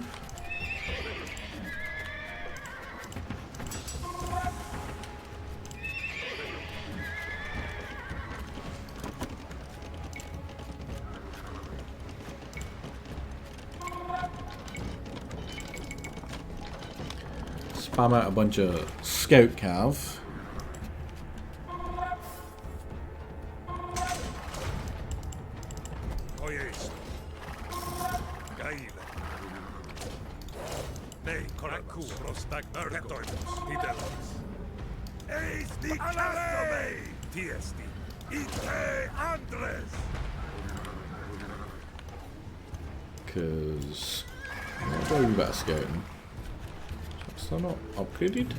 spam out a bunch of scout cav. Because I'm not doing better scouting. Still not upgraded?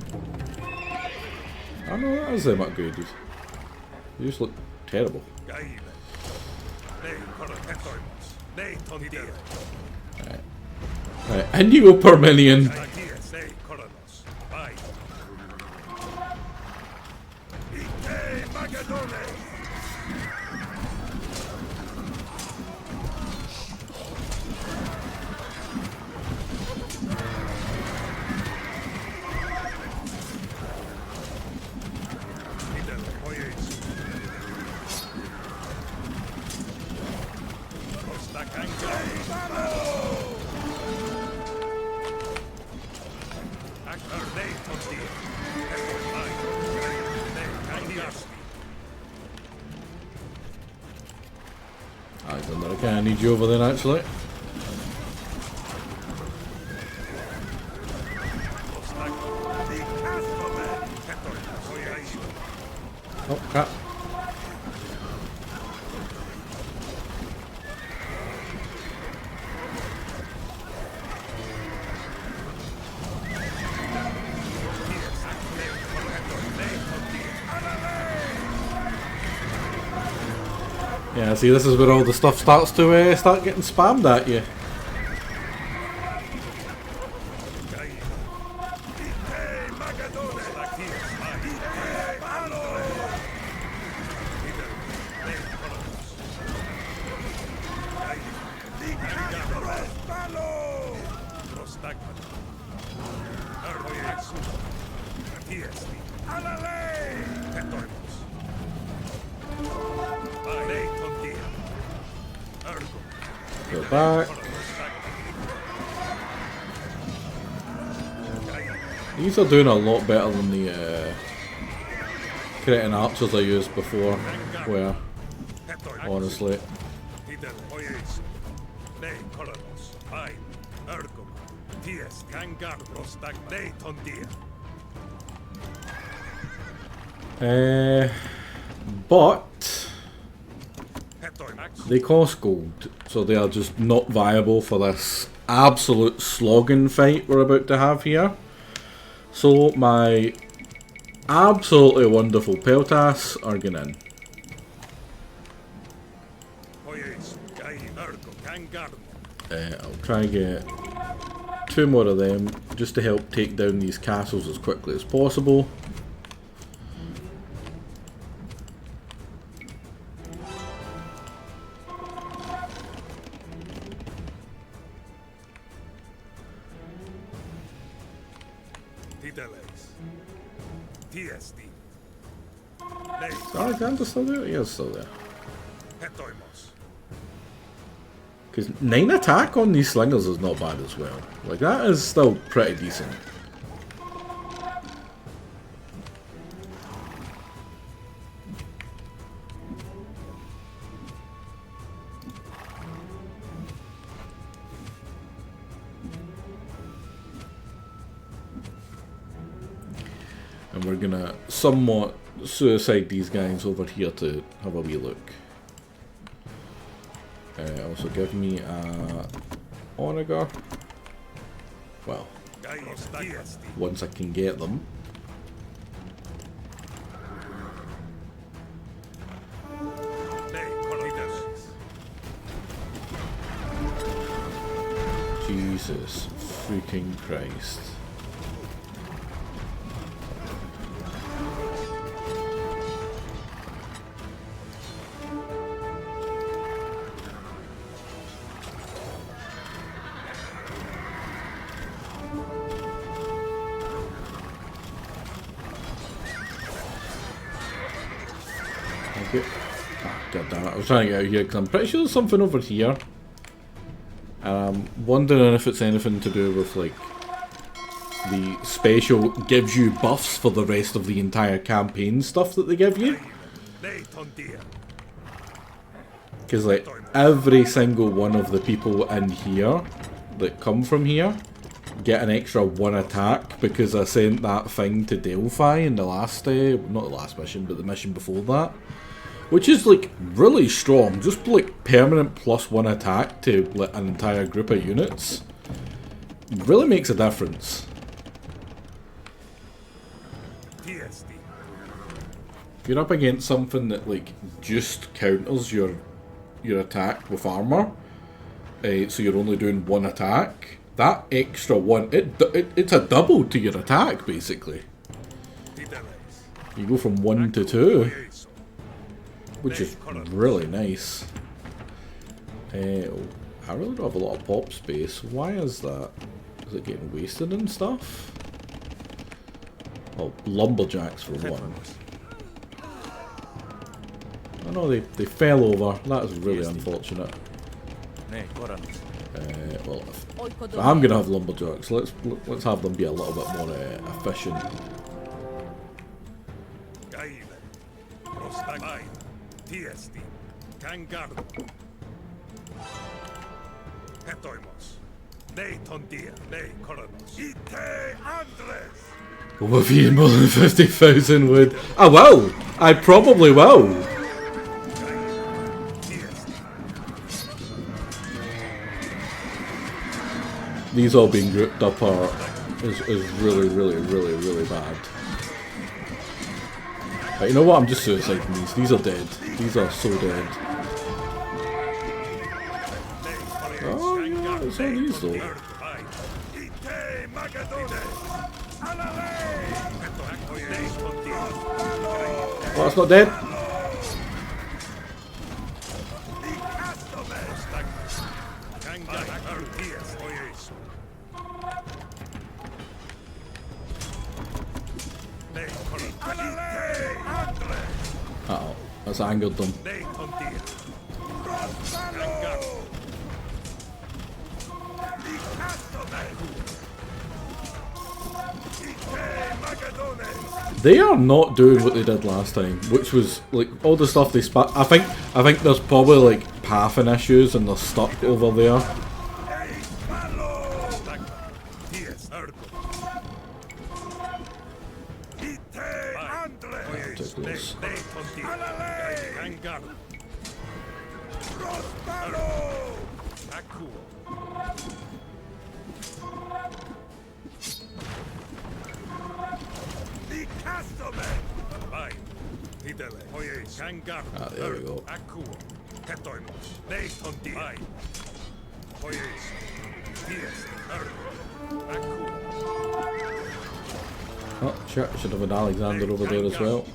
I know that is them upgraded. They just look terrible. Right. Right. Indigo per million. Okay, I need you over there actually. Oh crap. Yeah, see, this is where all the stuff starts to start getting spammed at you. Go back. These are doing a lot better than the Cretan archers I used before, where, honestly. But they cost gold, so they are just not viable for this absolute slogging fight we're about to have here. So my absolutely wonderful Peltas are going in. I'll try and get 2 more of them just to help take down these castles as quickly as possible. Is Alexander still there? He is still there. Because 9 attack on these slingers is not bad as well. Like, that is still pretty decent. And we're gonna somewhat suicide these guys over here to have a wee look. Also give me a Onager. Well, once I can get them. Jesus freaking Christ. God damn it, I was trying to get out of here because I'm pretty sure there's something over here. And I'm wondering if it's anything to do with, like, the special gives you buffs for the rest of the entire campaign stuff that they give you. Because, like, every single one of the people in here that come from here get an extra 1 attack because I sent that thing to Delphi in the last, not the last mission, but the mission before that. Which is, like, really strong. Just, like, permanent +1 attack to, like, an entire group of units. Really makes a difference. If you're up against something that, like, just counters your attack with armor, so you're only doing 1 attack, that extra 1, it's a double to your attack, basically. You go from 1 to 2. Which is really nice. I really don't have a lot of pop space. Why is that? Is it getting wasted and stuff? Oh, lumberjacks for one. I know they fell over. That is really unfortunate. Well, if I'm gonna have lumberjacks, let's have them be a little bit more efficient. Will if you more than 50,000 wood? I will! I probably will! These all being grouped up is really, really, really, really bad. But you know what? I'm just suiciding these. These are dead. These are so dead. Oh yeah, it's all these though. Oh, it's not dead. Uh-oh, that's angered them. They are not doing what they did last time, which was like all the stuff they spat. I think there's probably like pathing issues and they're stuck over there. Ah, there we go. Oh shit, I should have an Alexander over there as well.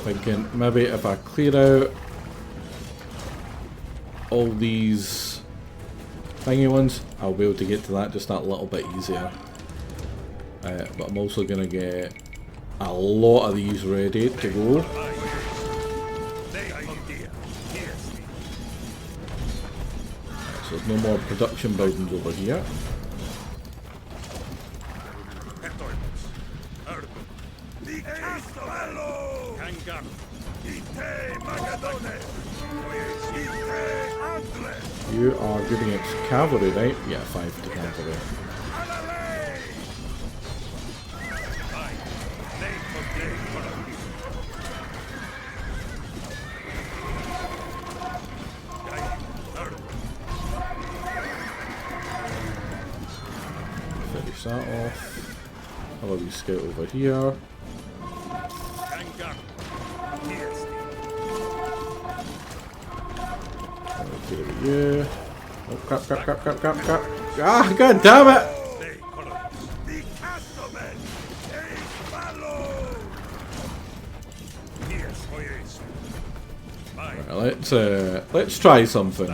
Thinking maybe if I clear out all these thingy ones, I'll be able to get to that just that little bit easier. But I'm also gonna get a lot of these ready to go. So there's no more production buildings over here. You are giving it cavalry, right? Yeah, 5 to cavalry. Finish that off. How about we scout over here? Yeah. Oh crap, crap, crap, crap, crap, crap. Ah, god damn it! Right, let's try something.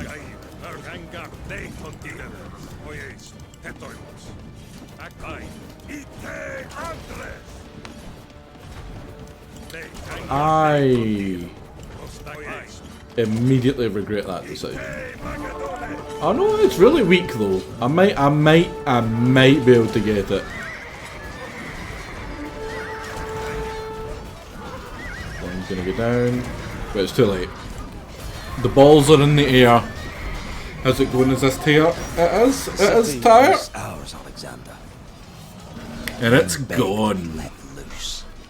I immediately regret that decision. Oh no, it's really weak though. I might be able to get it. One's gonna go down, but it's too late. The balls are in the air. How's it going? Is this tire? It is. It is tire. Ours, Alexander. And it's gone.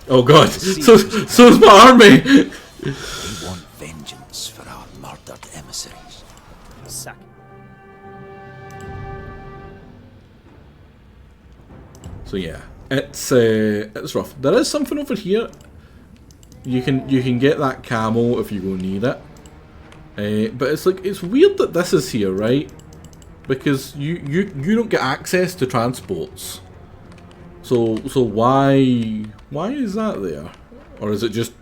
Oh god. So's my army. We want vengeance for our murdered emissaries. Sack. So yeah, it's rough. There is something over here. You can get that camo if you go need it. But it's weird that this is here, right? Because you don't get access to transports. So why is that there? Or is it just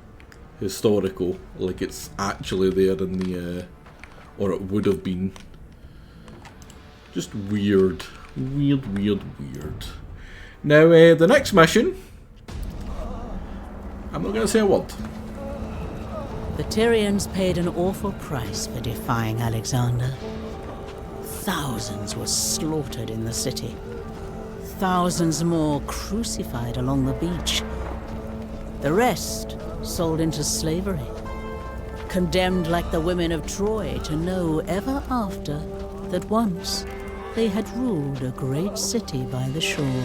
historical, like it's actually there in the or it would have been? Just weird. Now the next mission, I'm not gonna say a word. The Tyrians paid an awful price for defying Alexander. Thousands were slaughtered in the city. Thousands more crucified along the beach. The rest sold into slavery. Condemned like the women of Troy to know ever after that once they had ruled a great city by the shore.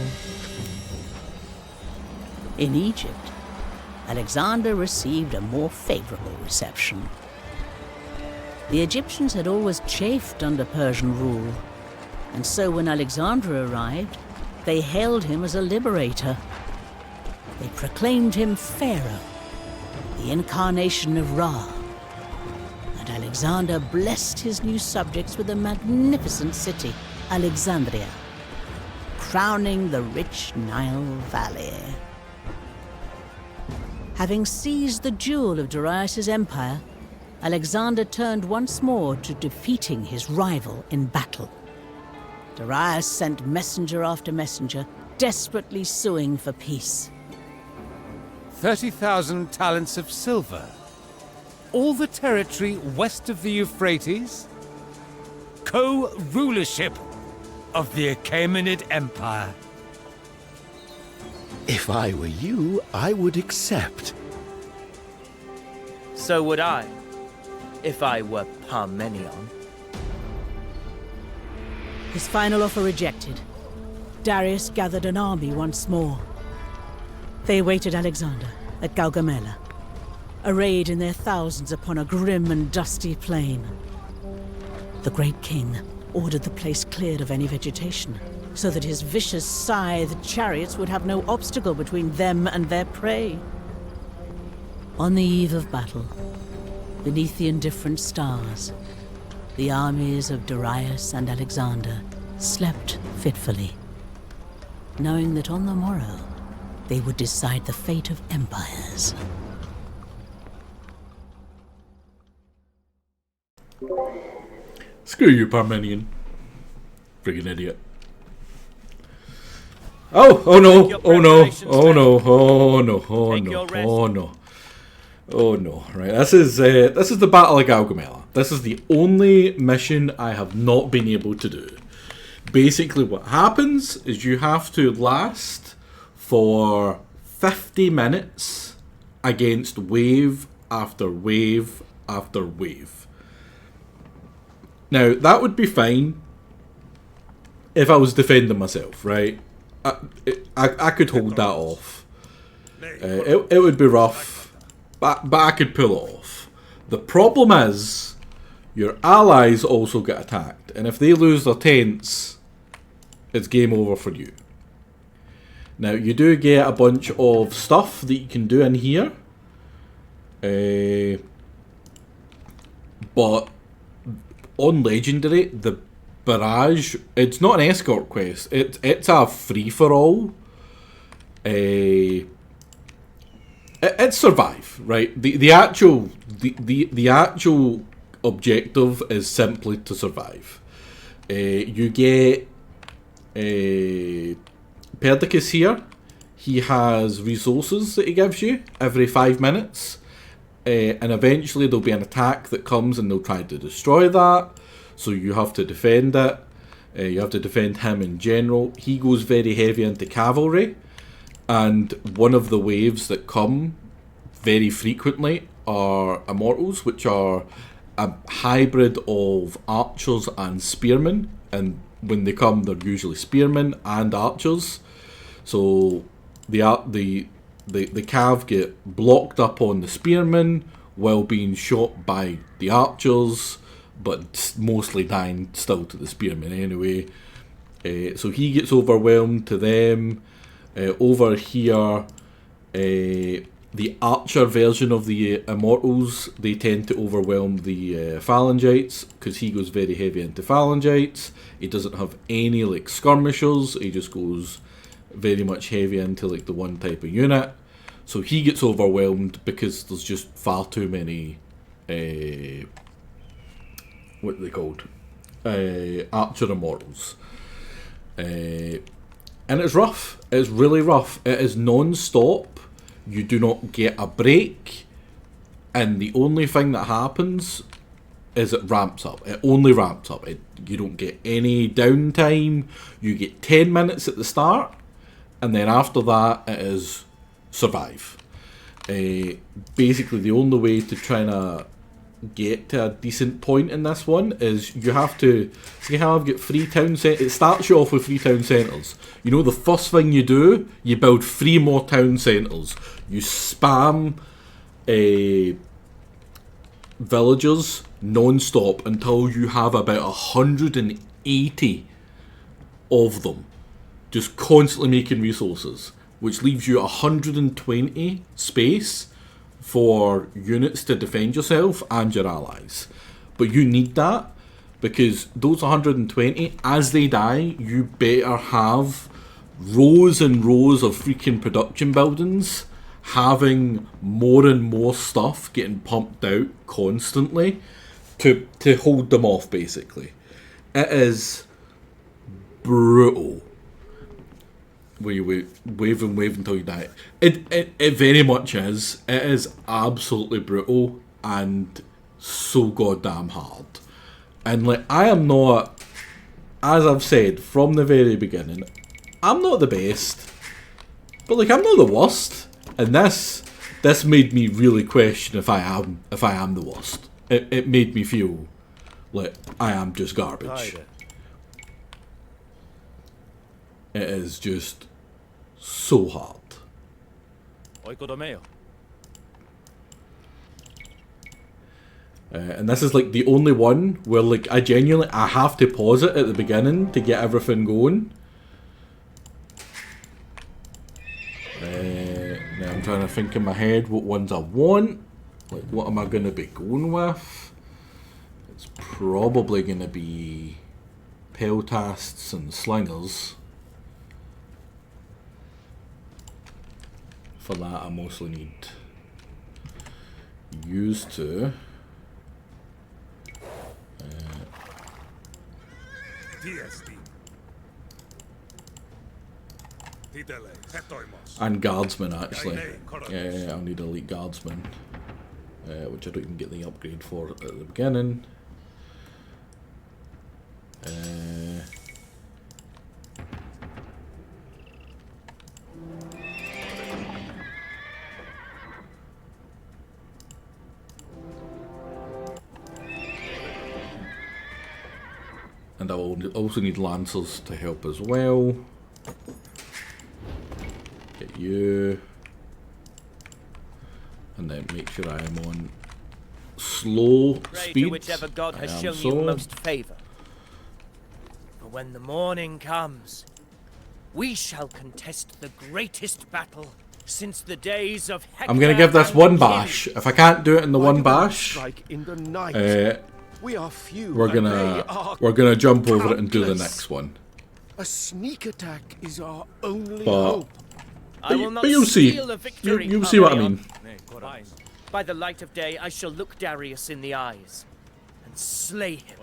In Egypt, Alexander received a more favorable reception. The Egyptians had always chafed under Persian rule, and so when Alexander arrived, they hailed him as a liberator. They proclaimed him Pharaoh, the incarnation of Ra, and Alexander blessed his new subjects with a magnificent city, Alexandria, crowning the rich Nile Valley. Having seized the jewel of Darius' empire, Alexander turned once more to defeating his rival in battle. Darius sent messenger after messenger, desperately suing for peace. 30,000 talents of silver. All the territory west of the Euphrates? Co-rulership of the Achaemenid Empire. If I were you, I would accept. So would I, if I were Parmenion. His final offer rejected, Darius gathered an army once more. They awaited Alexander at Gaugamela, arrayed in their thousands upon a grim and dusty plain. The great king ordered the place cleared of any vegetation, so that his vicious scythed chariots would have no obstacle between them and their prey. On the eve of battle, beneath the indifferent stars, the armies of Darius and Alexander slept fitfully, knowing that on the morrow they would decide the fate of empires. Screw you, Parmenion. Friggin' idiot. Oh no, oh no, oh no, oh no, oh no, oh no. Oh no, right, this is the Battle of Gaugamela. This is the only mission I have not been able to do. Basically what happens is you have to last for 50 minutes against wave after wave after wave. Now, that would be fine if I was defending myself, right? I could hold that off. It would be rough, but I could pull it off. The problem is, your allies also get attacked, and if they lose their tents, it's game over for you. Now, you do get a bunch of stuff that you can do in here, but on Legendary, the barrage, it's not an escort quest, it's a free-for-all. It's survive, right? The actual objective is simply to survive. You get Perdiccas here. He has resources that he gives you every 5 minutes, and eventually there'll be an attack that comes and they'll try to destroy that, so you have to defend it. You have to defend him in general. He goes very heavy into cavalry, and one of the waves that come very frequently are immortals, which are a hybrid of archers and spearmen, and when they come they're usually spearmen and archers. So the cav get blocked up on the spearmen while being shot by the archers, but mostly dying still to the spearmen anyway. So he gets overwhelmed to them. Over here, the archer version of the immortals, they tend to overwhelm the phalangites, because he goes very heavy into phalangites. He doesn't have any like skirmishers, he just goes very much heavy into like the one type of unit. So he gets overwhelmed because there's just far too many what are they called? Archer immortals. And it's rough. It's really rough. It is non-stop. You do not get a break. And the only thing that happens is it ramps up. It only ramps up. You don't get any downtime. You get 10 minutes at the start. And then after that, it is survive. Basically, the only way to try and get to a decent point in this one is you have to see how I've got 3 town centres. It starts you off with 3 town centres. You know, the first thing you do, you build 3 more town centres. You spam villagers non-stop until you have about 180 of them, just constantly making resources, which leaves you 120 space for units to defend yourself and your allies. But you need that, because those 120, as they die, you better have rows and rows of freaking production buildings having more and more stuff getting pumped out constantly to hold them off, basically. It is brutal. Where you wave and wave until you die. It very much is. It is absolutely brutal and so goddamn hard. And like, I am not, as I've said from the very beginning, I'm not the best, but like, I'm not the worst. And this made me really question if I am the worst. It made me feel like I am just garbage. It is just so hard. And this is like the only one where like I have to pause it at the beginning to get everything going. Now I'm trying to think in my head what ones I want. Like, what am I going to be going with? It's probably going to be peltasts and slingers. For that, I mostly need used to. And guardsmen, actually. I'll need elite guardsmen, which I don't even get the upgrade for at the beginning. And I will also need lancers to help as well. Get you. And then make sure I am on slow speed. To whichever god has shown you most favor. For when the morning comes, we shall contest the greatest battle since the days of Hector. I'm gonna give this one bash. If I can't do it in the one bash, we're gonna jump over it and do the next one. A sneak attack is our only hope. But you'll see. You'll see what I mean. By the light of day, I shall look Darius in the eyes and slay him.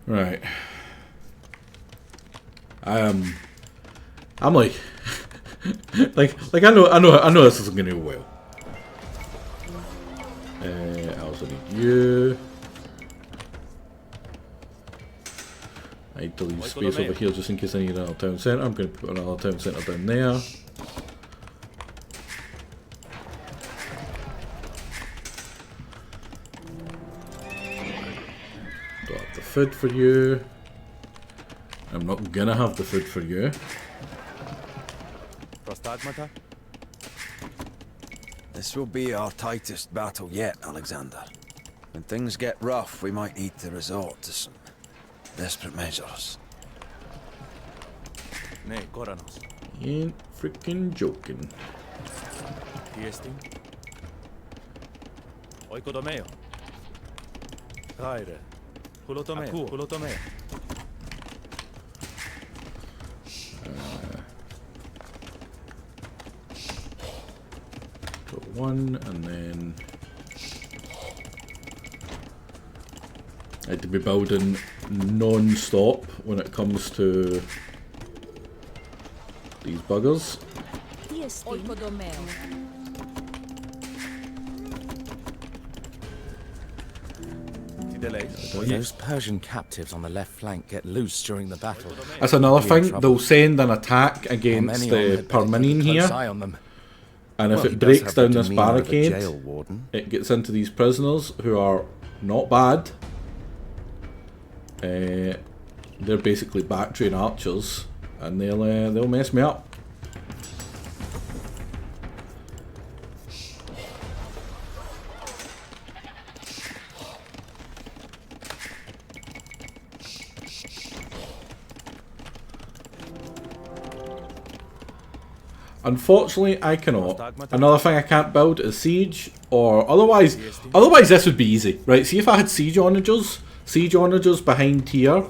Right. I'm like, like I know this isn't gonna go well. I also need you. I need to leave space over here just in case I need another town centre. I'm gonna put another town centre down there. Don't have the food for you. I'm not gonna have the food for you. This will be our tightest battle yet, Alexander. When things get rough, we might need to resort to some desperate measures. Ain't freaking joking. Put one, and then I had to be building non-stop when it comes to these buggers. Those Persian captives on the left flank get loose during the battle. That's another thing. They'll send an attack against the Permanene here, and if it breaks down this barricade, it gets into these prisoners who are not bad. They're basically back-train archers, and they'll mess me up. Unfortunately, I cannot. Another thing I can't build is siege, or otherwise this would be easy, right? See if I had siege onagers behind here,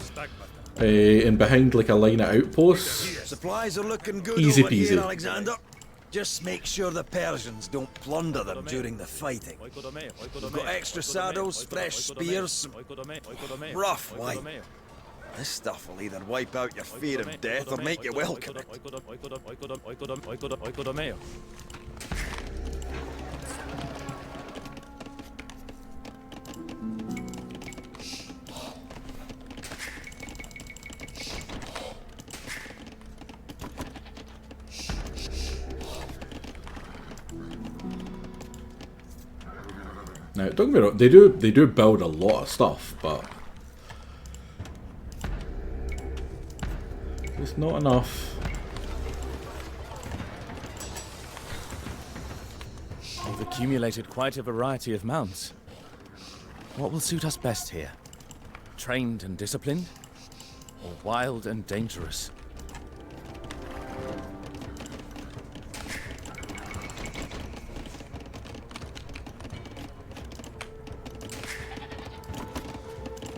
and behind like a line of outposts. Supplies are looking good Easy over here, peasy. Alexander. Just make sure the Persians don't plunder them during the fighting. We've got extra saddles, fresh spears, some rough wine. This stuff will either wipe out your fear of death or make you welcome it. Now, don't get me wrong, they do build a lot of stuff, but it's not enough. We've accumulated quite a variety of mounts. What will suit us best here? Trained and disciplined? Or wild and dangerous?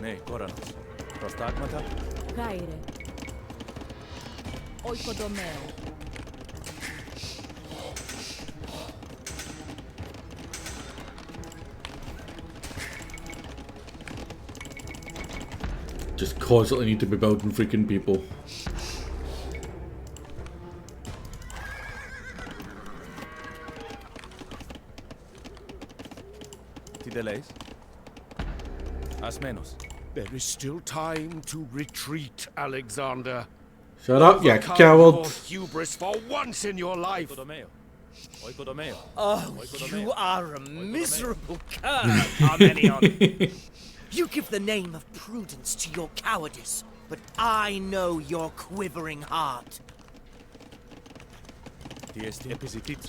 Ναι, κόραnos. Προστάγματα. Gaire. Oikodομέο. Just constantly need to be building freaking people. Τι δεν λέεις? Ασμένος. There is still time to retreat, Alexander. Shut up, you Overcome coward! your hubris for once in your life. Oh, you are a miserable cur, Parmenion. You give the name of prudence to your cowardice, but I know your quivering heart.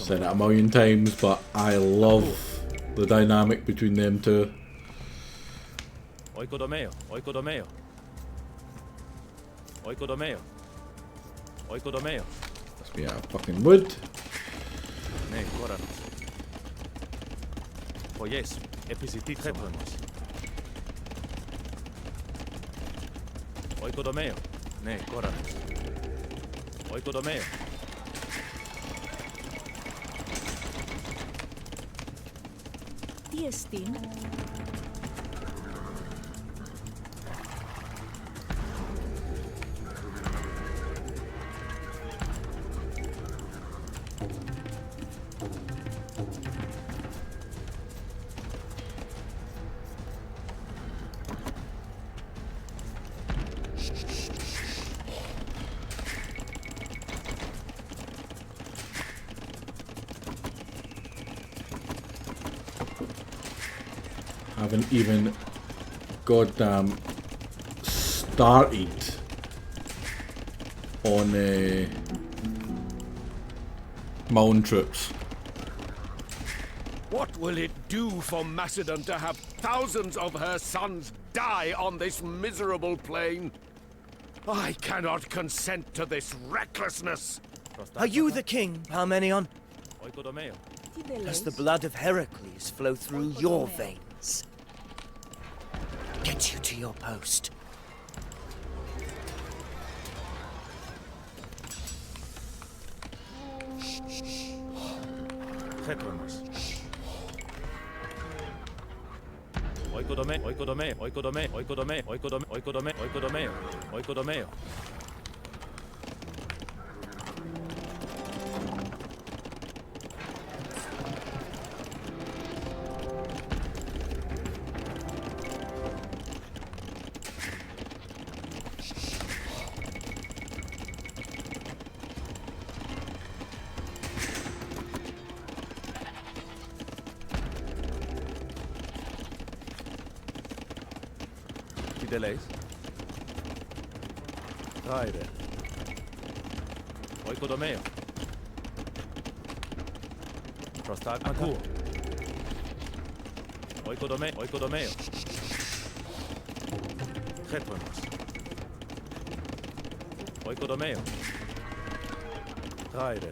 Said it a million times, but I love the dynamic between them two. Oikodομέο, oikodομέο. Oikodομέο. Oikodομέο. Must be out of fucking wood. Ναι, κόραnos. Φωλιές, επιζητήτσομο. Oikodομέο. Ναι, κόραnos. Oikodομέο. Τι εστίν? Haven't even goddamn started on Mountain troops. What will it do for Macedon to have thousands of her sons die on this miserable plain? I cannot consent to this recklessness. Are you the king, Parmenion? Oikodομέο. Τι δεν Does λέεις? the blood of Heracles flow through your veins? Get you to your post. Χέτρονος. Oikodομέο, oikodομέο, oikodομέο, oikodομέο, oikodομέο, oikodομέο, oikodομέο, oikodομέο. Τι δεν λέεις? Άιρε. Oikodομέο. Προστάγματα. Ακούω. Oikodομέο, oikodομέο. Χέτρονος. Oikodομέο. Άιρε.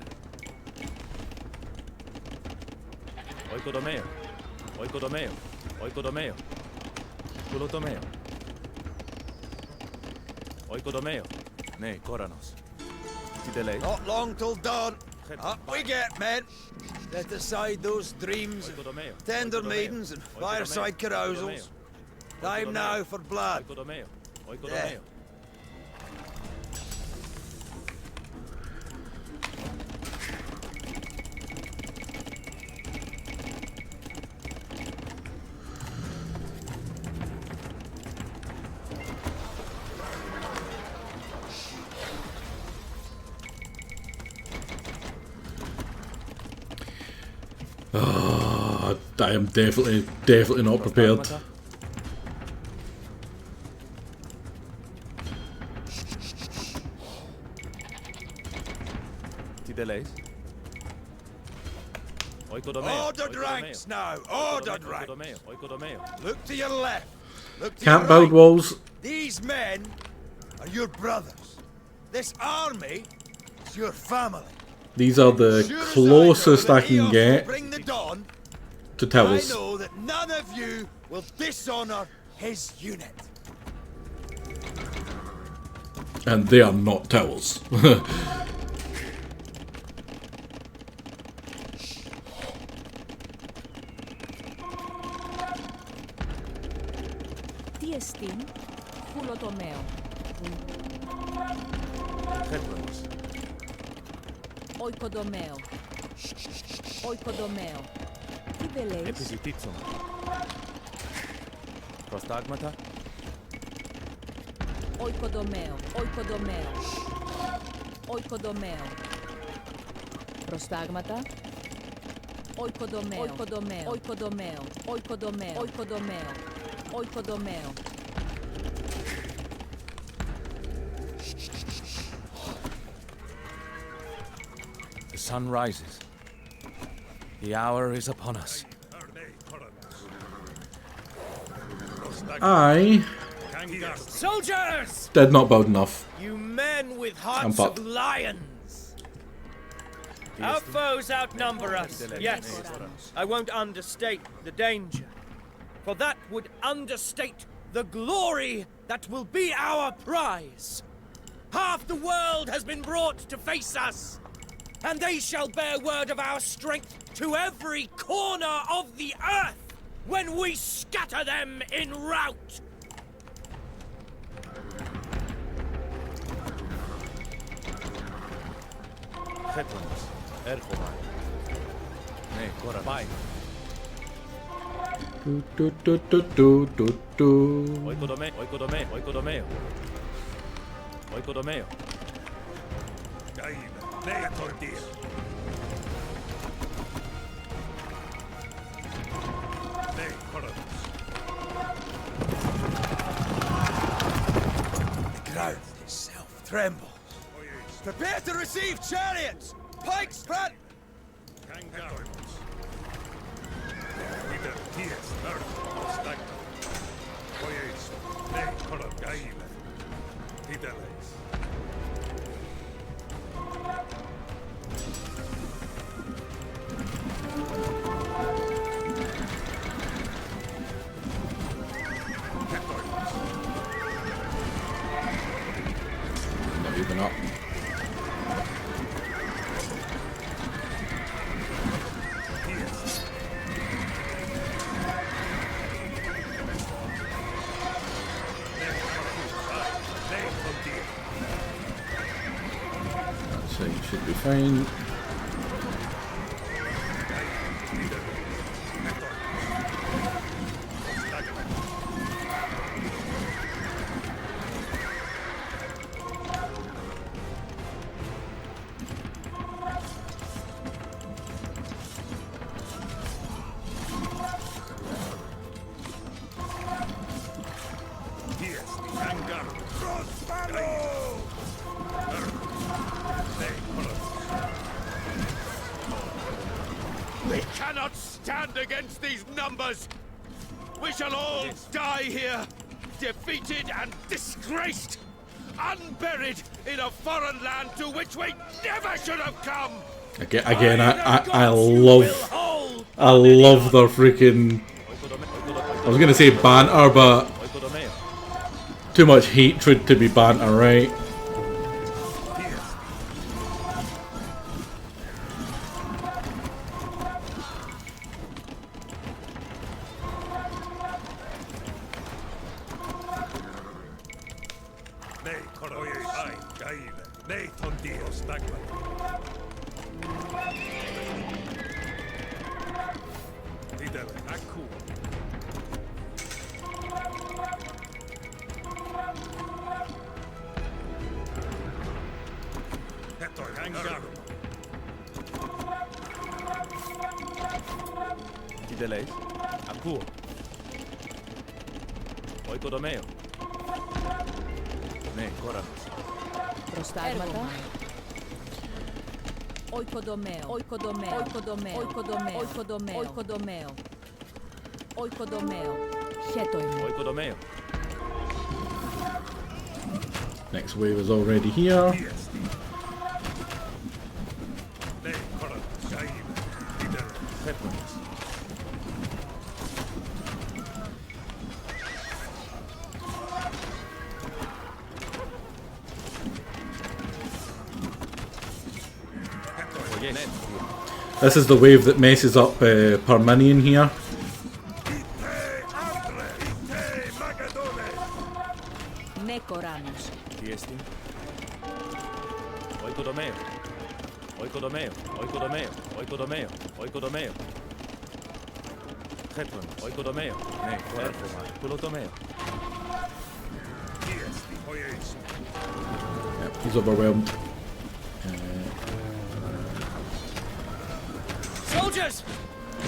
Oikodomeo. Oikodomeo. Oikodomeo. Kulotomeo. Oikodomeo. Ne, Koranos. Tideleis. Not long till dawn. Up we get, men. Set aside those dreams of tender maidens and fireside carousals. Time now for blood. Oikodomeo. There. Oikodomeo. I am definitely not prepared. Tideleis. Oikodomeo. Ordered ranks now. Ordered ranks. Oikodomeo. Look to your left. Look to Can't your build right. walls. These men are your brothers. This army is your family. These are the closest I can get Bring the dawn. to towers. I know that none of you will dishonor his unit. And they are not towers. Τι εστίν, χουλοτομέο. Headlands. Oikodomeo. Oikodomeo. Τι δε λέεις? Επιζητήτσον. Προστάγματα. Oikodomeo. Oikodomeo. Oikodomeo. Προστάγματα. Oikodomeo. Oikodomeo. Oikodomeo. Oikodomeo. Oikodomeo. Oikodomeo. The sun rises. The hour is upon us. I Soldiers! did not build enough. You men with I'm hearts fucked. of lions! Our foes outnumber us, yes. I won't understate the danger, for that would understate the glory that will be our prize. Half the world has been brought to face us, and they shall bear word of our strength to every corner of the earth when we scatter them in rout. Headlands. Erchomai. Ne, Korabai. Oikodomeo. Oikodomeo. Oikodomeo. Oikodomeo. The ground itself trembles. Prepare to receive chariots! Pikes front! Not even up. So you should be fine. We cannot stand against these numbers! We shall all die here, defeated and disgraced, unburied in a foreign land to which we never should have come! Again, I love I love their freaking... I was gonna say banter, but too much hatred to be banter, right? Tideleis, Akur. Oikodomeo. Ne, Koranos. Prostagmata. Oikodomeo. Oikodomeo. Oikodomeo. Oikodomeo. Oikodomeo. Oikodomeo. Oikodomeo. Chetoimeo. Oikodomeo. Next wave is already here. This is the wave that messes up Parmenion here. Nekoranos. Tiestin. Oikodomeo. Oikodomeo. Oikodomeo. Oikodomeo. Oikodomeo. Cheton. Oikodomeo. Ne, Koranos. Kulotomeo. Yep, he's overwhelmed. Soldiers!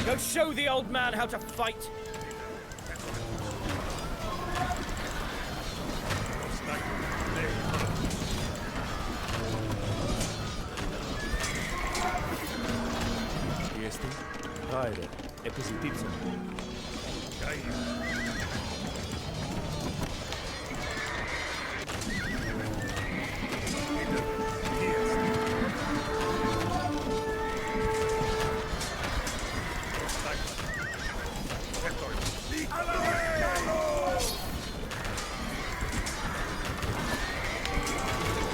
Go show the old man how to fight! Tiestin. Haide. Episititsen.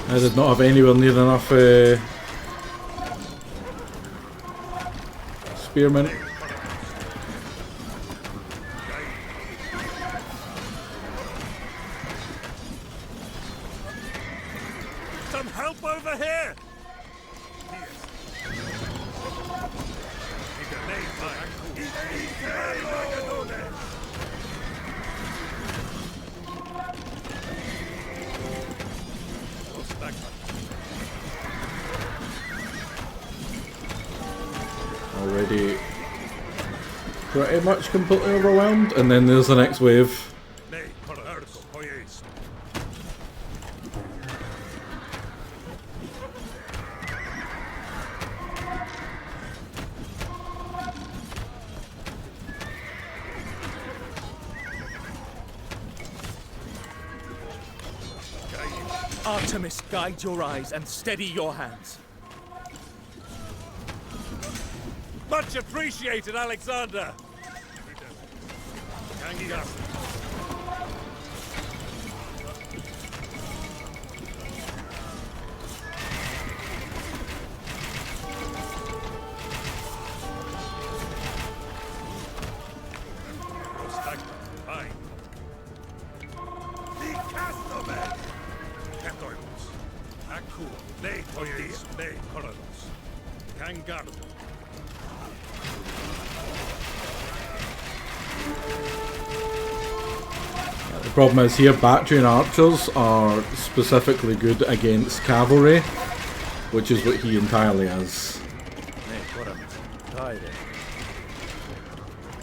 I did not have anywhere near enough spearmen. Some help over here! Already pretty much completely overwhelmed, and then there's the next wave. Artemis, guide your eyes and steady your hands. Much appreciated, Alexander! The problem is here, Bactrian archers are specifically good against cavalry, which is what he entirely is.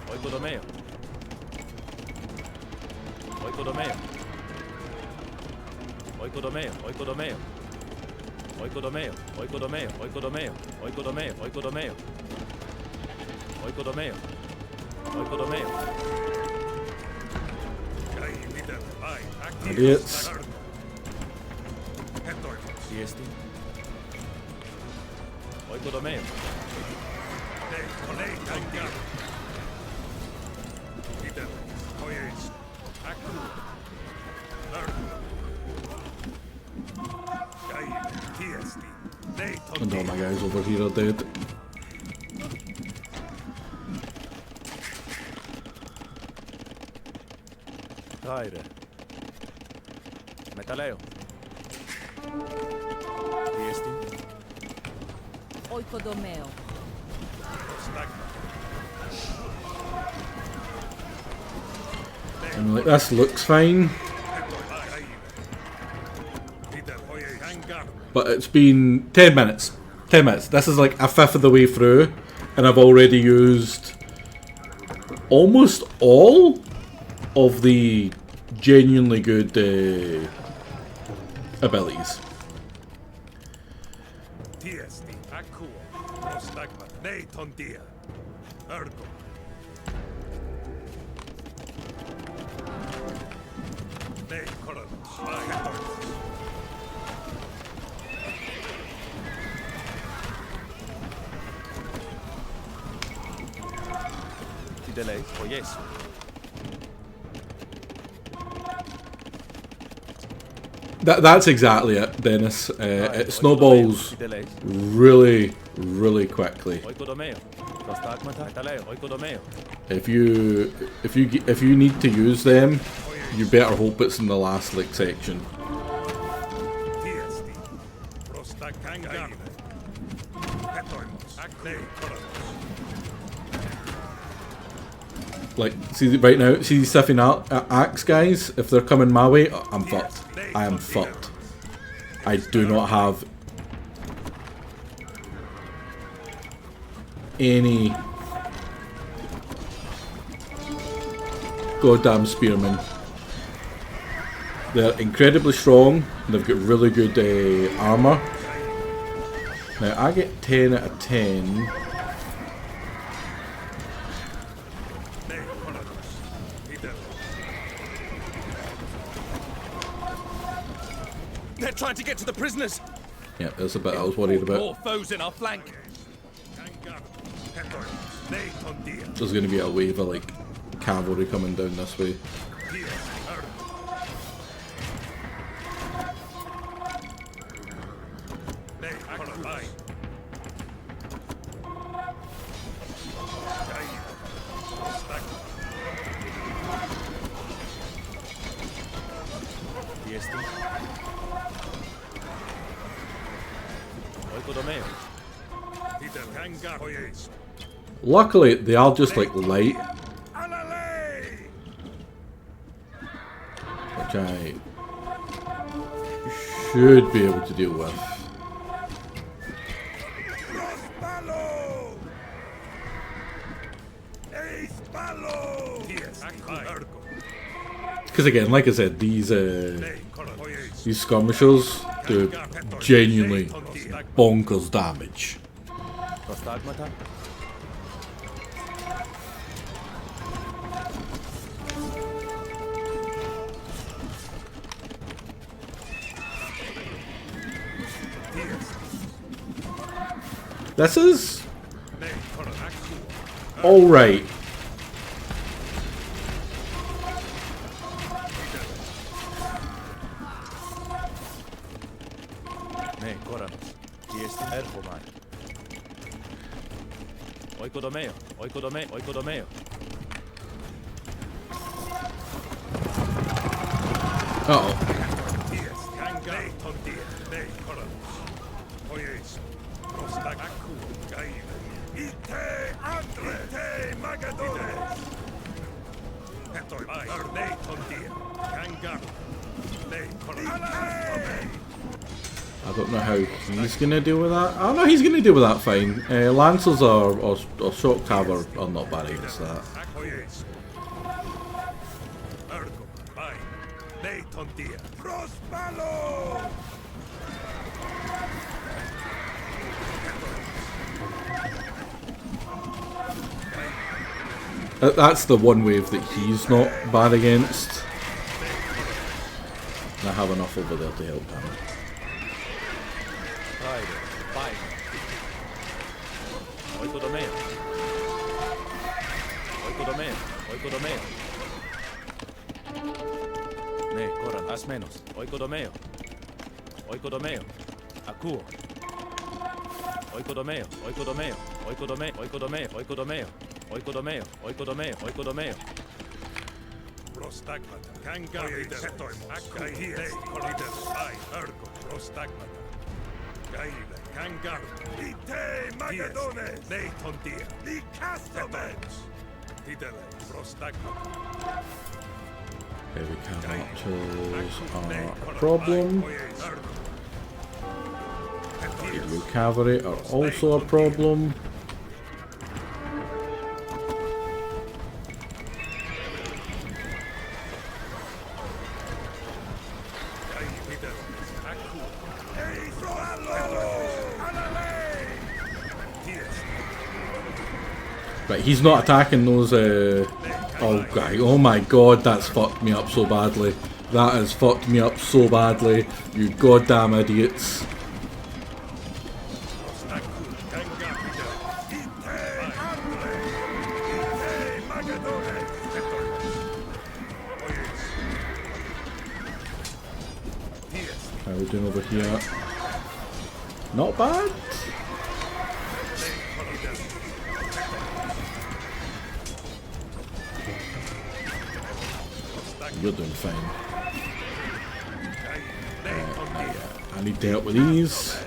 Oikodomeo. Oikodomeo. Oikodomeo. Oikodomeo. Oikodomeo. Oikodomeo. Oikodomeo. Oikodomeo. Oikodomeo. Oikodomeo. Oikodomeo. Idiots. Tiestin. Oikodomeo. guys over here are dead. Aire. Metaleo. Tiesti. Oikodomeo. And like, this looks fine. But it's been 10 minutes. 10 minutes. This is like a fifth of the way through. And I've already used almost all of the genuinely good abilities. Delays. Oh yes. That's exactly it, Dennis. It snowballs really, really quickly. If you need to use them, you better hope it's in the last like section. Like, see right now, see these stuffing axe guys? If they're coming my way, I'm fucked. I am fucked. I do not have any goddamn spearmen. They're incredibly strong. They've got really good armor. Now I get 10 out of 10. They're trying to get to the prisoners. Yeah, that's a bit I was worried about. More foes in our flank. There's going to be a wave of like cavalry coming down this way. Luckily, they are just like light, which I should be able to deal with. Because again, like I said, these skirmishers do genuinely bonkers damage. This is all right. Uh-oh. I don't know how he's going to deal with that. I know he's going to deal with that fine. Lancers or shock cav are not bad against that. That's the one wave that he's not bad against. And I have enough over there to help him. Ne, Koran, haz menos. Oikodomeo. Oikodomeo. Akuo. Oikodomeo, oikodomeo, oikodomeo, oikodomeo, oikodomeo, oikodomeo, oikodomeo, oikodomeo. Prostagmata, Kangavi, Setoimo, Akaide, Kolides, Ai, Ergo, Prostagmata, Gaile, Kangar, Ite, Magadone, Leitondia, Licastomens, Tidele, Prostagmata. Heavy cavaltures are a problem. Heavy cavalry are also a problem. Right, he's not attacking those, oh, guy, oh my god, that's fucked me up so badly. That has fucked me up so badly, you goddamn idiots. How are we doing over here? Not bad. You're doing fine. Yeah, I need to help with these.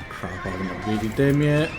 Crap, I haven't upgraded them yet.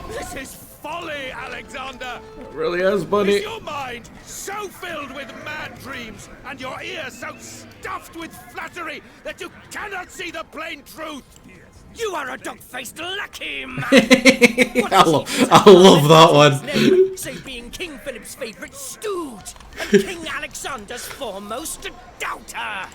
This is folly, Alexander! It really is, buddy. Is your mind so filled with mad dreams and your ears so stuffed with flattery that you cannot see the plain truth? You are a dog-faced lucky man! I love that one. Say being King Philip's favourite stooge and King Alexander's foremost doubter!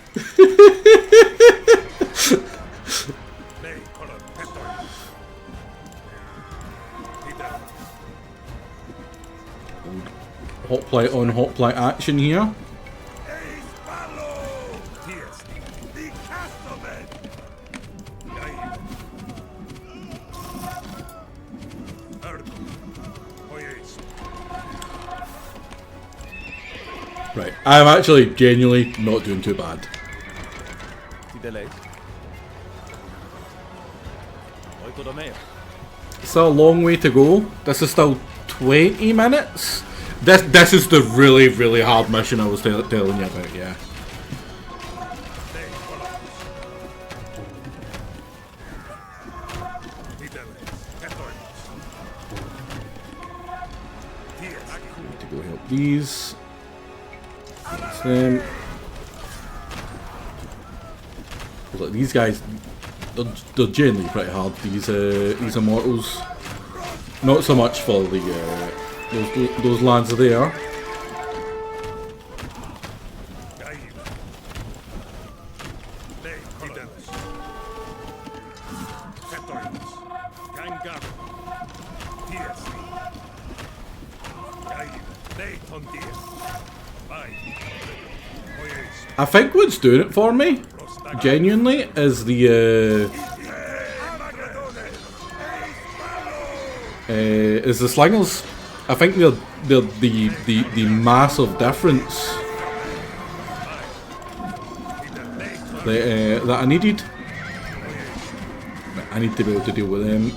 Hot plate on hot plate action here. Right, I'm actually genuinely not doing too bad. It's a long way to go. This is still 20 minutes. This is the really, really hard mission I was telling you about, yeah. Need to go help these. That's them. Look, these guys, they're generally pretty hard. These immortals, not so much for the those lads there. I think what's doing it for me, genuinely, is the slingers. I think they're the massive difference that I needed. I need to be able to deal with them.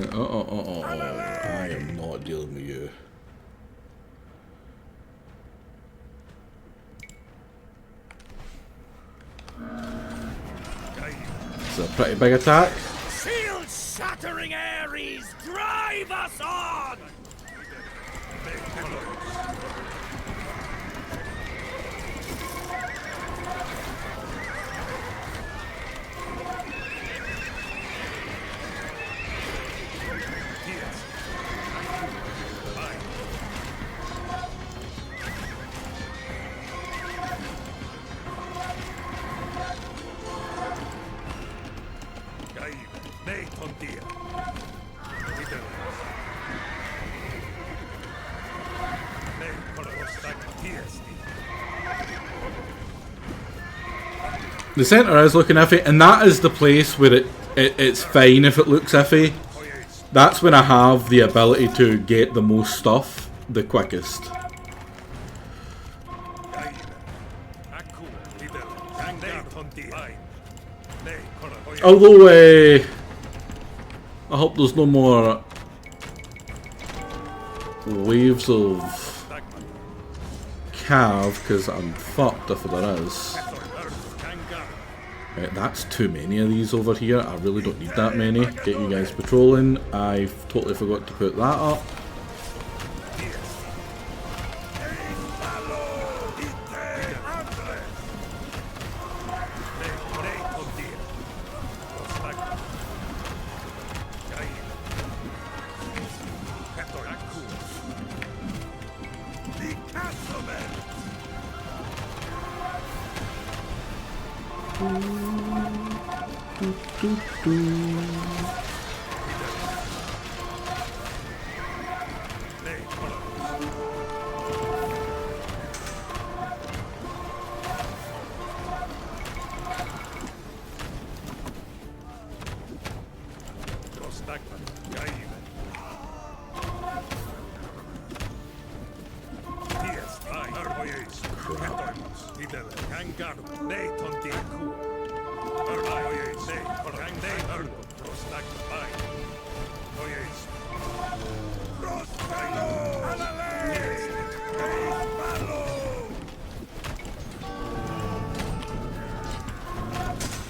I am not dealing with you. It's a pretty big attack. Shield-shattering Ares, drive us on! The centre is looking iffy, and that is the place where it's fine if it looks iffy. That's when I have the ability to get the most stuff the quickest. Although, I hope there's no more waves of cav, because I'm fucked if there is. That's too many of these over here. I really don't need that many. Get you guys patrolling. I totally forgot to put that up.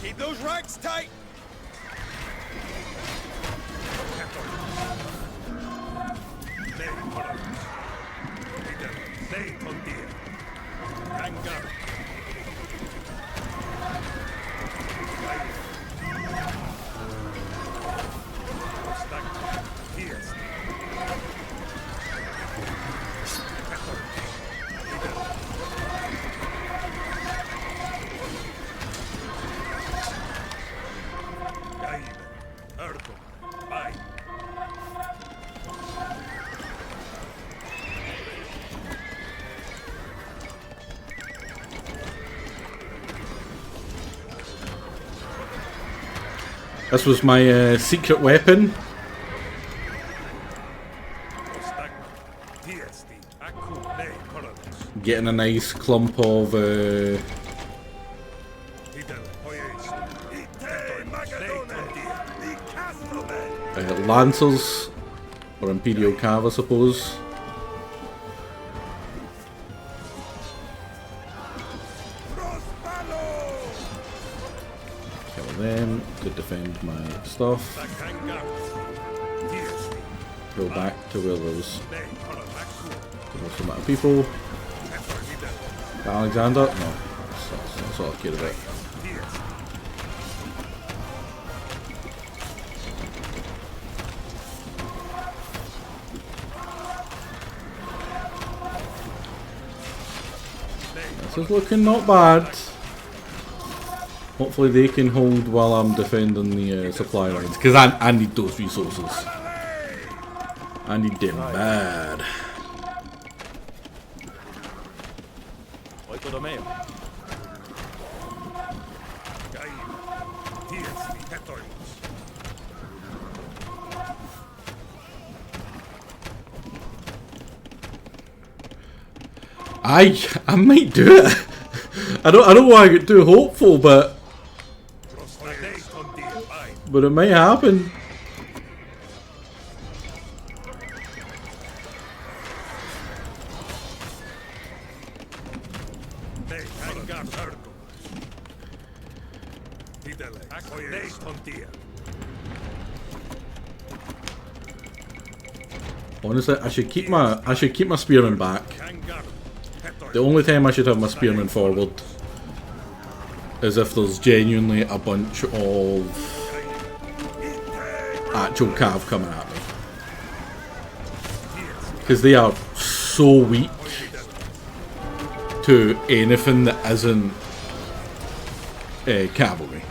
Keep those ranks tight! This was my secret weapon. Getting a nice clump of Lancers, or Imperial Cav, I suppose. Kill them to defend my stuff. Go back to where there's most amount of people. Alexander? No, that's all I care about. This is looking not bad. Hopefully they can hold while I'm defending the supply lines, because I need those resources. I need them bad. I might do it. I don't want to get too hopeful, but it might happen. Honestly, I should keep my spearman back. The only time I should have my spearman forward is if there's genuinely a bunch of actual cav coming at me, because they are so weak to anything that isn't cavalry.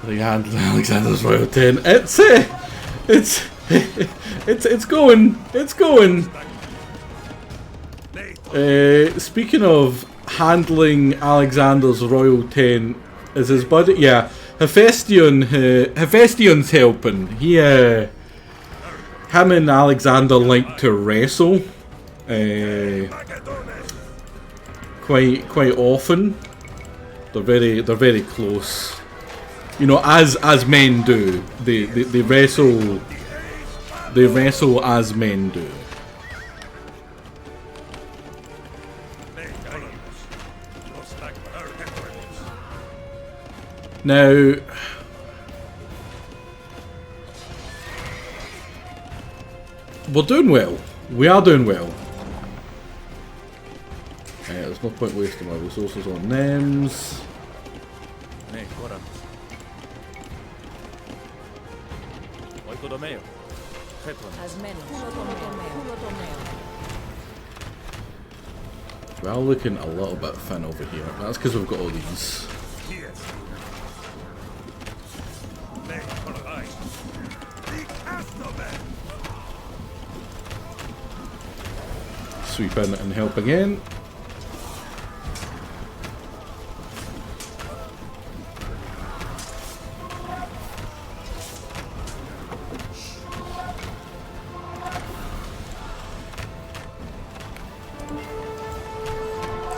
Alexander's Royal 10. It's going. Speaking of handling Alexander's royal tent, is his buddy? Yeah, Hephaestion's helping. Him and Alexander like to wrestle quite often. They're very close. You know, as men do. They wrestle. They wrestle as men do. Now, we're doing well. We are doing well. There's no point wasting my resources on names. We are looking a little bit thin over here. That's because we've got all these. Sweep in and help again.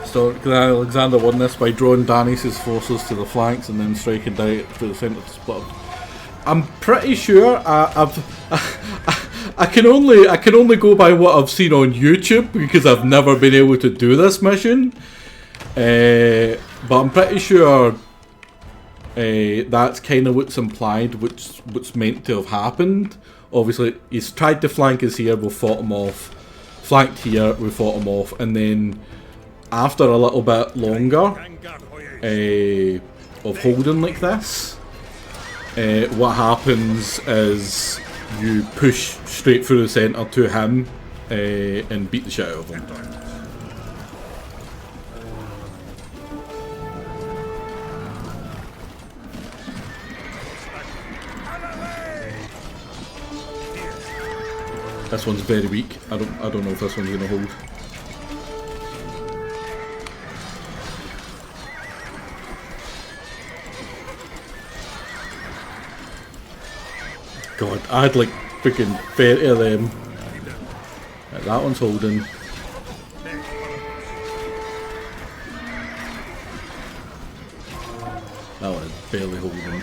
So Alexander won this by drawing Danis' forces to the flanks and then striking down through the centre to split them. I'm pretty sure I can only go by what I've seen on YouTube because I've never been able to do this mission. But I'm pretty sure that's kind of what's implied, what's meant to have happened. Obviously, he's tried to flank us here, we fought him off. Flanked here, we fought him off, and then after a little bit longer of holding like this, what happens is you push straight through the centre to him and beat the shit out of him. This one's very weak. I don't know if this one's gonna hold. God, I had like freaking 30 of them. Right, that one's holding. That one is barely holding.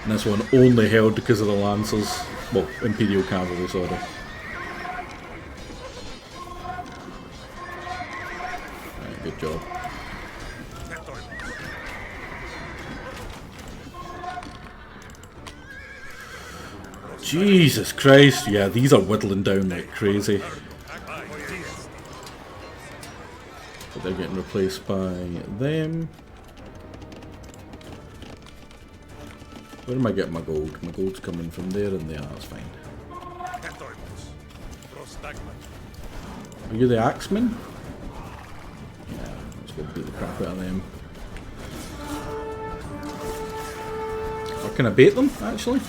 And this one only held because of the Lancers. Well, Imperial Cavalry, sorry. Right, good job. Jesus Christ, yeah, these are whittling down like crazy. But they're getting replaced by them. Where am I getting my gold? My gold's coming from there and there, that's fine. Are you the axeman? Yeah, let's go beat the crap out of them. Or can I bait them, actually?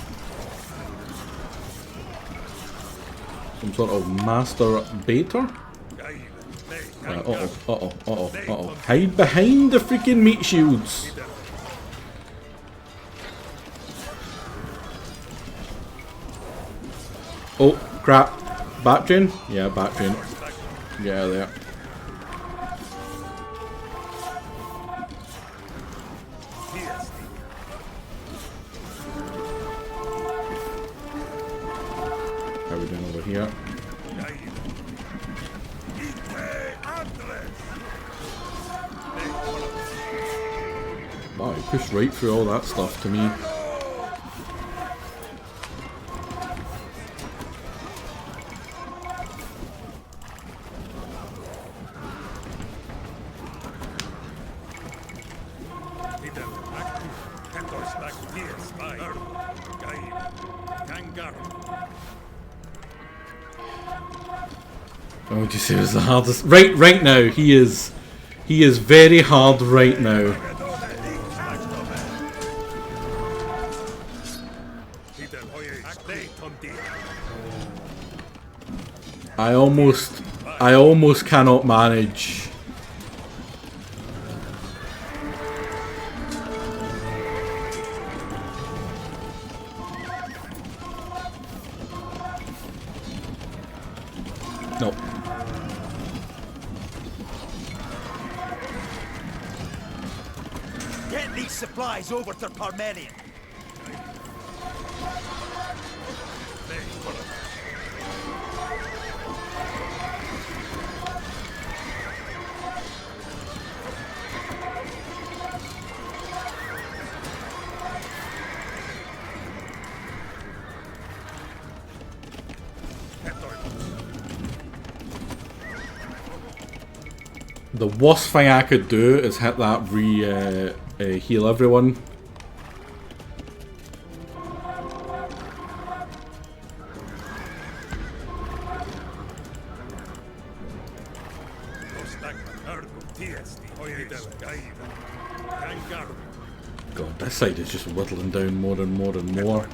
Some sort of master baiter? Uh-oh. Hide behind the freaking meat shields! Oh, crap. Back drain? Yeah, back drain. Get out of there. How are we doing over here? Wow, he pushed right through all that stuff to me. What would you say was the hardest? Right now, he is very hard right now. I almost I almost cannot manage. Nope. Get these supplies over to Parmenion. The worst thing I could do is hit that heal everyone. God, this side is just whittling down more and more and more.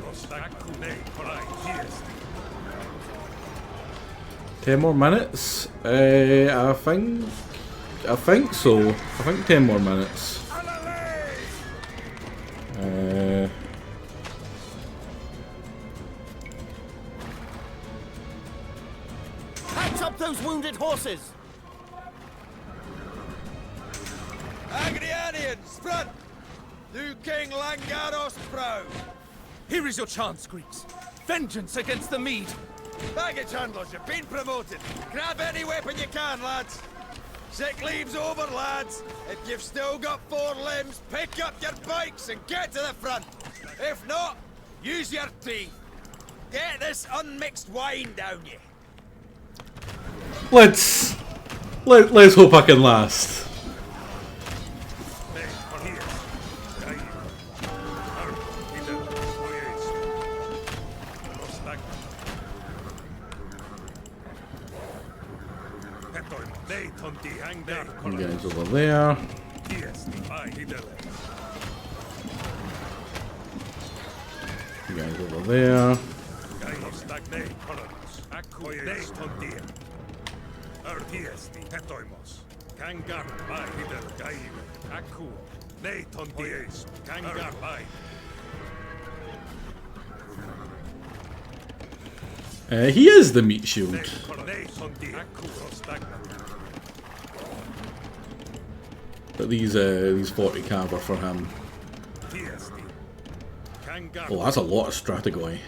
10 more minutes? I think so. I think 10 more minutes. Patch up those wounded horses! Agrianians, front! Do King Langaros proud! Here is your chance, Greeks. Vengeance against the Mede. Baggage handlers, you've been promoted. Grab any weapon you can, lads. Sick leave's over, lads. If you've still got 4 limbs, pick up your bikes and get to the front. If not, use your teeth. Get this unmixed wine down you. Let's hope I can last. You guys over there. You guys over there. He is the meat shield. But these 40 cav are for him. Oh, that's a lot of Strategoi.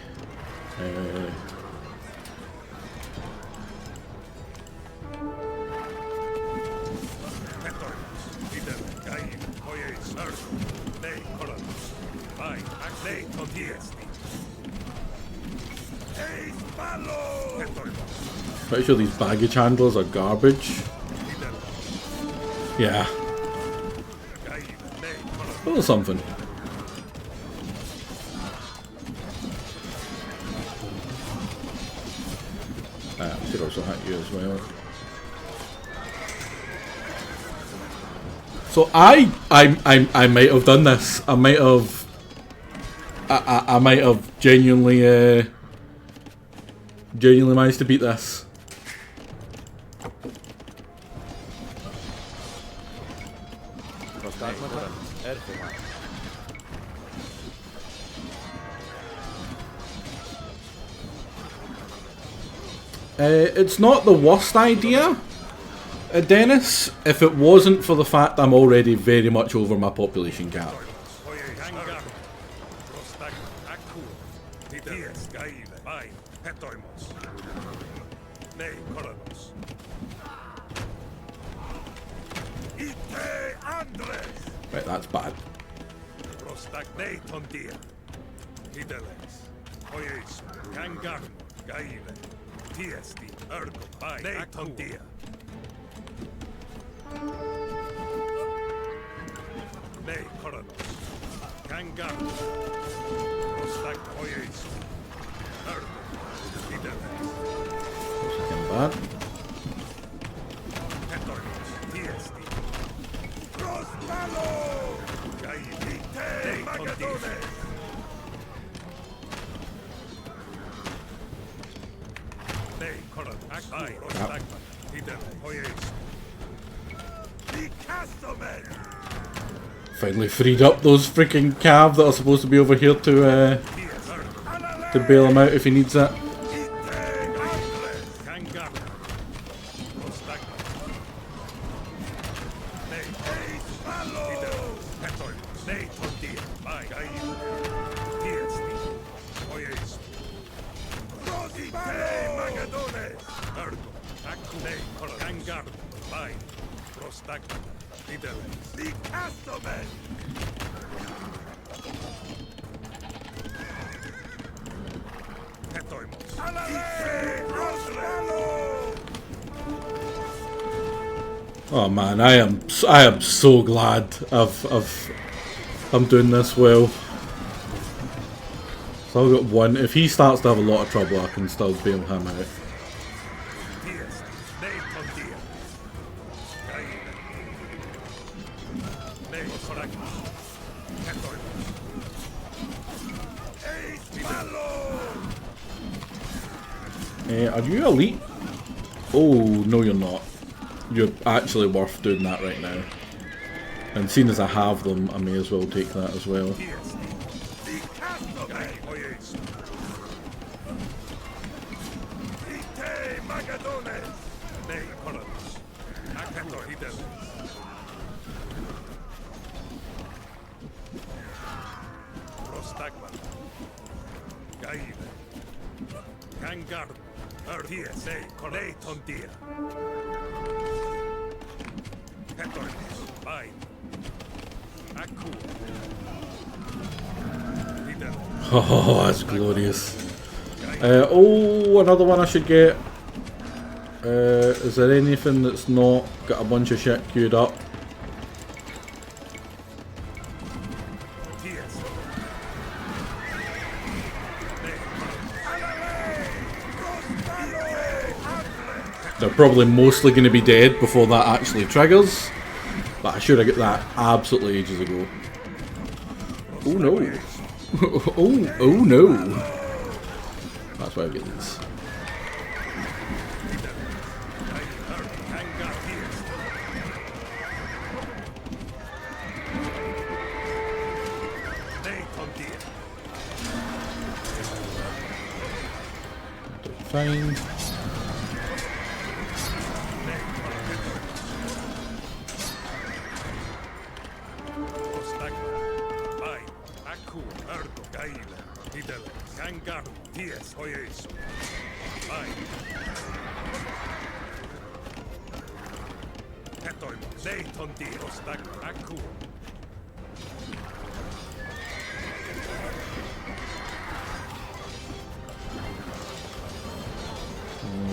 Pretty sure these baggage handlers are garbage. Yeah. A little something. I should also hit you as well. So I might have done this. I might have genuinely managed to beat this. It's not the worst idea, Dennis, if it wasn't for the fact I'm already very much over my population cap. Right, that's bad. Tiesti, Ergo, Nei Tontia. Nei Koronos, Kangar, Rostak Oyeis, Ergo, Tideles. Second bad. Hetoros, Tiesti. Crossmalo! Gaivite, Magadones. Finally freed up those freaking cav that are supposed to be over here to bail him out if he needs it. Oh man, I am so glad I'm doing this well. So I've got one. If he starts to have a lot of trouble, I can still bail him out. Are you elite? Oh, no you're not. You're actually worth doing that right now. And seeing as I have them, I may as well take that as well. Oh, that's glorious. Oh, another one I should get. Is there anything that's not got a bunch of shit queued up? They're probably mostly going to be dead before that actually triggers. But I should have got that absolutely ages ago. Oh no. Oh no. That's why I get these. Fine.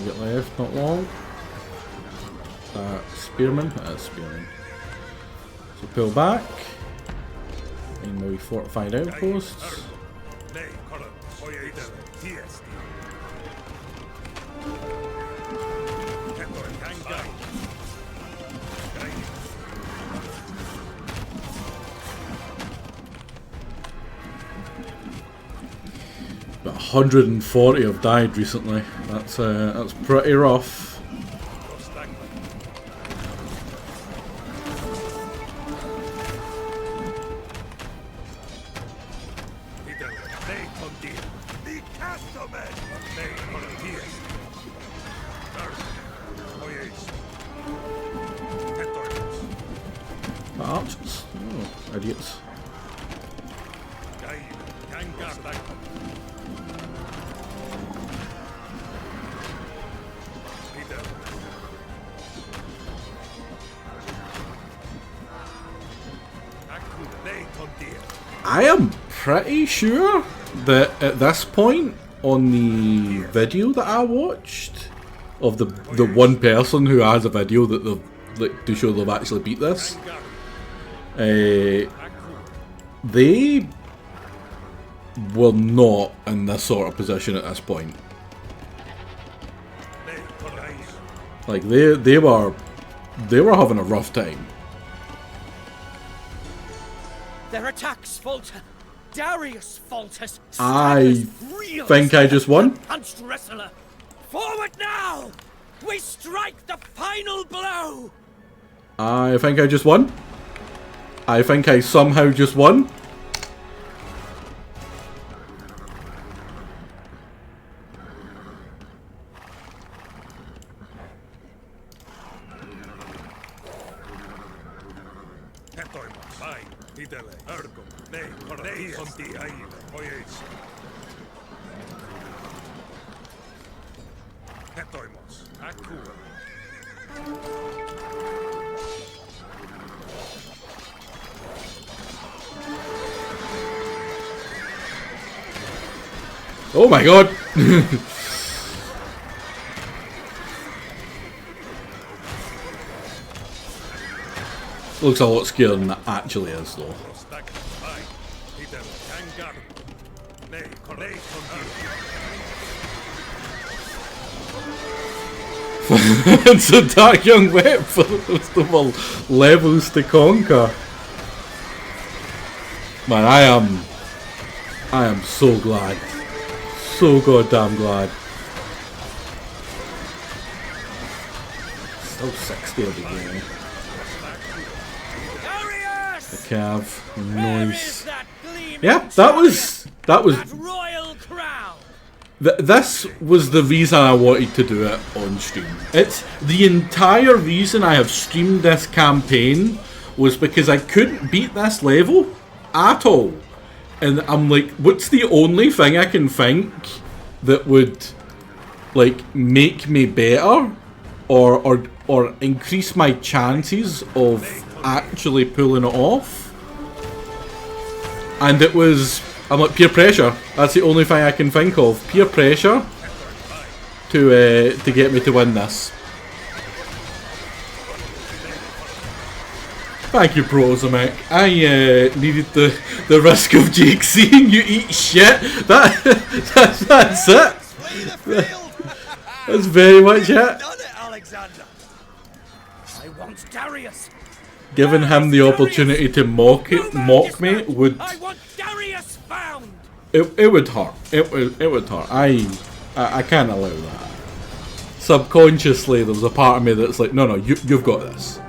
Get left, not long. Spearman? Spearman. So pull back. And maybe fortified outposts. About 140 have died recently. That's pretty rough. Archers? Oh, idiots. I am pretty sure that at this point on the video that I watched of the one person who has a video that they've like to show they've actually beat this, they were not in this sort of position at this point. Like they were having a rough time. Their attacks falter. Darius falters. I think I just won. Punched wrestler. Forward now! We strike the final blow! I think I just won. I think I somehow just won. Oh my god! Looks a lot scarier than it actually is, though. It's a dark young whip for the most of all levels to conquer. Man, I am so glad. So goddamn glad. Still 60 of the game. The cav, noise. Yeah, that was royal crown. This was the reason I wanted to do it on stream. It's the entire reason I have streamed this campaign was because I couldn't beat this level at all. And I'm like, what's the only thing I can think that would like make me better or increase my chances of actually pulling it off? And it was, I'm like, peer pressure. That's the only thing I can think of. Peer pressure to get me to win this. Thank you, Prozamek. I needed the risk of Jake seeing you eat shit. That's it. That's very much it. I want Darius. Giving him the opportunity to mock me would. I want Darius found. It would hurt. It would hurt. I can't allow that. Subconsciously, there's a part of me that's like, no, you've got this.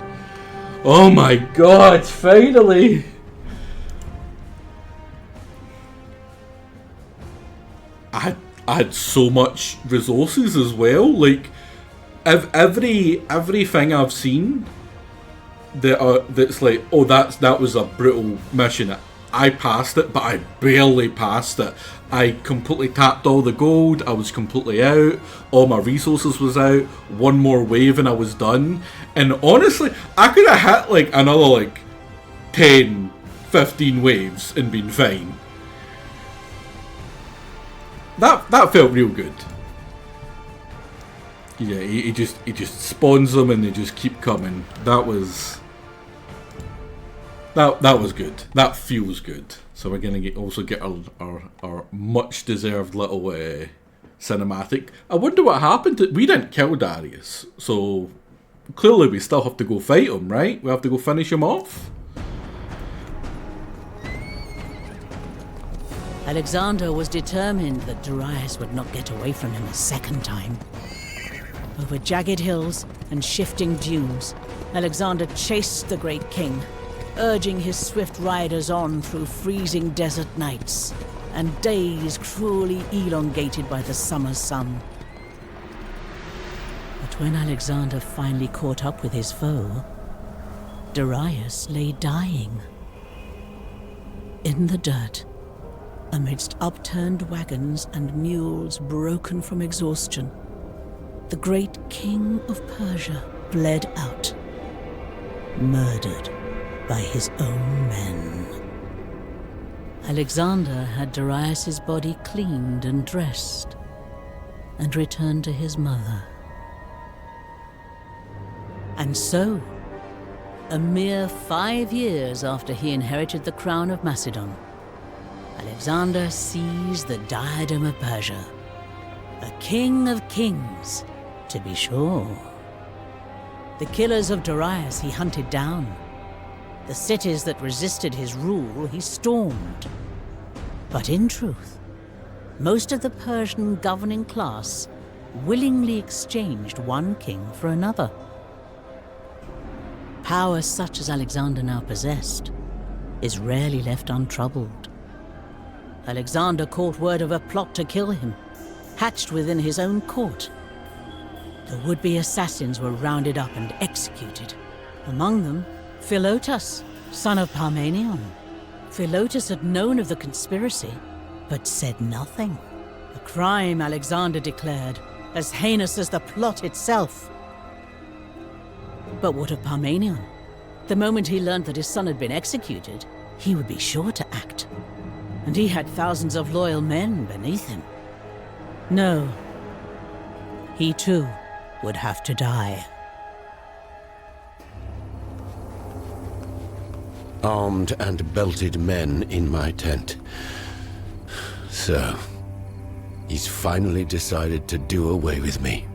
Oh my god, finally! I had so much resources as well. Like, everything I've seen that's like, oh, that was a brutal mission. I passed it, but I barely passed it. I completely tapped all the gold, I was completely out, all my resources was out, one more wave and I was done. And honestly, I could have hit like another like 10, 15 waves and been fine. That felt real good. Yeah, he just spawns them and they just keep coming. That was good. That feels good. So we're gonna also get our much deserved little cinematic. I wonder what happened. We didn't kill Darius, so clearly we still have to go fight him, right? We have to go finish him off. Alexander was determined that Darius would not get away from him a second time. Over jagged hills and shifting dunes, Alexander chased the great king, urging his swift riders on through freezing desert nights and days cruelly elongated by the summer sun. But when Alexander finally caught up with his foe, Darius lay dying. In the dirt, amidst upturned wagons and mules broken from exhaustion, the great king of Persia bled out, murdered by his own men. Alexander had Darius's body cleaned and dressed, and returned to his mother. And so, a mere 5 years after he inherited the crown of Macedon, Alexander seized the diadem of Persia, a king of kings, to be sure. The killers of Darius he hunted down. The cities that resisted his rule he stormed. But in truth, most of the Persian governing class willingly exchanged one king for another. Power such as Alexander now possessed is rarely left untroubled. Alexander caught word of a plot to kill him, hatched within his own court. The would-be assassins were rounded up and executed. Among them, Philotas, son of Parmenion. Philotas had known of the conspiracy, but said nothing. A crime, Alexander declared, as heinous as the plot itself. But what of Parmenion? The moment he learned that his son had been executed, he would be sure to act. And he had thousands of loyal men beneath him. No. He too would have to die. Armed and belted men in my tent. So, he's finally decided to do away with me.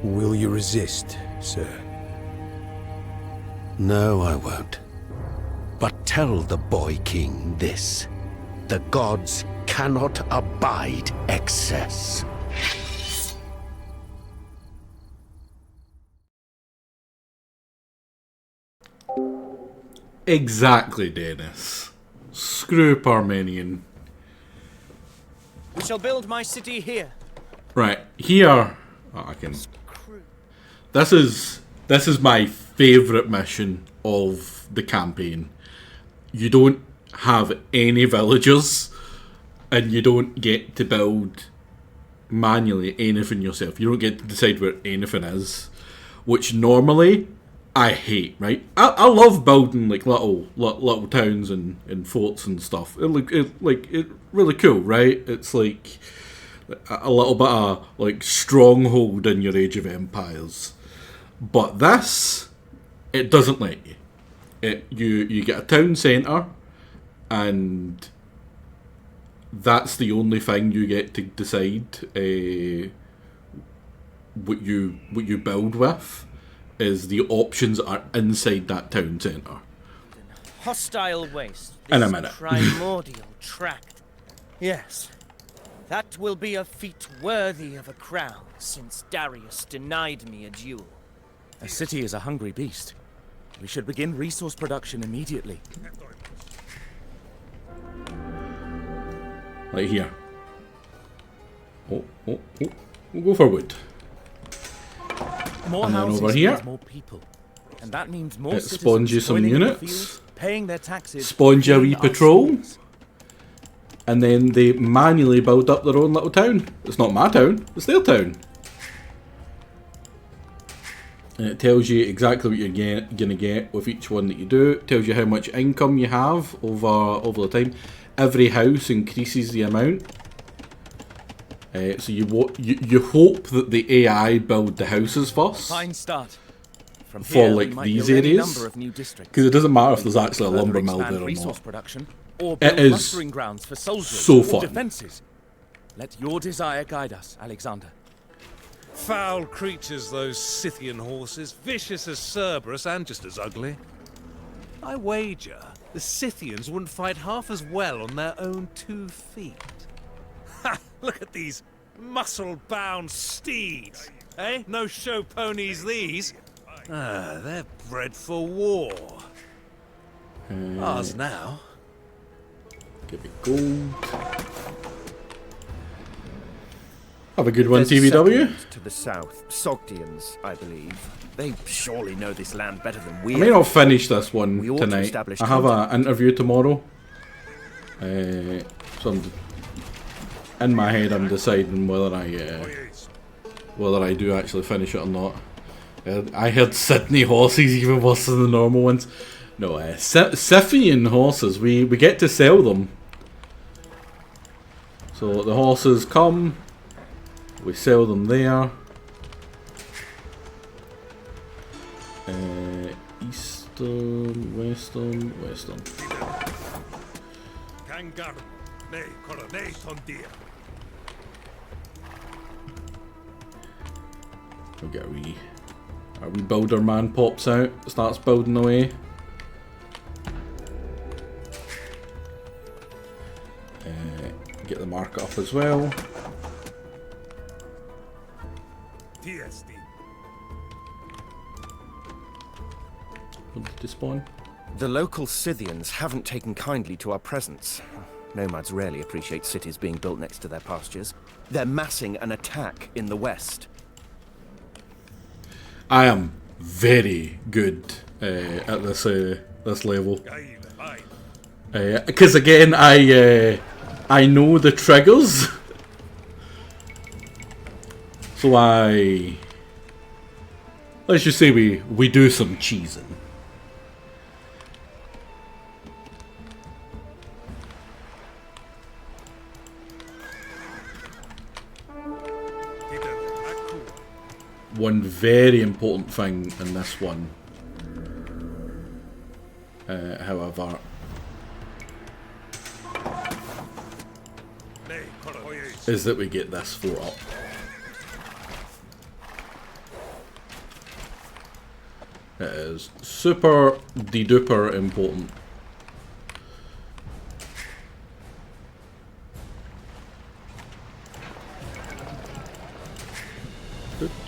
Will you resist, sir? No, I won't. But tell the boy king this. The gods cannot abide excess. Exactly, Dennis. Screw Parmenion. We shall build my city here. Right, here... Oh, I can... This is my favourite mission of the campaign. You don't have any villagers, and you don't get to build manually anything yourself. You don't get to decide where anything is, which normally I hate, right? I love building like little towns and forts and stuff. It really cool, right? It's like a little bit of like stronghold in your Age of Empires. But this, it doesn't let you. You get a town centre, and that's the only thing you get to decide what you build with. Is the options are inside that town centre. Hostile waste. In a minute. Primordial tract. Yes. That will be a feat worthy of a crown, since Darius denied me a duel. A city is a hungry beast. We should begin resource production immediately. Right here. Oh. We'll go for wood. More and then houses over here, means more people. And that means more it spawns you some joining in the units, fields, paying their taxes, spawns you a wee our patrol, schools. and then they manually build up their own little town. It's not my town, it's their town. And it tells you exactly what you're going to get with each one that you do. It tells you how much income you have over the time. Every house increases the amount. So you hope that the AI build the houses first. Fine start. From for here, like we might these build any areas, number of new districts. because it doesn't matter if there's actually a Further lumber mill expand there or resource not. production, or It build is mustering grounds for soldiers so or fun. defenses. Let your desire guide us, Alexander. Foul creatures, those Scythian horses, vicious as Cerberus and just as ugly. I wager the Scythians wouldn't fight half as well on their own 2 feet. Ha! Look at these muscle-bound steeds, eh? No show ponies these. Ah, they're bred for war. Ours now. Give me gold. Have a good one, There's a TVW. settlement to the south, Sogdians, I believe. They surely know this land better than we. I may not finish this one We ought to tonight. establish I have contact. an interview tomorrow. So in my head, I'm deciding whether I do actually finish it or not. I heard Sydney horses even worse than the normal ones. No, Scythian horses. We get to sell them. So the horses come. We sell them there. Eastern, western. We get our wee builder man pops out, starts building away. Get the market up as well. To spawn. The local Scythians haven't taken kindly to our presence. Nomads rarely appreciate cities being built next to their pastures. They're massing an attack in the west. I am very good at this level. Because again, I know the triggers. So let's just say we do some cheesing. One very important thing in this one, however, is that we get this fort up. It is super de-duper important.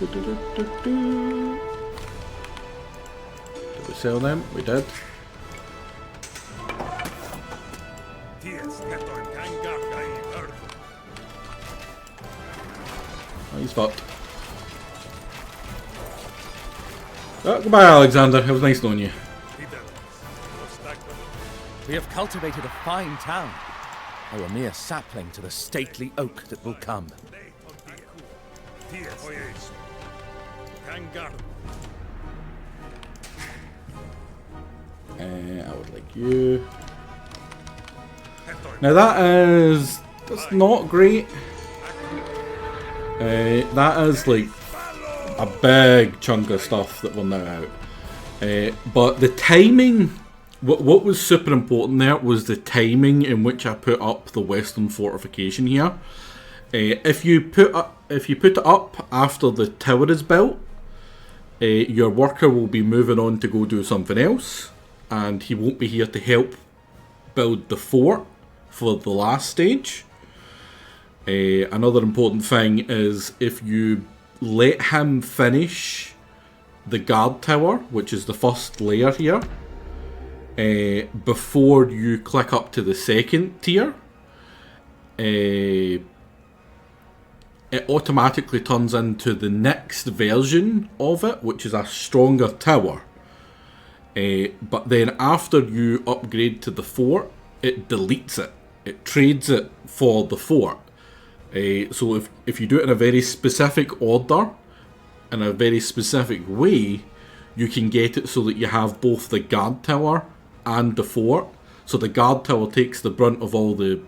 Did we sell them? We did. Oh, he's fucked. Oh, goodbye, Alexander. It was nice knowing you. We have cultivated a fine town, though a mere sapling to the stately oak that will come. I would like you. Now that's not great. That is like a big chunk of stuff that we're now out. But the timing, what was super important there was the timing in which I put up the western fortification here. If you put it up after the tower is built, your worker will be moving on to go do something else, and he won't be here to help build the fort for the last stage. Another important thing is if you let him finish the guard tower, which is the first layer here, before you click up to the second tier, it automatically turns into the next version of it, which is a stronger tower. But then after you upgrade to the fort, it deletes it. It trades it for the fort. So if you do it in a very specific order, in a very specific way, you can get it so that you have both the guard tower and the fort. So the guard tower takes the brunt of all the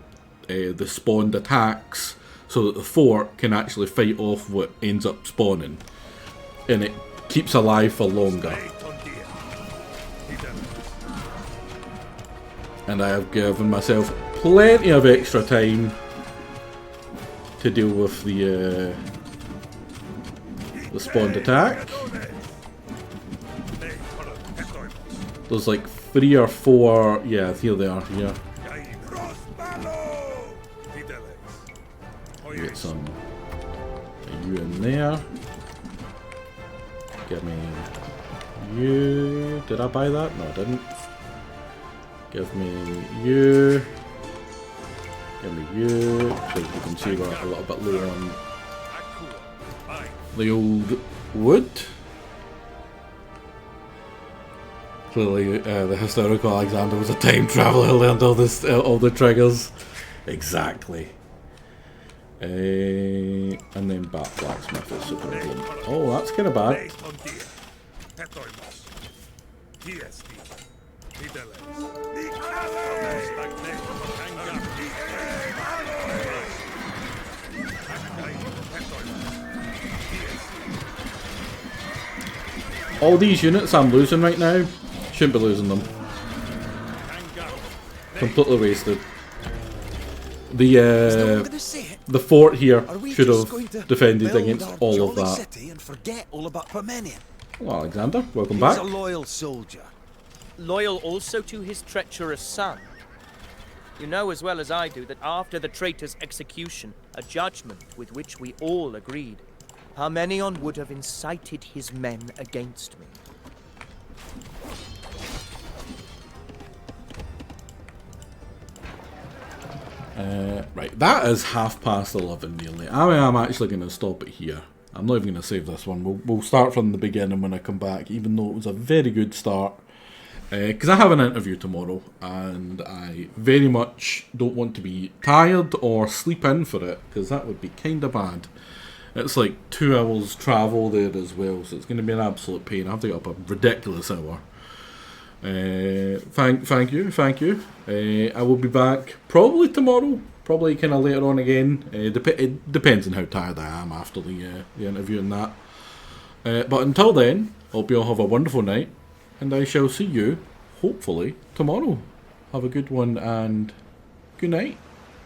spawned attacks, so that the fort can actually fight off what ends up spawning, and it keeps alive for longer. And I have given myself plenty of extra time to deal with the spawned attack. There's like 3 or 4, yeah, here they are, here. Get some you in there. Give me you. Did I buy that? No, I didn't. Give me you. Give me you. So you can see we're a little bit lower on the old wood. Clearly, the historical Alexander was a time traveler who learned all the triggers. Exactly. And then blacksmith is super important. Oh, that's kind of bad. All these units I'm losing right now, shouldn't be losing them. Completely wasted. The fort here should have defended against all of that. And forget all about Parmenion. Well, Alexander, welcome back. He's a loyal soldier. Loyal also to his treacherous son. You know as well as I do that after the traitor's execution, a judgment with which we all agreed Parmenion would have incited his men against me. Right, that is 11:30 nearly. I'm actually going to stop it here. I'm not even going to save this one. We'll start from the beginning when I come back, even though it was a very good start. Because I have an interview tomorrow, and I very much don't want to be tired or sleep in for it, because that would be kind of bad. It's like 2 hours travel there as well, so it's going to be an absolute pain. I have to get up a ridiculous hour. Thank you. I will be back probably tomorrow, probably kind of later on again. It depends on how tired I am after the interview and that. But until then, hope you all have a wonderful night, and I shall see you hopefully tomorrow. Have a good one and good night.